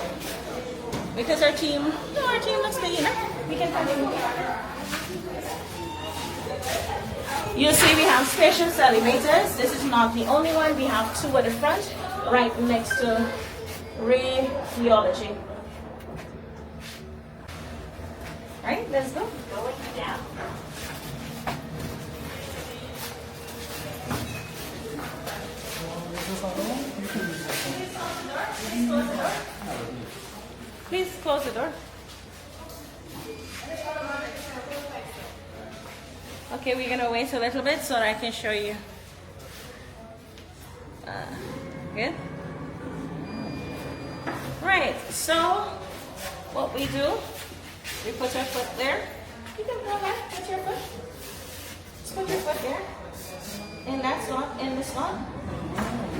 because our team looks big enough, we can continue. You see we have spacious elevators. This is not the only one. We have two at the front, right next to radiology. Right, let's go. Going down. Please close the door. Okay, we're gonna wait a little bit so that I can show you. Good. Right. So what we do, we put our foot there. You can go ahead. Put your foot. Just put your foot there. In that slot. In the slot.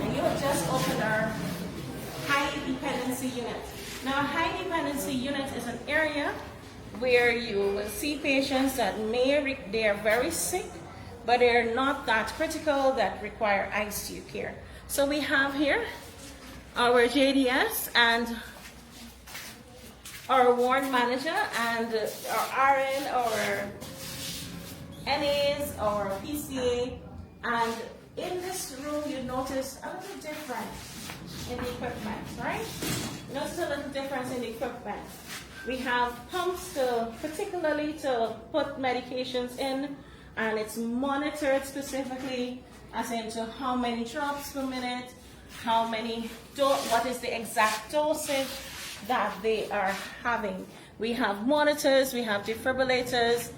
And you have just opened our high dependency unit. Now, a high dependency unit is an area where you will see patients that they are very sick, but they're not that critical that require ICU care. So we have here our JDS and our ward manager and our RN, our NAs, our PCA, and in this room you notice a little difference in the equipment, right? Notice a little difference in the equipment. We have pumps particularly to put medications in, and it's monitored specifically as into how many drops per minute, what is the exact dosage that they are having. We have monitors, we have defibrillators,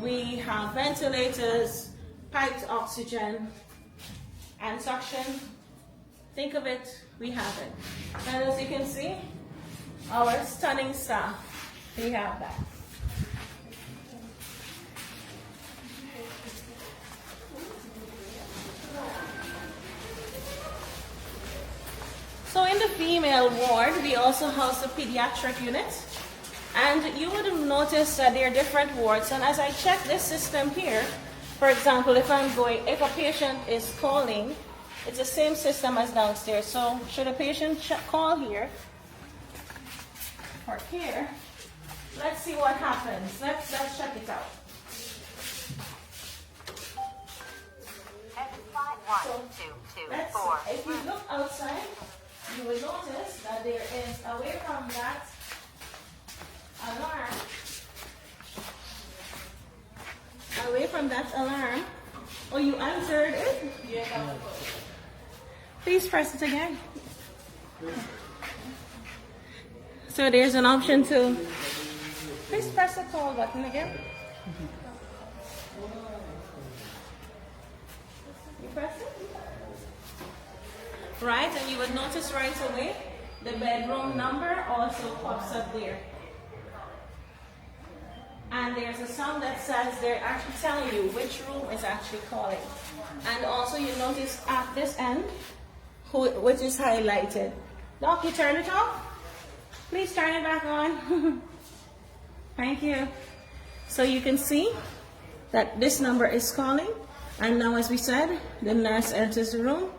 we have ventilators, piped oxygen, and suction. Think of it, we have it. And as you can see, our stunning staff, we have that. So in the female ward, we also house a pediatric unit. And you would have noticed that there are different wards. And as I check this system here, for example, if a patient is calling, it's the same system as downstairs. So should a patient call here for care, let's see what happens. Let's check it out. If you look outside, you will notice that there is, away from that alarm, oh, you answered it? Yeah. Please press it again. So there's an option to, please press the call button again. You press it? Right, and you would notice right away, the bedroom number also pops up there. And there's a sound that says they're actually telling you which room is actually calling. And also you notice at this end, which is highlighted. Doc, you turn it off? Please turn it back on. Thank you. So you can see that this number is calling. And now, as we said, the nurse enters the room.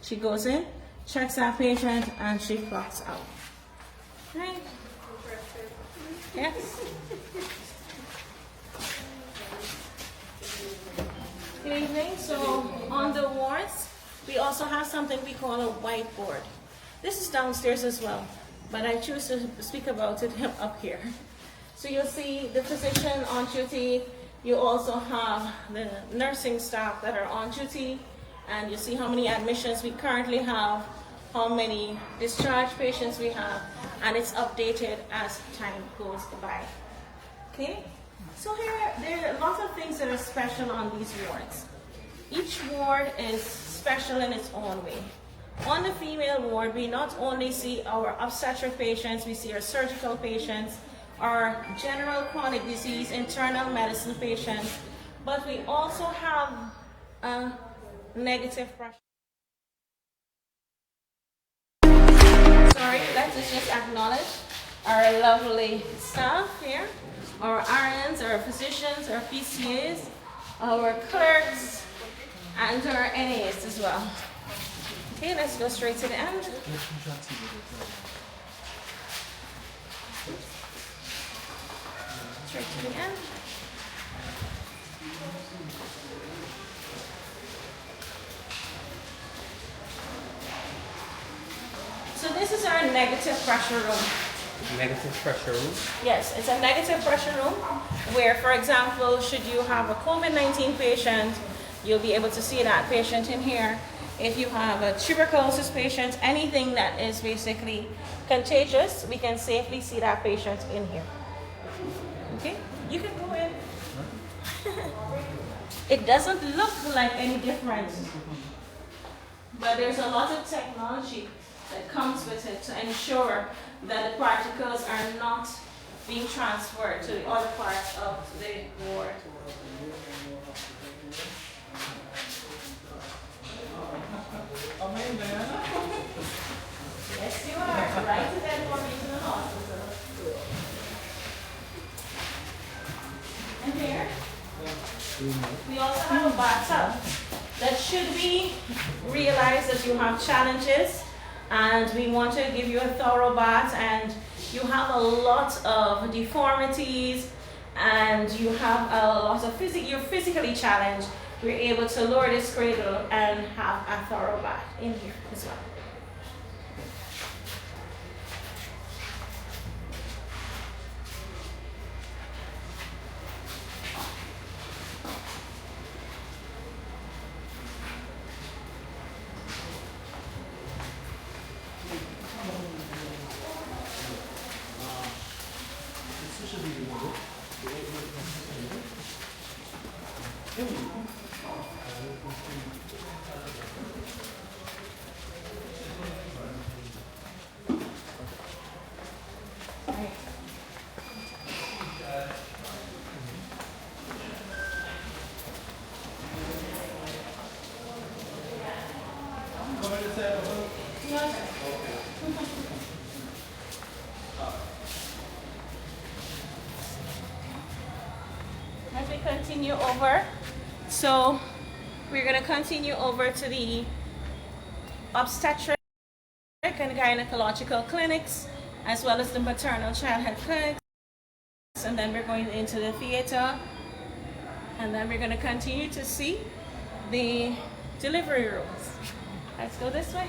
She goes in, checks our patient, and she clocks out. Right? Yes? Good evening. So on the wards, we also have something we call a whiteboard. This is downstairs as well, but I choose to speak about it up here. So you'll see the physician on duty. You also have the nursing staff that are on duty, and you see how many admissions we currently have, how many discharged patients we have, and it's updated as time goes by. Okay? So here, there are lots of things that are special on these wards. Each ward is special in its own way. On the female ward, we not only see our obstetric patients, we see our surgical patients, our general chronic disease, internal medicine patients, but we also have a negative pressure. Sorry, let's just acknowledge our lovely staff here, our RNs, our physicians, our PCAs, our clerks, and our NAs as well. Okay, let's go straight to the end. Straight to the end. So this is our negative pressure room. Negative pressure room? Yes, it's a negative pressure room where, for example, should you have a COVID-19 patient, you'll be able to see that patient in here. If you have a tuberculosis patient, anything that is basically contagious, we can safely see that patient in here. Okay, you can go in. It doesn't look like any different, but there's a lot of technology that comes with it to ensure that the particles are not being transferred to the other parts of the ward. Yes, you are. Right to Enmore Regional Hospital. And here, we also have a bathtub that should we realize that you have challenges and we want to give you a thorough bath and you have a lot of deformities and you have a lot of you're physically challenged, we're able to lower this cradle and have a thorough bath in here as well. As we continue over, so we're going to continue over to the obstetric and gynecological clinics, as well as the maternal child health clinics, and then we're going into the theater, and then we're going to continue to see the delivery rooms. Let's go this way.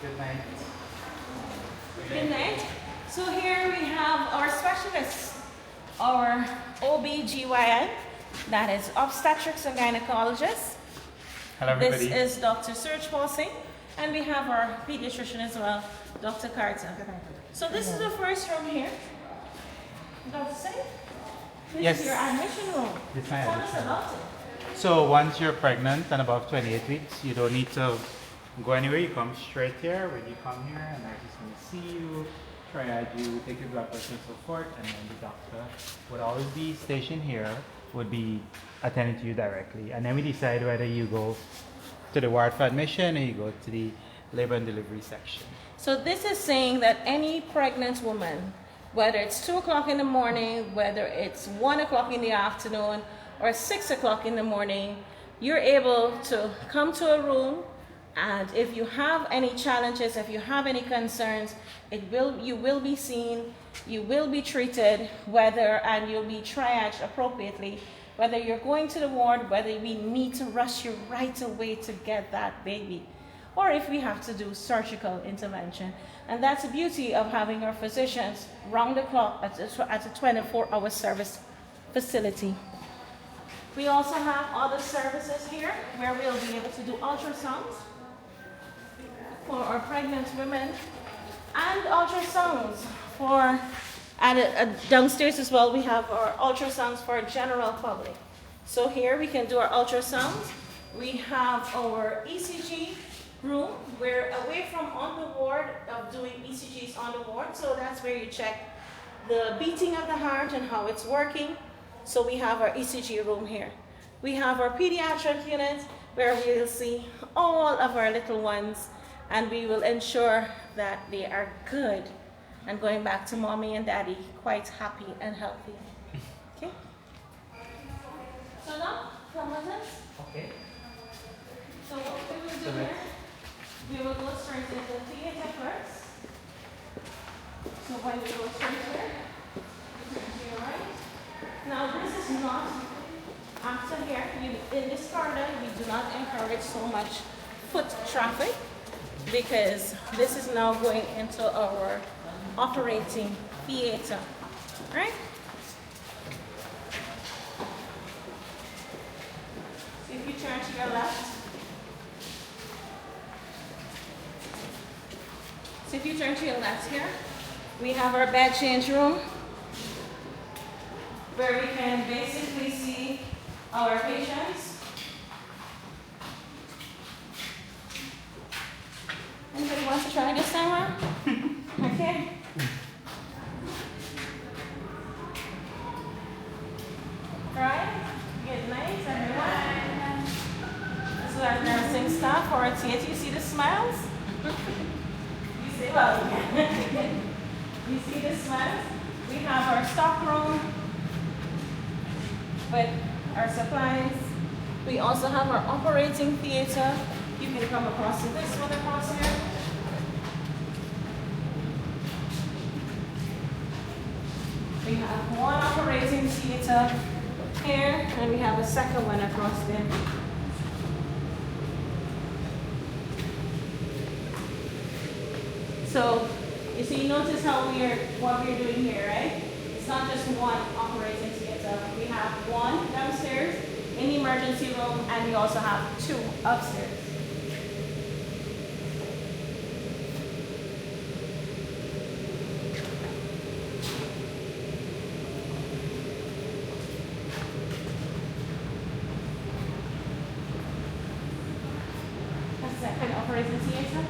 Good night. Good night. So here we have our specialists, our OB/GYN, that is obstetrics and gynecologists. Hello, everybody. This is Dr. Serge Pausing, and we have our pediatrician as well, Dr. Carter. So this is the first room here. Dr. Singh, this Yes. is your admission room. This is my Tell us admission. about it. So once you're pregnant and above 28 weeks, you don't need to go anywhere. You come straight here. When you come here, and I just want to see you, triage you, take your blood pressure and so forth, and then the doctor would always be stationed here, would be attending to you directly. And then we decide whether you go to the ward for admission or you go to the labor and delivery section. So this is saying that any pregnant woman whether it's 2 o'clock in the morning, whether it's 1 o'clock in the afternoon, or 6 o'clock in the morning, you're able to come to a room, and if you have any challenges, if you have any concerns, you will be seen, you will be treated, and you'll be triaged appropriately, whether you're going to the ward, whether we need to rush you right away to get that baby, or if we have to do surgical intervention. And that's the beauty of having our physicians round the clock at a 24-hour service facility. We also have other services here where we'll be able to do ultrasounds for our pregnant women and ultrasounds for, downstairs as well, we have our ultrasounds for general public. So here we can do our ultrasounds. We have our ECG room. We're away from on the ward of doing ECGs on the ward, so that's where you check the beating of the heart and how it's working. So we have our ECG room here. We have our pediatric unit where we will see all of our little ones, and we will ensure that they are good and going back to mommy and daddy quite happy and healthy. Okay? So now, come with us. Okay. So what we will do here, we will go straight into the theater first. So when we go straight here, to your right. Now this is not, after here, in this corridor, we do not encourage so much foot traffic because this is now going into our operating theater, right? So if you turn to your left, here, we have our bed change room where we can basically see our patients. Anybody wants to try this time around? Okay. Right? Good night, everyone. This is our nursing staff for our theater. You see the smiles? You see, well, you see the smiles? We have our stock room with our supplies. We also have our operating theater. You can come across to this one across here. We have one operating theater here, and we have a second one across there. So, you see, notice how what we're doing here, right? It's not just one operating theater. We have one downstairs in the emergency room, and we also have two upstairs. A second operating theater.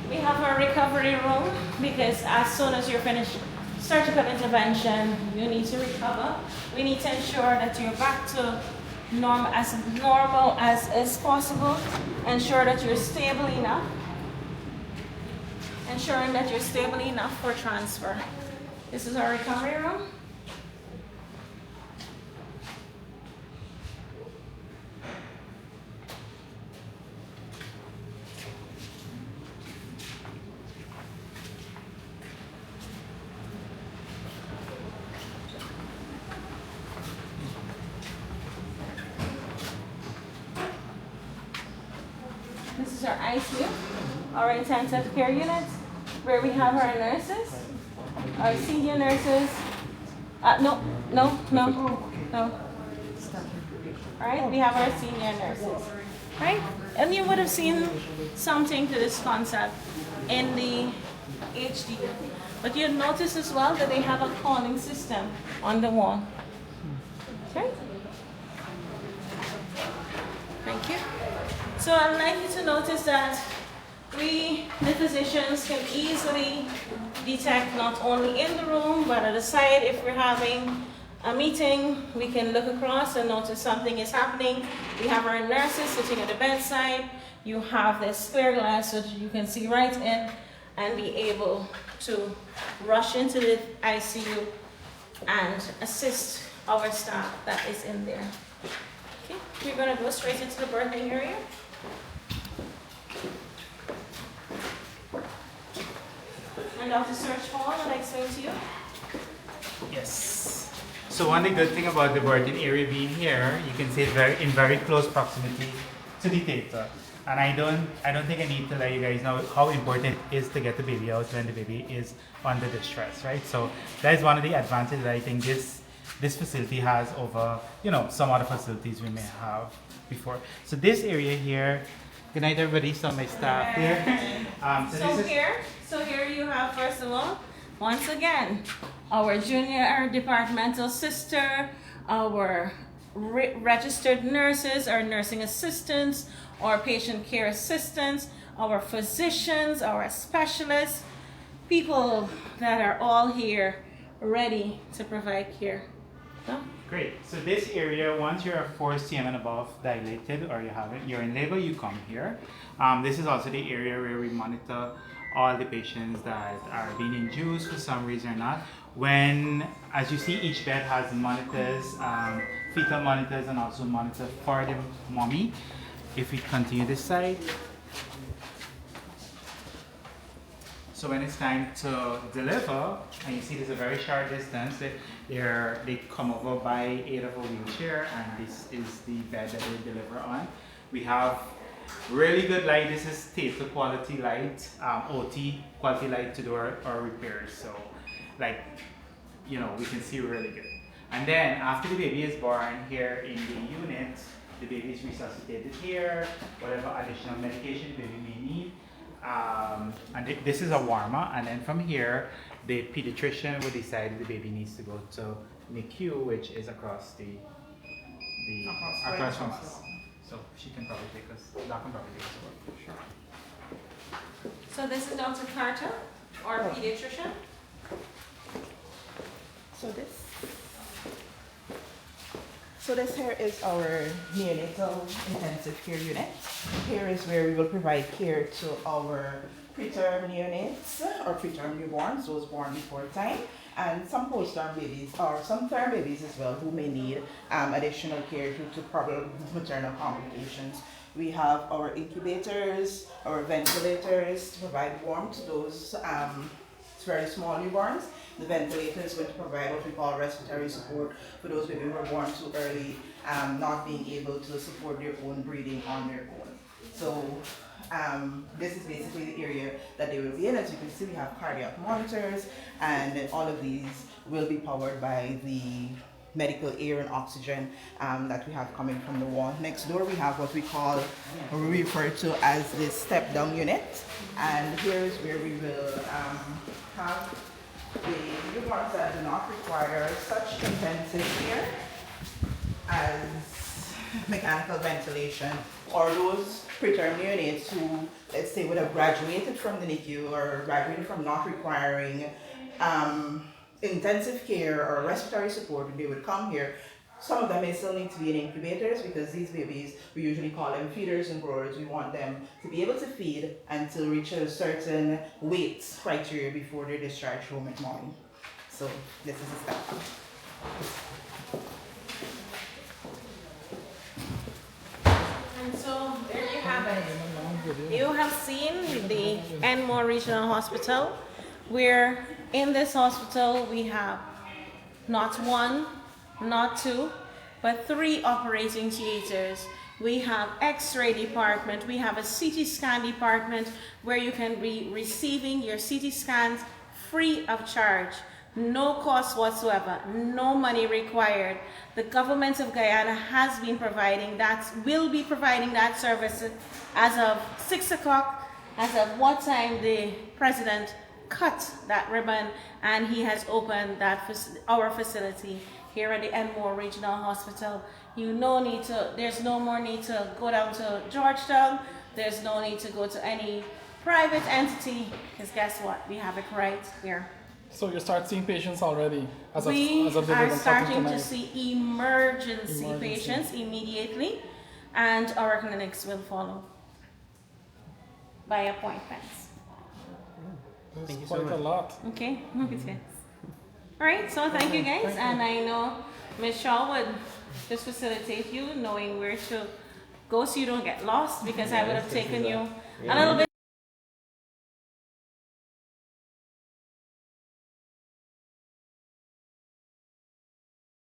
We have our recovery room because as soon as you're finished surgical intervention, you need to recover. We need to ensure that you're back to normal as is possible. Ensure that you're stable enough. Ensuring that you're stable enough for transfer. This is our recovery room. This is our ICU, our intensive care unit, where we have our nurses, our senior nurses. No. All right, we have our senior nurses, right? And you would have seen something to this concept in the HD. But you'll notice as well that they have a calling system on the wall. Okay? Thank you. So I'd like you to notice that we, the physicians, can easily detect not only in the room, but at the side if we're having a meeting, we can look across and notice something is happening. We have our nurses sitting at the bedside. You have this square glass so that you can see right in and be able to rush into the ICU and assist our staff that is in there. Okay, we're going to go straight into the birthing area. And Dr. Serge Paul, I'd like to say to you. Yes. So one good thing about the birthing area being here, you can see it in very close proximity to the theater. And I don't think I need to let you guys know how important it is to get the baby out when the baby is under distress, right? So that is one of the advantages that I think this facility has over, some other facilities we may have before. So this area here, good night everybody, some of my staff here. So here you have, first of all, once again, our junior departmental sister, our registered nurses, our nursing assistants, our patient care assistants, our physicians, our specialists, people that are all here ready to provide care. No? Great. So this area, once you're 4 cm and above dilated or you're in labor, you come here. This is also the area where we monitor all the patients that are being induced for some reason or not. As you see, each bed has monitors, fetal monitors, and also monitor for the mommy. If we continue this side. So when it's time to deliver, and you see there's a very short distance, they come over by aid of a wheelchair, and this is the bed that they deliver on. We have really good light. This is theater quality light, OT quality light to do our repairs. So we can see really good. And then after the baby is born here in the unit, the baby is resuscitated here, whatever additional medication the baby may need. And this is a warmer, and then from here, the pediatrician will decide the baby needs to go to NICU, which is across from us. So she can probably take us, Doc can probably take us over. Sure. So this is Dr. Carter, our pediatrician. So this here is our neonatal intensive care unit. Here is where we will provide care to our preterm neonates or preterm newborns, those born before time, and some postterm babies or some term babies as well who may need additional care due to probable maternal complications. We have our incubators, our ventilators to provide warmth to those very small newborns. The ventilator is going to provide what we call respiratory support for those babies who are born too early, not being able to support their own breathing on their own. So this is basically the area that they will be in. As you can see, we have cardiac monitors, and all of these will be powered by the medical air and oxygen that we have coming from the wall. Next door, we have what we refer to as the step-down unit, and here is where we will have the newborns that do not require such intensive care as mechanical ventilation, or those preterm neonates who, let's say, would have graduated from the NICU or graduated from not requiring intensive care or respiratory support, and they would come here. Some of them may still need to be in incubators because these babies, we usually call them feeders and growers. We want them to be able to feed until reach a certain weight criteria before they're discharged home at morning. So this is the step. And so there you have it. You have seen the Enmore Regional Hospital, where in this hospital we have not one, not two, but 3 operating theaters. We have X-ray department, we have a CT scan department where you can be receiving your CT scans free of charge, no cost whatsoever, no money required. The government of Guyana has been providing that, will be providing that service as of 6 o'clock, as of what time the president cut that ribbon, and he has opened our facility here at the Enmore Regional Hospital. There's no more need to go down to Georgetown. There's no need to go to any private entity, because guess what? We have it right here. So you start seeing patients already as We of the are day starting to tonight. see emergency patients immediately, and our clinics will follow by appointments. That's quite a lot. Okay, yes. All right, so thank you guys, and I know Ms. Shaw would just facilitate you knowing where to go so you don't get lost, because I would have taken you a little bit